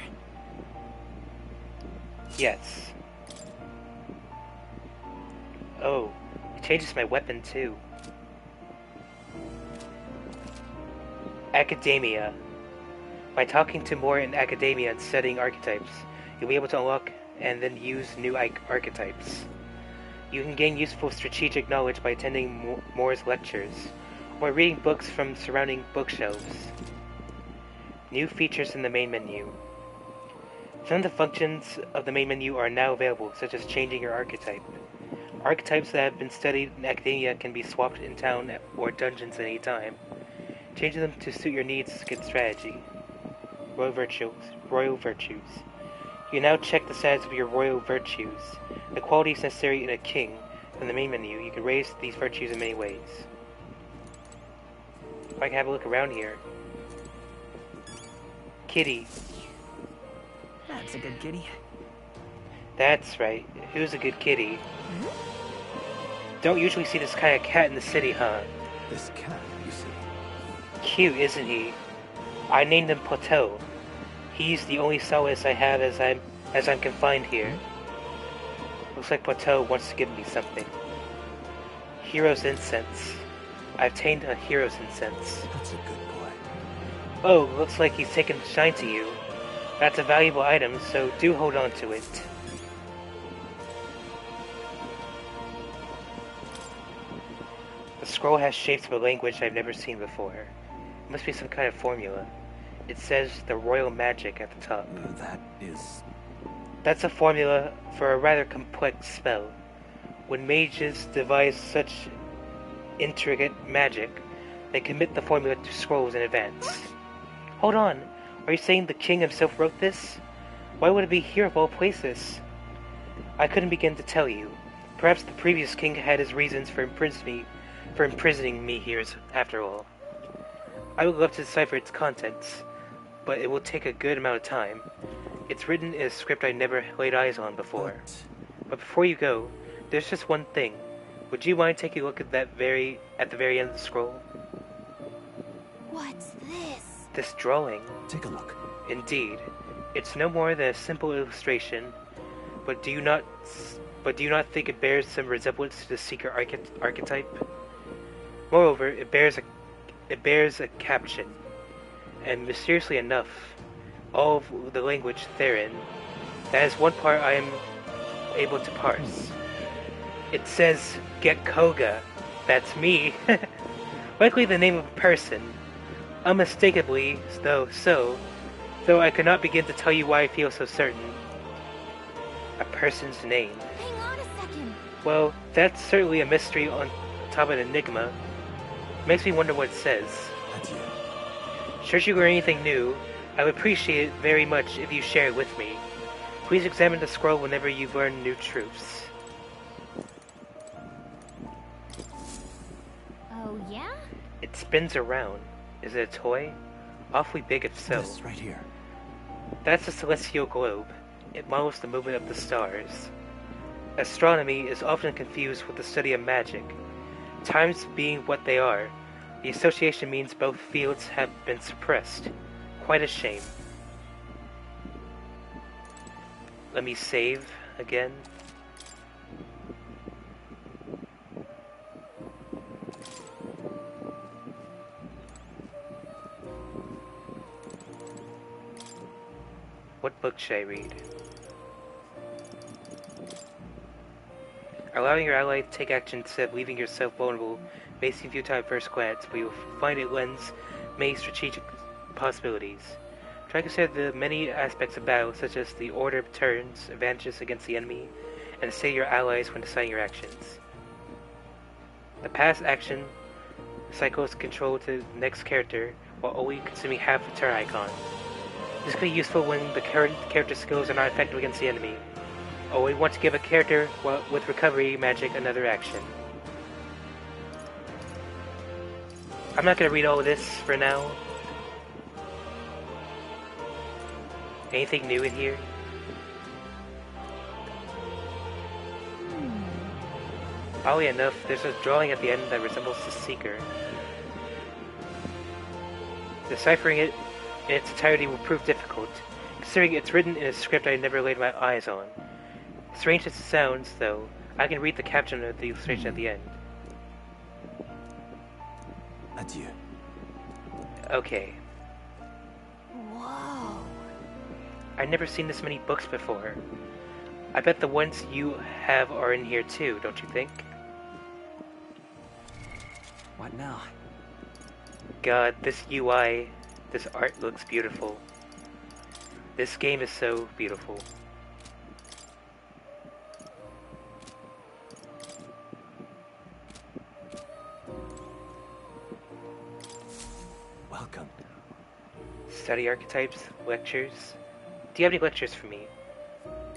Yes. Oh, it changes my weapon too. Academia. By talking to more in academia and studying archetypes, you'll be able to unlock and then use new archetypes. You can gain useful strategic knowledge by attending Moore's lectures, or reading books from surrounding bookshelves. New features in the main menu. Some of the functions of the main menu are now available, such as changing your archetype. Archetypes that have been studied in academia can be swapped in town or dungeons at any time. Changing them to suit your needs is a good strategy. Royal virtues. You now check the status of your royal virtues, the qualities necessary in a king. From the main menu, you can raise these virtues in many ways. If I can have a look around here. Kitty. That's a good kitty. That's right. Who's a good kitty? Don't usually see this kind of cat in the city, huh? This cat, you see. Cute, isn't he? I named him Poteau. He's the only solace I have as I'm confined here. Looks like Poteau wants to give me something. Hero's Incense. I've obtained a Hero's Incense. That's a good boy. Oh, looks like he's taken a shine to you. That's a valuable item, so do hold on to it. The scroll has shapes of a language I've never seen before. It must be some kind of formula. It says the royal magic at the top. That is... That's a formula for a rather complex spell. When mages devise such intricate magic, they commit the formula to scrolls in advance. Hold on, are you saying the king himself wrote this? Why would it be here of all places? I couldn't begin to tell you. Perhaps the previous king had his reasons for imprisoning me here after all. I would love to decipher its contents, but it will take a good amount of time. It's written in a script I never laid eyes on before. But before you go, there's just one thing. Would you mind taking a look at the very end of the scroll? What's this? This drawing. Take a look. Indeed. It's no more than a simple illustration, but do you not think it bears some resemblance to the Seeker archetype? Moreover, it bears a caption, and mysteriously enough, all of the language therein, that is one part I am able to parse. It says, "Get Koga." That's me. Likely the name of a person. Unmistakably, though I could not begin to tell you why I feel so certain. A person's name. Hang on a second. Well, that's certainly a mystery on top of an enigma. Makes me wonder what it says. Adieu. Should you learn anything new, I would appreciate it very much if you share it with me. Please examine the scroll whenever you learn new truths. Oh, yeah? It spins around. Is it a toy? Awfully big if so. Yes, right here. That's a celestial globe. It models the movement of the stars. Astronomy is often confused with the study of magic. Times being what they are, the association means both fields have been suppressed. Quite a shame. Let me save again. What book should I read? Allowing your ally to take action instead of leaving yourself vulnerable may seem futile at first glance, but you'll find it lends many strategic possibilities. Try to consider the many aspects of battle, such as the order of turns, advantages against the enemy, and the state of your allies when deciding your actions. The past action cycles control to the next character, while only consuming half the turn icon. This can be useful when the current character skills are not effective against the enemy. Or we want to give a character with recovery magic another action. I'm not going to read all of this for now. Anything new in here? Oddly enough, there's a drawing at the end that resembles the Seeker. Deciphering it in its entirety will prove difficult, considering it's written in a script I never laid my eyes on. Strange as it sounds, though, I can read the caption of the illustration at the end. Adieu. Okay. Whoa. I've never seen this many books before. I bet the ones you have are in here too, don't you think? What now? God, this UI, this art looks beautiful. This game is so beautiful. Welcome. Study archetypes, lectures. Do you have any lectures for me?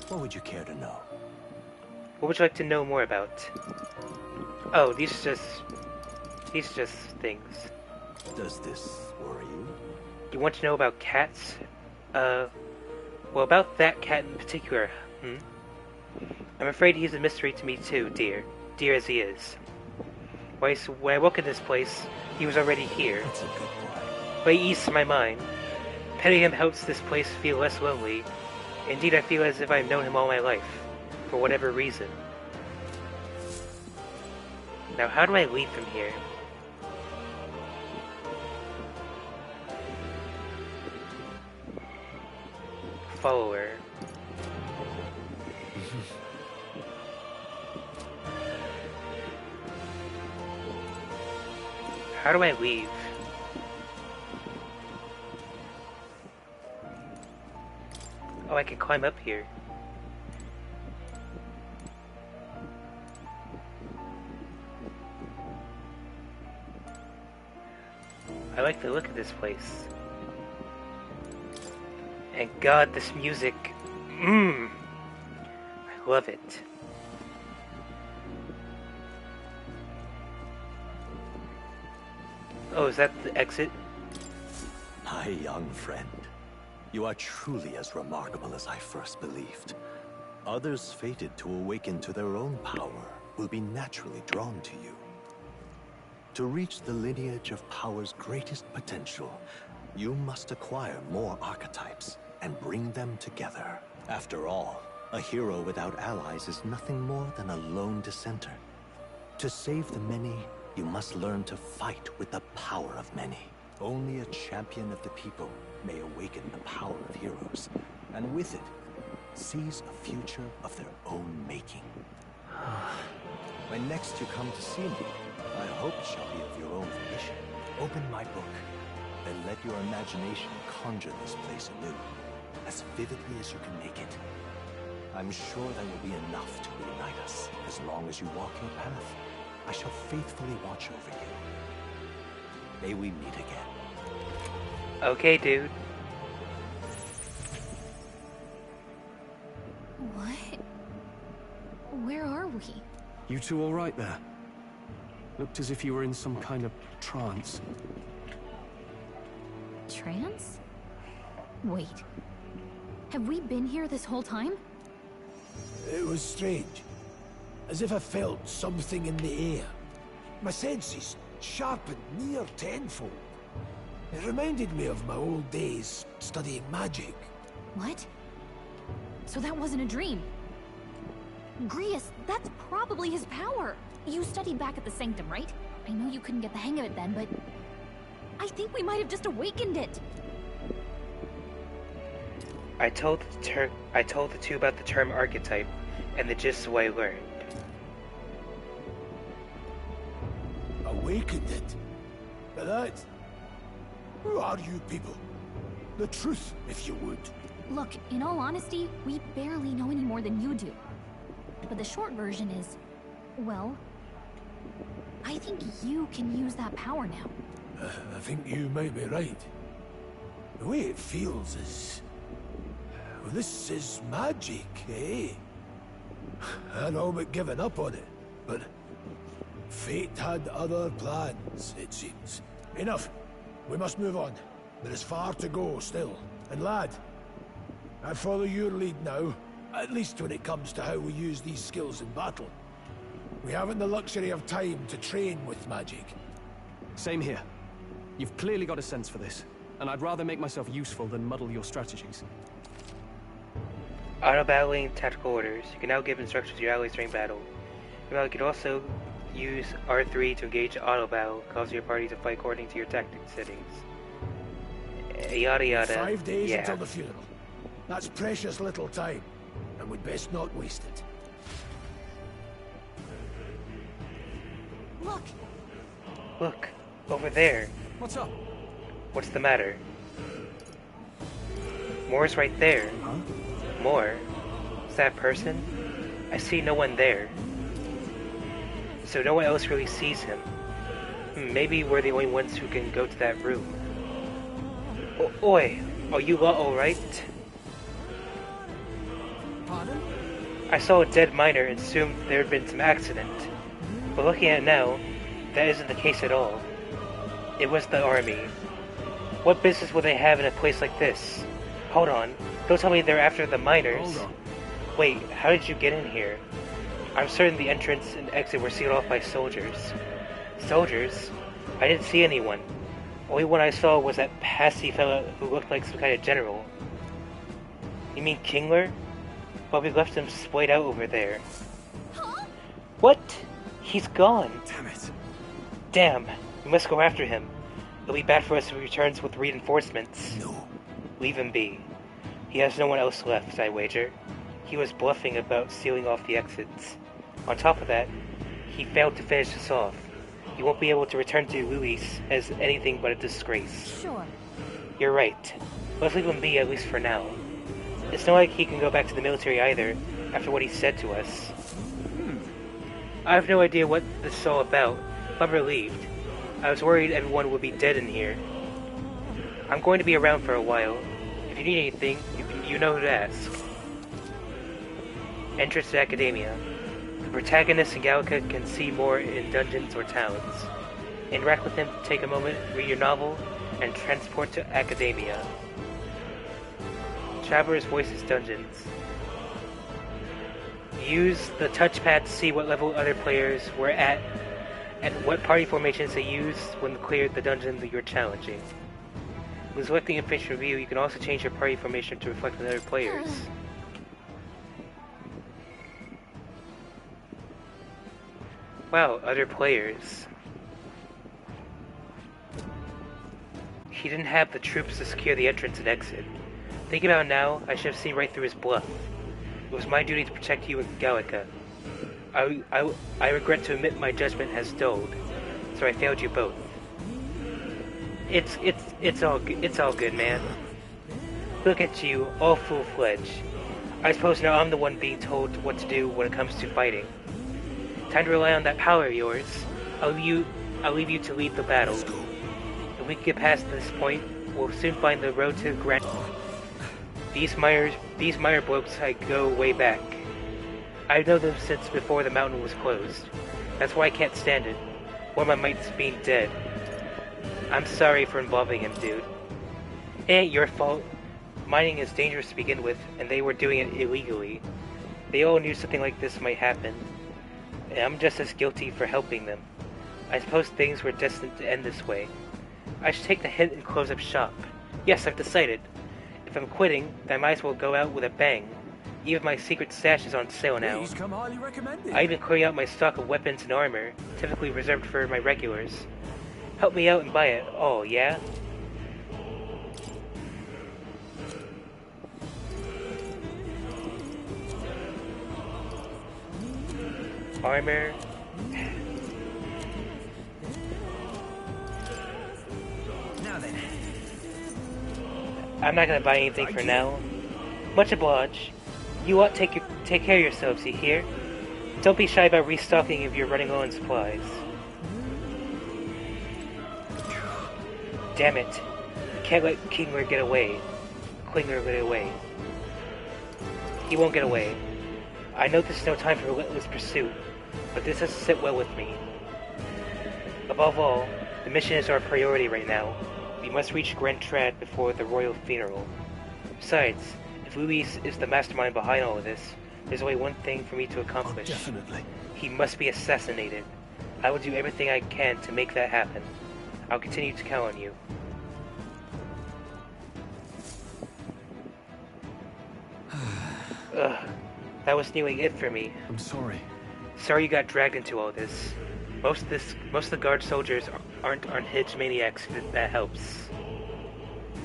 What would you care to know? What would you like to know more about? Oh, these are just things. Does this worry you? You want to know about cats? Well, about that cat in particular, I'm afraid he's a mystery to me too, dear as he is. When I woke in this place, he was already here. That's a good boy. But he eased my mind. Petting him helps this place feel less lonely. Indeed, I feel as if I've known him all my life, for whatever reason. Now, how do I leave from here? Follower. How do I leave? Oh, I can climb up here. I like the look of this place. And God, this music. I love it. Oh, is that the exit? My young friend, you are truly as remarkable as I first believed. Others fated to awaken to their own power will be naturally drawn to you. To reach the lineage of power's greatest potential, you must acquire more archetypes and bring them together. After all, a hero without allies is nothing more than a lone dissenter. To save the many, you must learn to fight with the power of many. Only a champion of the people may awaken the power of heroes, and with it, seize a future of their own making. When next you come to see me, I hope it shall be of your own volition. Open my book, and let your imagination conjure this place anew, as vividly as you can make it. I'm sure there will be enough to unite us. As long as you walk your path, I shall faithfully watch over you. May we meet again. Okay, dude. What? Where are we? You two all right there? Looked as if you were in some kind of trance. Trance? Wait. Have we been here this whole time? It was strange. As if I felt something in the air. My senses sharpened near tenfold. It reminded me of my old days studying magic. What? So that wasn't a dream. Grius, that's probably his power. You studied back at the Sanctum, right? I know you couldn't get the hang of it then, but I think we might have just awakened it. I told the two about the term archetype, and the gist of what I learned. Awakened it? But that... Who are you people? The truth, if you would. Look, in all honesty, we barely know any more than you do. But the short version is, well, I think you can use that power now. I think you might be right. The way it feels is... Well, this is magic, eh? I'd all but given up on it, but... Fate had other plans, it seems. Enough. We must move on. There is far to go still. And lad, I follow your lead now, at least when it comes to how we use these skills in battle. We haven't the luxury of time to train with magic. Same here. You've clearly got a sense for this, and I'd rather make myself useful than muddle your strategies. Auto-battling tactical orders. You can now give instructions to your allies during battle. You can also use R3 to engage auto-battle, causing your party to fight according to your tactic settings. Yada yada. 5 days until the funeral. That's precious little time, and we'd best not waste it. Look! Look, over there. What's up? What's the matter? Moore's right there. Huh? Moore? Is that a person? I see no one there. So no one else really sees him. Maybe we're the only ones who can go to that room. Oi, are you lot alright? Pardon? I saw a dead miner and assumed there had been some accident. But looking at it now, that isn't the case at all. It was the army. What business would they have in a place like this? Hold on, don't tell me they're after the miners. Hold on. Wait, how did you get in here? I'm certain the entrance and exit were sealed off by soldiers. Soldiers? I didn't see anyone. Only one I saw was that passy fella who looked like some kind of general. You mean Kingler? Well, we left him splayed out over there. Huh? What? He's gone. Damn it. Damn. We must go after him. It'll be bad for us if he returns with reinforcements. No. Leave him be. He has no one else left, I wager. He was bluffing about sealing off the exits. On top of that, he failed to finish us off. He won't be able to return to Luis as anything but a disgrace. Sure. You're right. Let's leave him be, at least for now. It's not like he can go back to the military either, after what he said to us. I have no idea what this is all about, but I'm relieved. I was worried everyone would be dead in here. I'm going to be around for a while. If you need anything, you know who to ask. Entrance to Academia. The protagonist in Gallica can see more in dungeons or towns. Interact with him, take a moment, read your novel, and transport to Academia. Traveler's Voices Dungeons. Use the touchpad to see what level other players were at and what party formations they used when they cleared the dungeon that you're challenging. When selecting information review, you can also change your party formation to reflect the other players. Wow, other players. He didn't have the troops to secure the entrance and exit. Thinking about it now, I should have seen right through his bluff. It was my duty to protect you in Gallica. I regret to admit my judgment has dulled, so I failed you both. It's all good, man. Look at you, all full-fledged. I suppose now I'm the one being told what to do when it comes to fighting. Time to rely on that power of yours. I'll leave you to lead the battle. If we can get past this point, we'll soon find the road to Grand. These Meyer blokes I go way back. I know them since before the mountain was closed. That's why I can't stand it. One of my mates being dead. I'm sorry for involving him, dude. It ain't your fault. Mining is dangerous to begin with, and they were doing it illegally. They all knew something like this might happen, and I'm just as guilty for helping them. I suppose things were destined to end this way. I should take the hint and close up shop. Yes, I've decided. If I'm quitting, then I might as well go out with a bang. Even my secret stash is on sale now. Please come highly recommended. I've been clearing out my stock of weapons and armor, typically reserved for my regulars. Help me out and buy it. Oh, yeah? Armor. Now then. I'm not gonna buy anything for now. Much obliged. You ought to take care of yourselves, you hear? Don't be shy about restocking if you're running low on supplies. Damn it. Can't let Klingler get away. He won't get away. I know this is no time for relentless pursuit, but this doesn't sit well with me. Above all, the mission is our priority right now. We must reach Grand Trad before the royal funeral. Besides, if Luis is the mastermind behind all of this, there's only one thing for me to accomplish. Oh, definitely. He must be assassinated. I will do everything I can to make that happen. I'll continue to count on you. Ugh, that was nearly it for me. I'm sorry. Sorry you got dragged into all this. Most of the guard soldiers aren't unhinged maniacs, if that helps.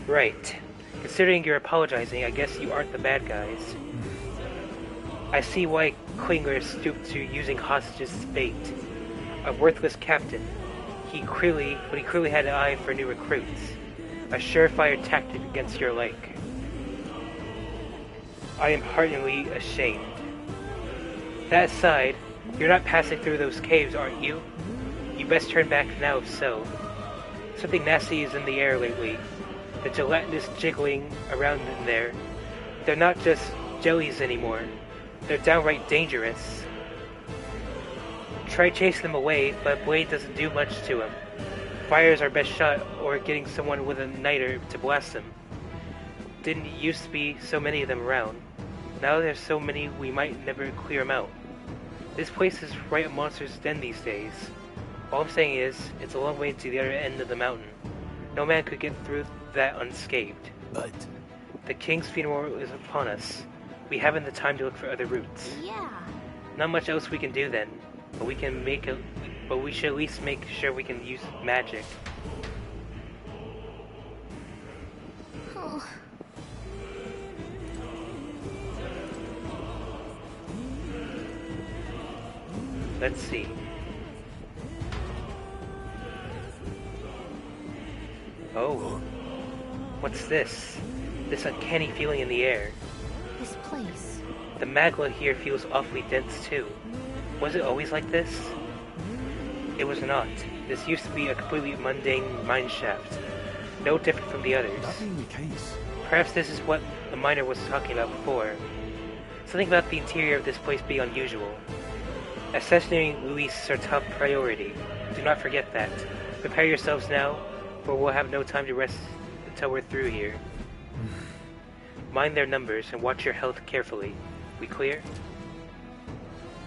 Right. Considering you're apologizing, I guess you aren't the bad guys. I see why Klingler stooped to using hostages as bait. A worthless captain. He clearly had an eye for new recruits. A surefire tactic against your like. I am heartily ashamed. That aside, you're not passing through those caves, aren't you? You best turn back now if so. Something nasty is in the air lately. The gelatinous jiggling around in there. They're not just jellies anymore. They're downright dangerous. Try chasing them away, but a blade doesn't do much to them. Fire is our best shot, or getting someone with a niter to blast them. Didn't used to be so many of them around. Now there's so many we might never clear them out. This place is right a monster's den these days. All I'm saying is, it's a long way to the other end of the mountain. No man could get through that unscathed. But the king's funeral is upon us. We haven't the time to look for other routes. Yeah. Not much else we can do then. but we can make it. But we should at least make sure we can use magic. Oh. Let's see. Oh. What's this? This uncanny feeling in the air. This place. The magma here feels awfully dense too. Was it always like this? It was not. This used to be a completely mundane mine shaft. No different from the others. That being the case. Perhaps this is what the miner was talking about before. Something about the interior of this place being unusual. Assassinating Luis is our top priority. Do not forget that. Prepare yourselves now, for we'll have no time to rest until we're through here. Mind their numbers and watch your health carefully. We clear?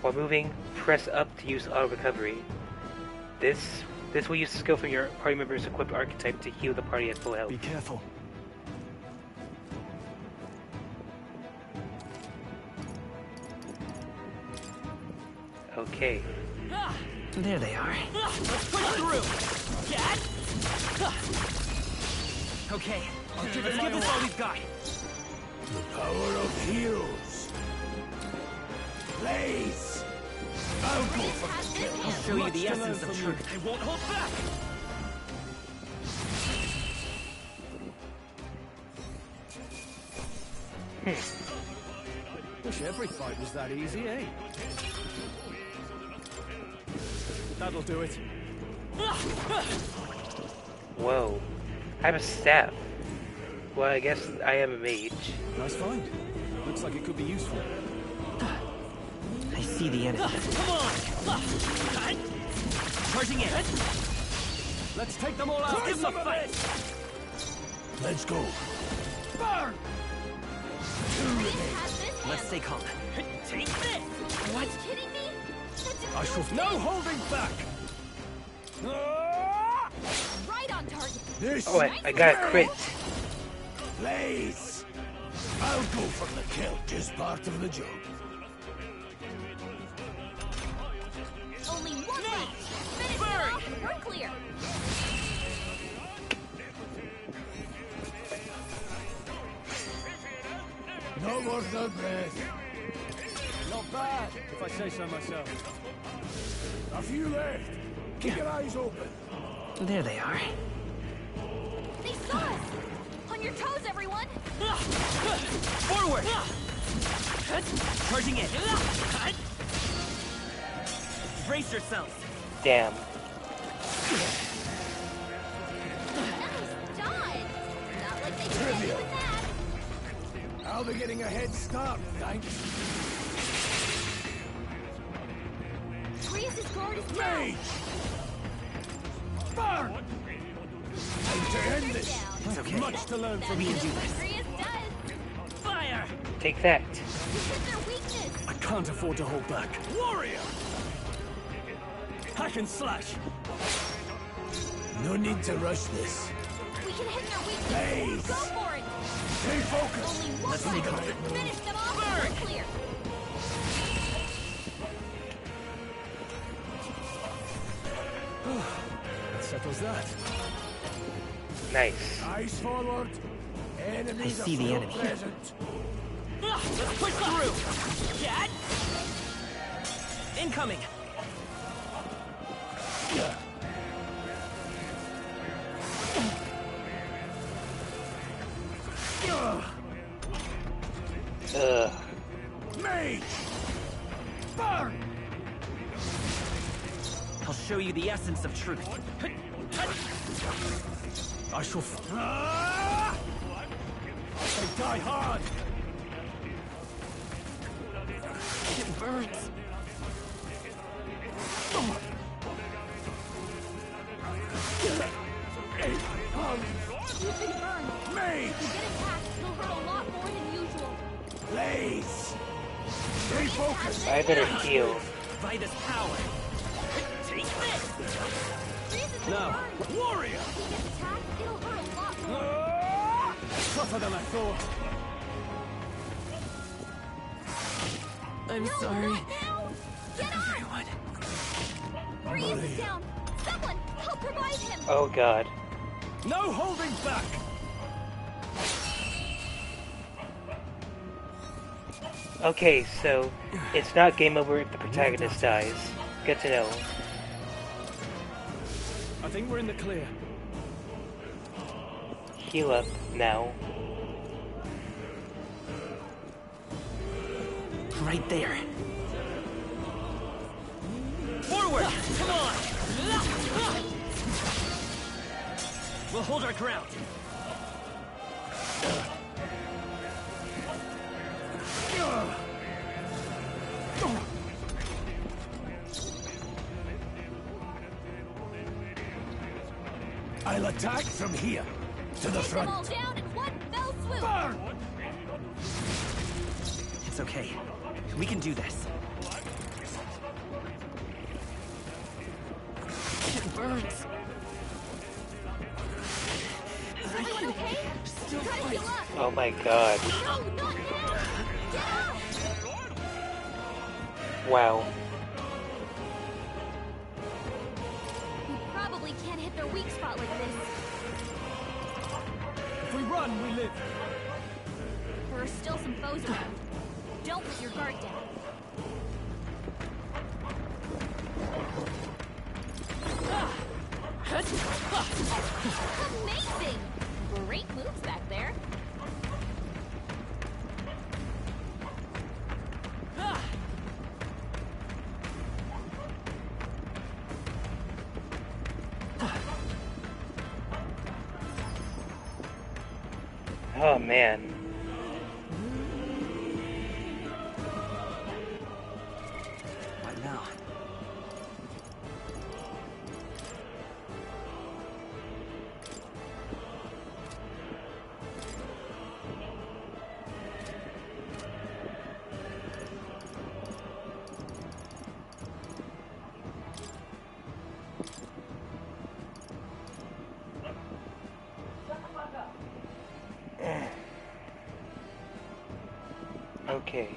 While moving, press up to use auto recovery. This will use the skill from your party member's equipped archetype to heal the party at full health. Be careful. Okay. There they are. Let's push through. Dad? Okay, Let's give this all we've got. The power of heroes. Blaze! I'll go for the kill. I'll show you the essence of truth. I won't hold back. Wish every fight was that easy, eh? That'll do it. Whoa. I have a staff. Well, I guess I am a mage. Nice find. Looks like it could be useful. I see the enemy. Come on! Charging in. Let's take them all out. Give them a fight. Let's go. Burn! Let's stay calm. Take this! What? Are you kidding me? I shall no holding back. Right on target. This Oh, I got a crit. Blaze! I'll go for the kill. Just part of the job. Only one left. Finish it off and we're clear. No more no breath. Not bad, if I say so myself. A few left. Keep your eyes open. There they are. They saw us. On your toes, everyone. Forward! Charging in. Brace yourselves. Damn. Nice dodge. Not like they could hit you with that. I'll be getting a head start, thanks. Prius' guard is down. Mage! Burn! Time to end this. It's okay. Much to learn from We you. can do this. Prius does. Fire! Take that. You hit their weakness. I can't afford to hold back. Warrior! Hack and slash. No need to rush this. We can hit their weakness. Blaze! Go for it. Stay focused. Only one Let's take left. off. Finish them off and we're clear. That settles that. Nice. Eyes forward. Enemies I see the are enemy. present. Let's push through. Dad? Incoming. Ugh. Mage! Burn! I'll show you the essence of truth. I shall. They die hard. It burns. You've been burned. Mage! If you get attacked, you'll hurt a lot more than usual. Blaze! Stay focused. I better heal. By this power. Take this! Prius is Now. burned. Warrior! If he gets attacked, it'll hurt a lot more. Tougher than I thought. I'm No, sorry. not now. Get up. Everyone. Bree is down! Someone, help revive him! Oh god. No holding back! Okay, so it's not game over if the protagonist dies. Good to know. I think we're in the clear. Heal up now. Right there. Forward! Come on! We'll hold our ground. I'll attack from here, to the Take them all front. down in one fell swoop! Burn! It's okay. We can do this. It burns. Is everyone okay? Still Try to heal up! Oh my god. No, not now! Get up! Wow. We probably can't hit their weak spot like this. If we run, we live. There are still some foes around. Don't let your guard down. Amazing! Great moves back there. Oh man. What now? Okay.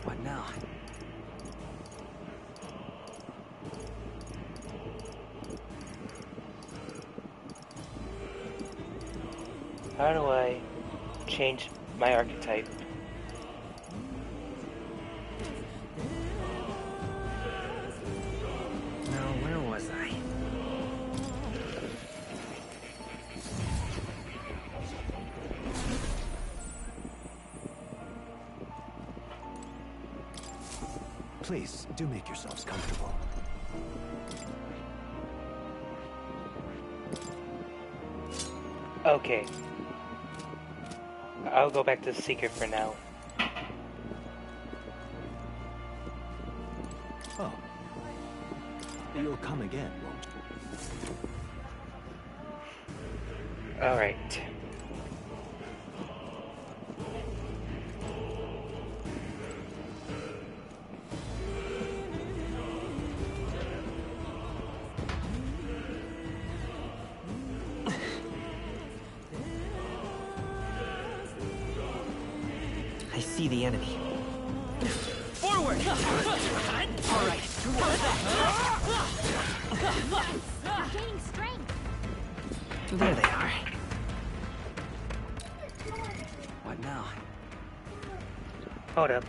What now? How do I change my archetype? Now, where was I? Please, do make yourselves comfortable. Okay. I'll go back to the Seeker for now. Oh. You'll come again, won't you? Alright. I see the enemy. Forward! All right. You're gaining strength. There they are. What now? Hold up.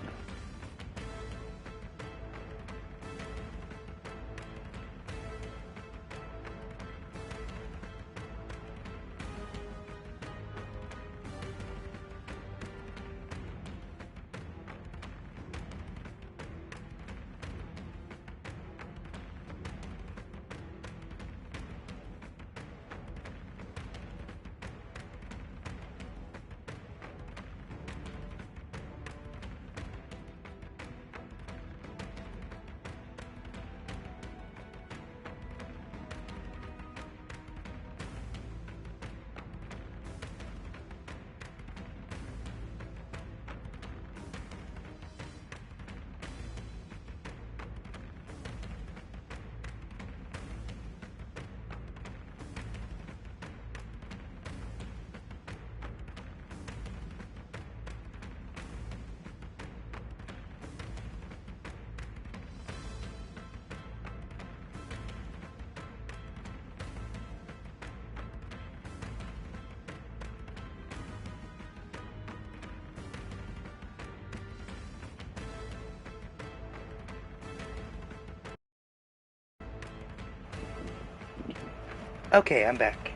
Okay, I'm back.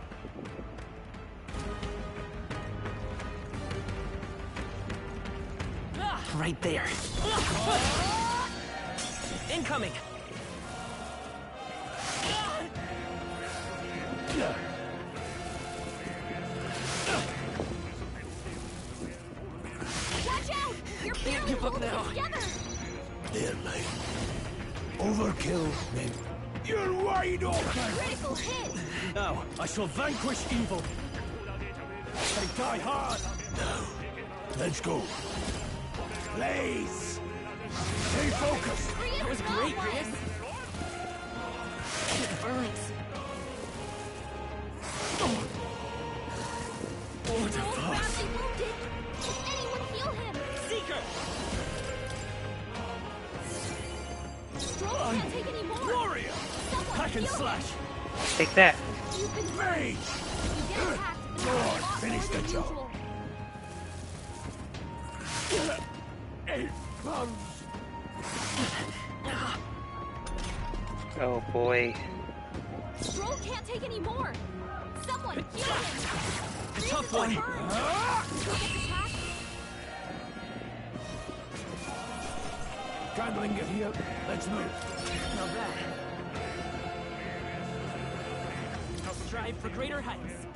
Right there. Incoming! Watch out! You're barely holding it together! There, mate. Overkill, mate. You're wide open! Critical hit! Now, I shall vanquish evil. I die hard. Now, let's go. Blaze! Stay focused! That was great, Chris! It burns. What a fuss. Badly wounded! Anyone heal him! Seeker! Stroll can't take any more! Warrior! Someone Hack and heal slash! Take that. him! You've been Mage! You get attacked, but Go you on, have a lot finish more the than job. usual. 8 pounds! Oh boy. Stroll can't take any more! Someone heal him! Tough one! Who gets attacked? Candling it here. Let's move. Not bad. I'll strive for greater heights.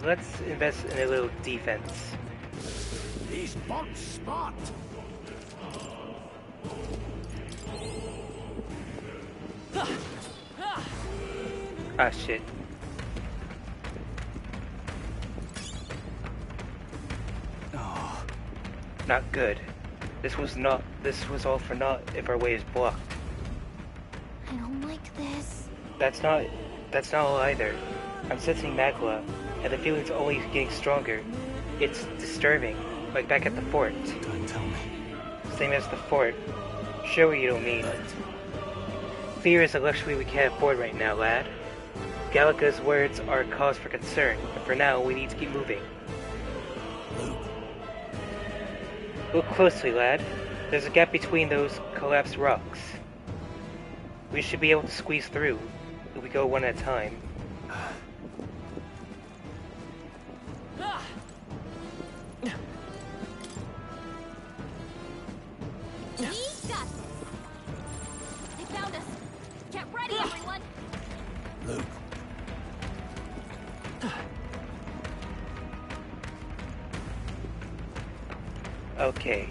Let's invest in a little defense. These bots smart. Ah, shit. Oh. Not good. This was all for naught if our way is blocked. I don't like this. That's not all either. I'm sensing magma, and the feeling's only getting stronger. It's disturbing, like back at the fort. Don't tell me. Same as the fort. Sure what you don't mean. Fear is a luxury we can't afford right now, lad. Gallica's words are a cause for concern, but for now we need to keep moving. Look closely, lad. There's a gap between those collapsed rocks. We should be able to squeeze through if we go one at a time. He's got this. They found us. Get ready, everyone. Luke. Okay.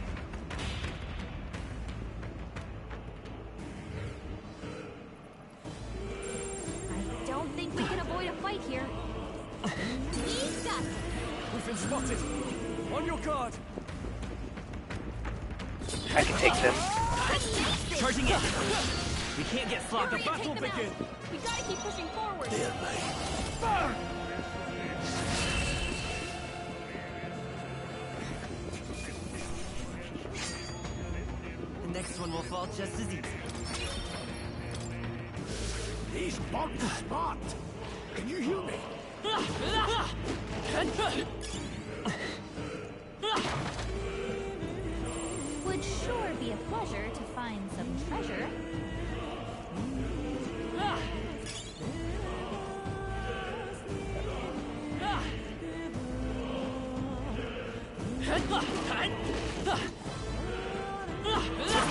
I don't think we can avoid a fight here. He's got this. We've been spotted. On your guard. I can take them. Charging in. We can't get sloppy. Hurry and take them out. We gotta keep pushing forward. There, mate. The next one will fall just as easy. These bots smart. Can you hear me? Would sure be a pleasure to find some treasure.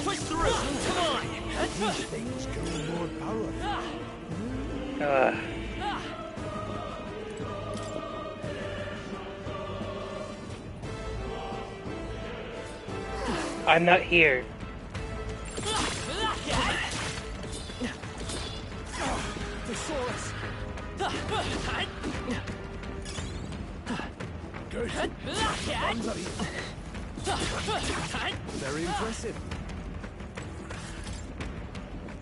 Push through! Come on! These things carry more power. I'm not here. They saw us. Good. Very impressive.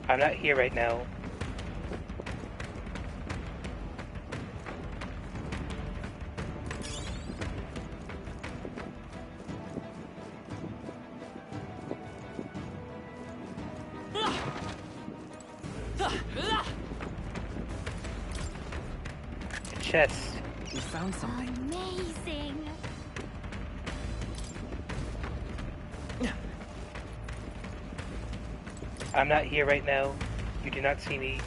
I'm not here right now. A chest. We found something. Amazing. I'm not here right now. You do not see me.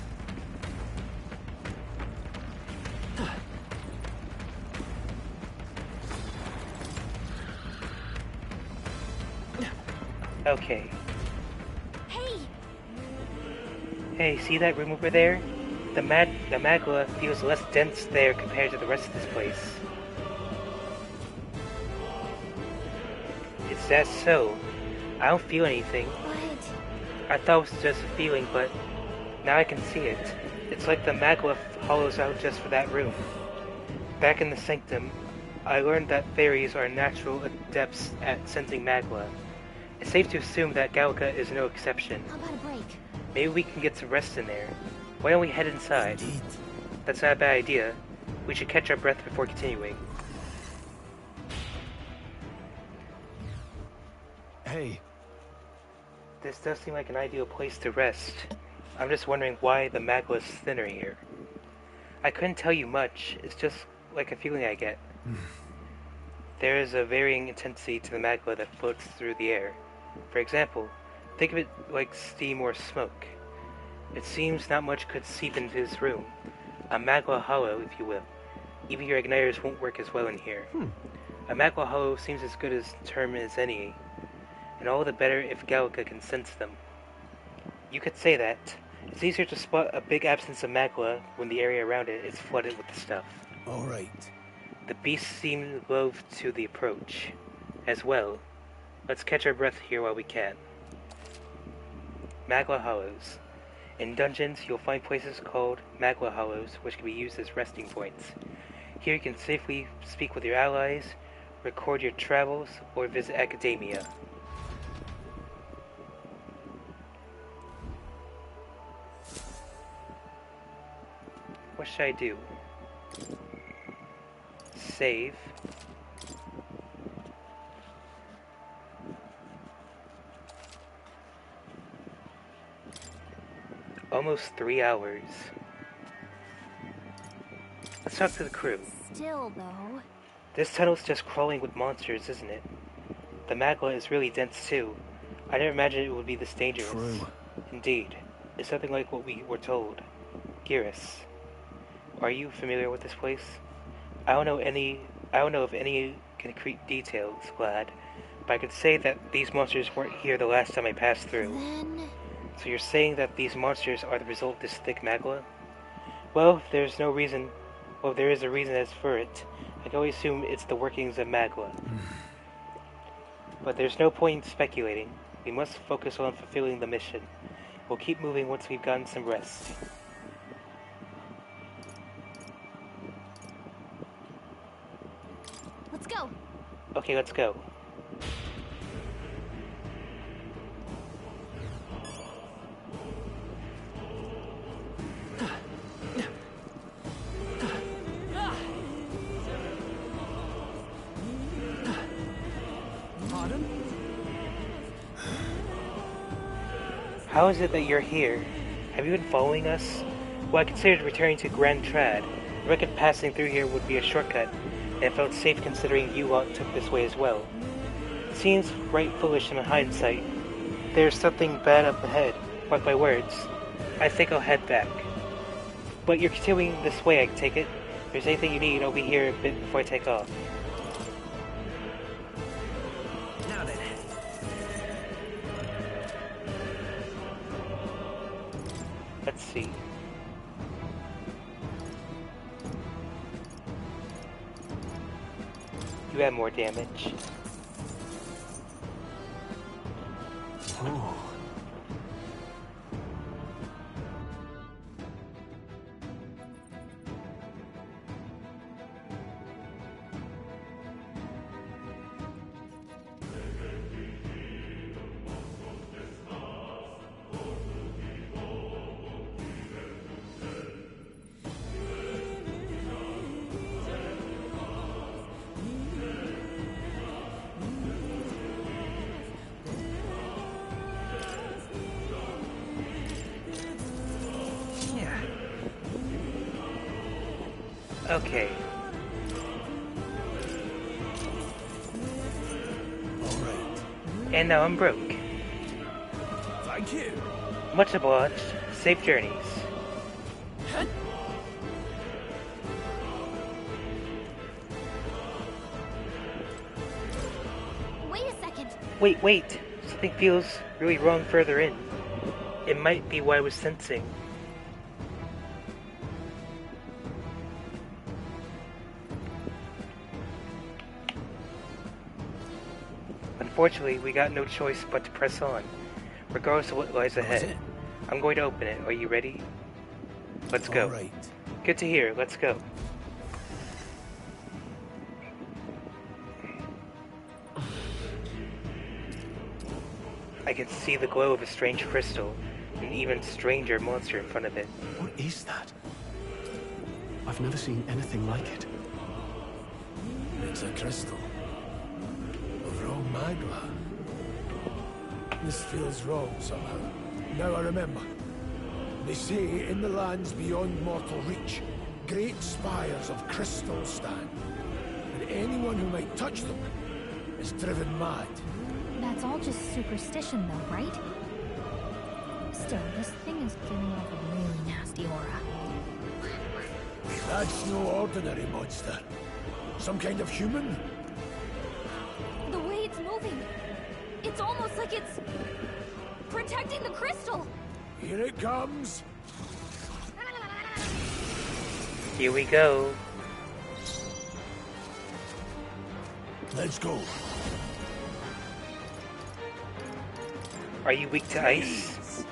Okay. Hey, see that room over there? The magma feels less dense there compared to the rest of this place. Is that so? I don't feel anything. What? I thought it was just a feeling, but now I can see it. It's like the magma hollows out just for that room. Back in the sanctum, I learned that fairies are natural adepts at sensing magma. It's safe to assume that Gallica is no exception. How about a break? Maybe we can get some rest in there. Why don't we head inside? That's not a bad idea. We should catch our breath before continuing. Hey. This does seem like an ideal place to rest. I'm just wondering why the magma is thinner here. I couldn't tell you much. It's just like a feeling I get. There is a varying intensity to the magma that floats through the air. For example, think of it like steam or smoke. It seems not much could seep into this room. A magma hollow, if you will. Even your igniters won't work as well in here. A magma hollow seems as good a term as any, and all the better if Gallica can sense them. You could say that. It's easier to spot a big absence of magma when the area around it is flooded with the stuff. Alright. The beasts seem loath to the approach. As well, let's catch our breath here while we can. Magma hollows. In dungeons, you'll find places called magma hollows, which can be used as resting points. Here you can safely speak with your allies, record your travels, or visit academia. What should I do? Save. Almost 3 hours. Let's talk to the crew. Still, though. This tunnel's just crawling with monsters, isn't it? The magma is really dense too. I never imagined it would be this dangerous. True. Indeed. It's something like what we were told. Gyrus. Are you familiar with this place? I don't know of any concrete details, lad, but I could say that these monsters weren't here the last time I passed through. Then... So you're saying that these monsters are the result of this thick magma? Well, there is a reason as for it. I can only assume it's the workings of magma. But there's no point in speculating. We must focus on fulfilling the mission. We'll keep moving once we've gotten some rest. Let's go. Okay, let's go. Pardon? How is it that you're here? Have you been following us? Well, I considered returning to Grand Trad. I reckoned passing through here would be a shortcut, and it felt safe considering you lot took this way as well. It seems right foolish in hindsight. There's something bad up ahead. Mark my words. I think I'll head back. But you're continuing this way, I take it. If there's anything you need, I'll be here a bit before I take off. Now then. Let's see. You have more damage. Oh. Okay. Alright. And now I'm broke. Thank you. Much obliged. Safe journeys. Wait a second. Wait. Something feels really wrong further in. It might be what I was sensing. Unfortunately, we got no choice but to press on, regardless of what lies ahead. I'm going to open it. Are you ready? Let's go. Right. Good to hear. Let's go. I can see the glow of a strange crystal, and an even stranger monster in front of it. What is that? I've never seen anything like it. It's a crystal. Of raw magma. This feels wrong somehow. Now I remember. They say in the lands beyond mortal reach, great spires of crystal stand. And anyone who might touch them is driven mad. That's all just superstition, though, right? Still, this thing is giving off a really nasty aura. That's no ordinary monster. Some kind of human? The way it's moving, it's almost like it's protecting the crystal. Here it comes. Here we go. Let's go. Are you weak to ice?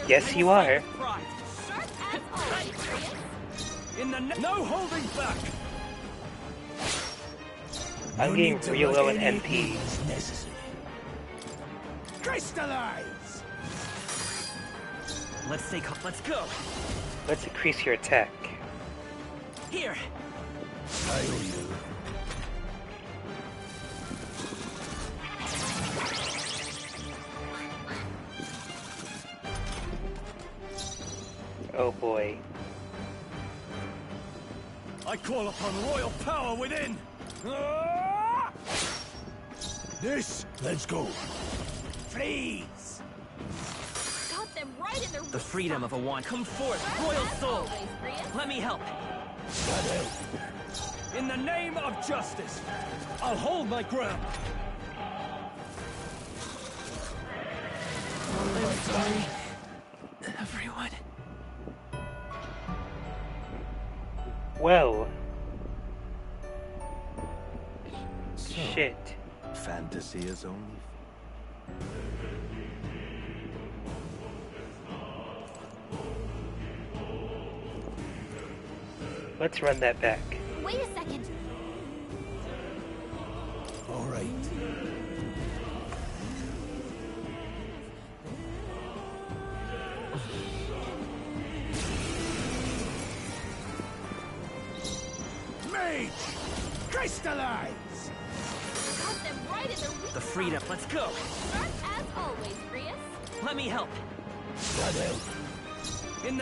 Yes, you are. No holding back. I'm getting real low in MP. Crystallize. Let's go. Let's increase your attack. Here. I owe you. Oh boy. I call upon royal power within. This. Let's go. Freeze. Got them right in their The freedom of a wand. Come forth, royal soul. Let me help. In the name of justice, I'll hold my ground. I'm sorry, everyone. Well. So, Shit. Fantasy is only... Let's run that back. Wait a second. All right. Mage, crystallize. Got them right in their weak The freedom. Let's go. Start as always, Prius. Let me help.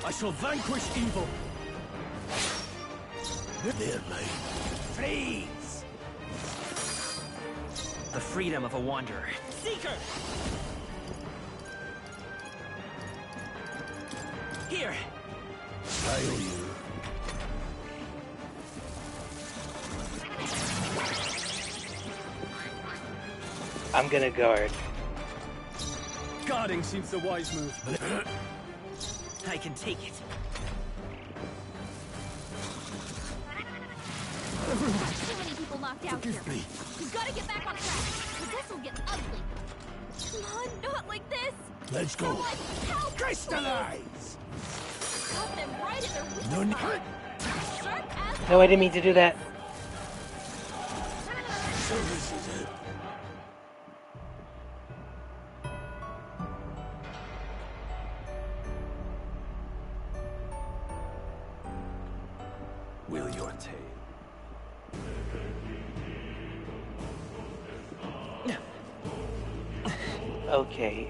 I shall vanquish evil. There, mate. Freeze. The freedom of a wanderer. Seeker. Here. I owe you. I'm gonna guard. Guarding seems the wise move. I can take it. Too many people knocked out here. We've got to get back on track. Or this will get ugly. Come on, not like this. Let's go. Someone help, Crystallize. Got them right in their weak No, no. spot. Sharp as No, I didn't mean to do that. So this is it. Will your tale? Okay.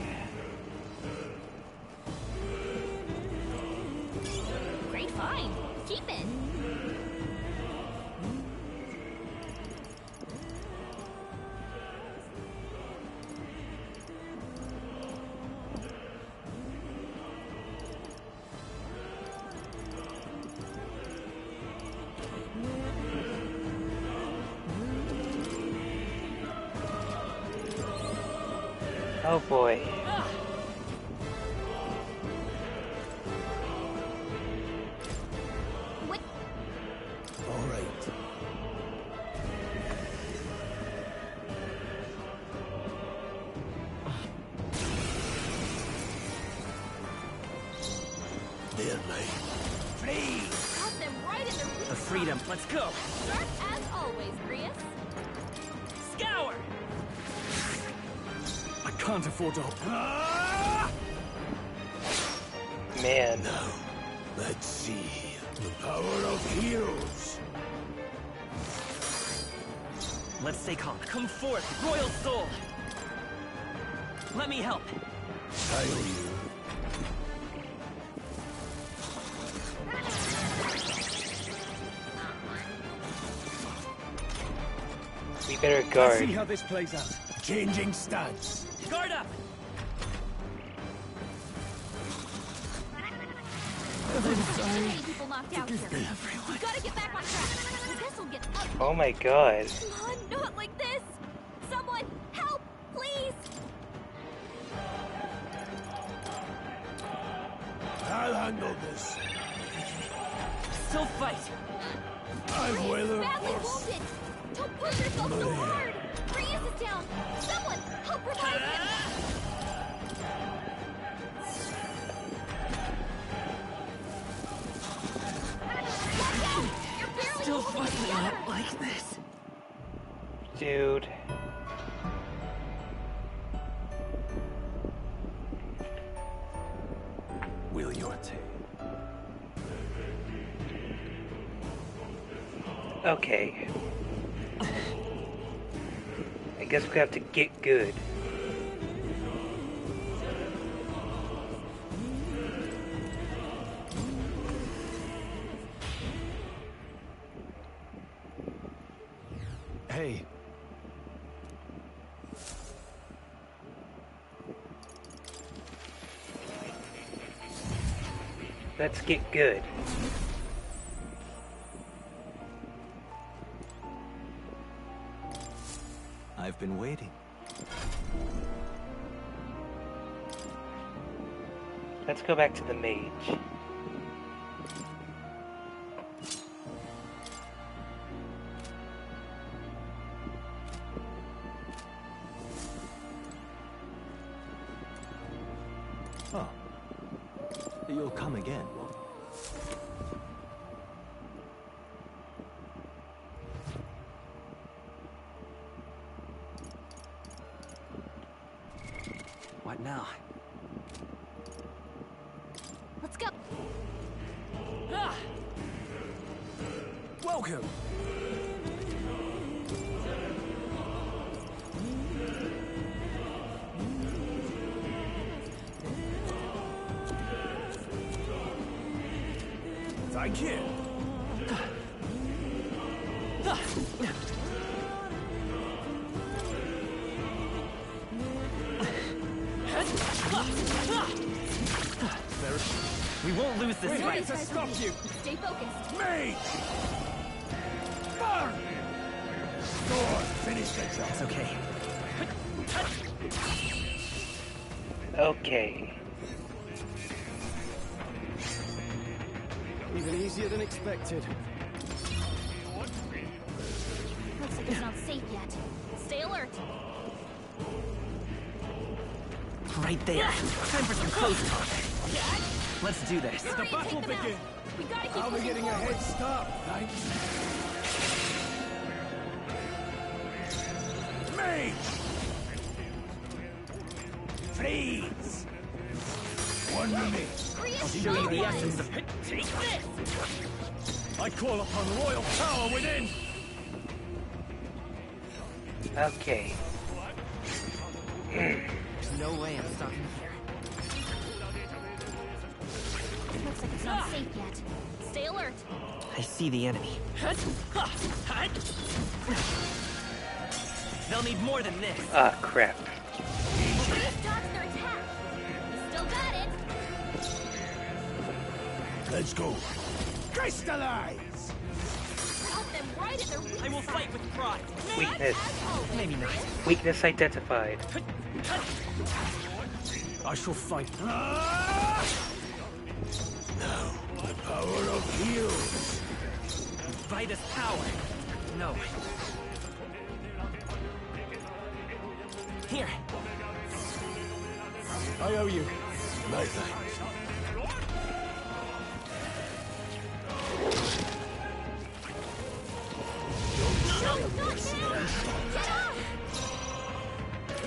great find. Keep it. Oh boy. What? All right. There, mate. Free! Got them right in their weak The freedom. Let's go. Sharp as always, Grius. Scour! I can't afford to... Man. Now, let's see. The power of heroes. Let's stay calm. Come forth, royal soul. Let me help. I owe you. We better Let's guard. see how this plays out. Changing stance. Guard up. Many people knocked out here. We gotta get back on track. This will get up. Oh my god. Come on, not like this. Someone, help, please. I'll handle this. Still fight. I'm well Badly wounded. Don't push yourself so hard. Grius is down. Someone, help revive him. Still fucking up like this. Dude. Will your tale. Okay. I guess we have to get good. Hey. Let's get good. I've been waiting. Let's go back to the mage. Oh. You'll come again. What now? Let's go. Welcome. Thank you. We won't lose this We're here fight. to stop you. Stay focused. Mage! Burn! Sword, finish the job. It's okay. Okay. Even easier than expected. Looks like it's not safe yet. Stay alert. Right there. Time for some close combat. Let's do this. Let the battle begin. We gotta keep Are we pushing getting a forward. head start? Thanks. Mage! Freeze! 1 minute. I'll show you the essence of it. Take this! I call upon royal power within. Okay. No way I'm stopping here. Looks like it's not safe yet. Stay alert. I see the enemy. They'll need more than this. Ah, crap. Grius dodged their attack. We still got it. Let's go. Crystallize! Got them I will fight with pride. Weakness. Maybe not. Weakness identified. I shall fight. Now, the power of heals. Vitus power. No. Here. I owe you. My thanks.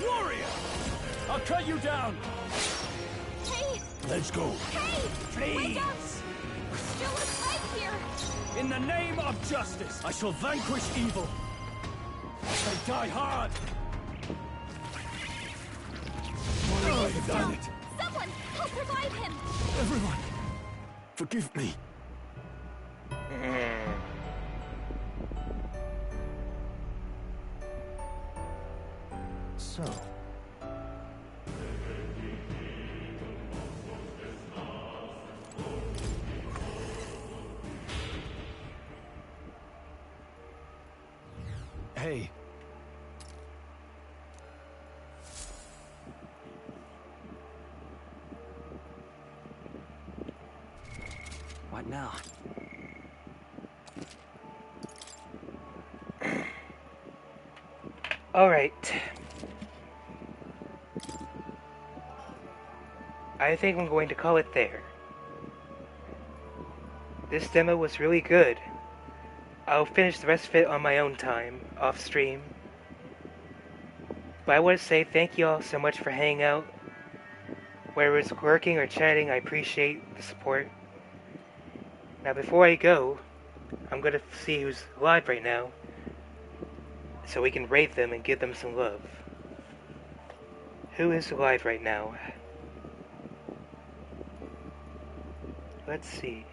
Warrior! I'll cut you down! Hey! Let's go. Hey! Please! Wake up! Still a fight here! In the name of justice, I shall vanquish evil. I die hard! Oh, you've done it. Someone! Help revive him! Everyone, forgive me. So, Hey. What now? Alright. I think I'm going to call it there. This demo was really good. I'll finish the rest of it on my own time, off stream. But I want to say thank you all so much for hanging out. Whether it's working or chatting, I appreciate the support. Now before I go, I'm going to see who's live right now, so we can rate them and give them some love. Who is live right now? Let's see.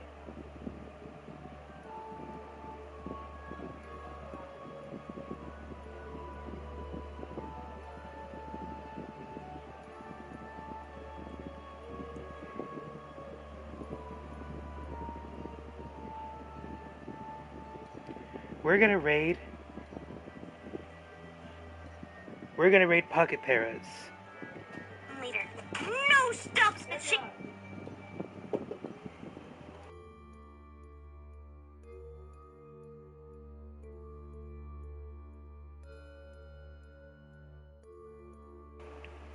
We're gonna raid Pocket Paras. Leader, no stops the shit.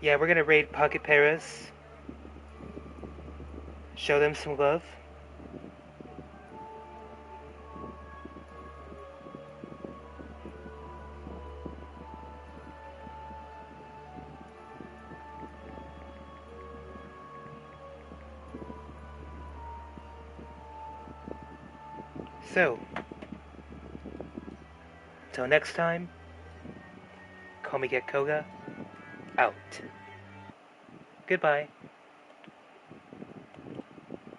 Yeah, we're gonna raid Pocket Paras. Show them some love. So, until next time, call me Get Koga, out. Goodbye.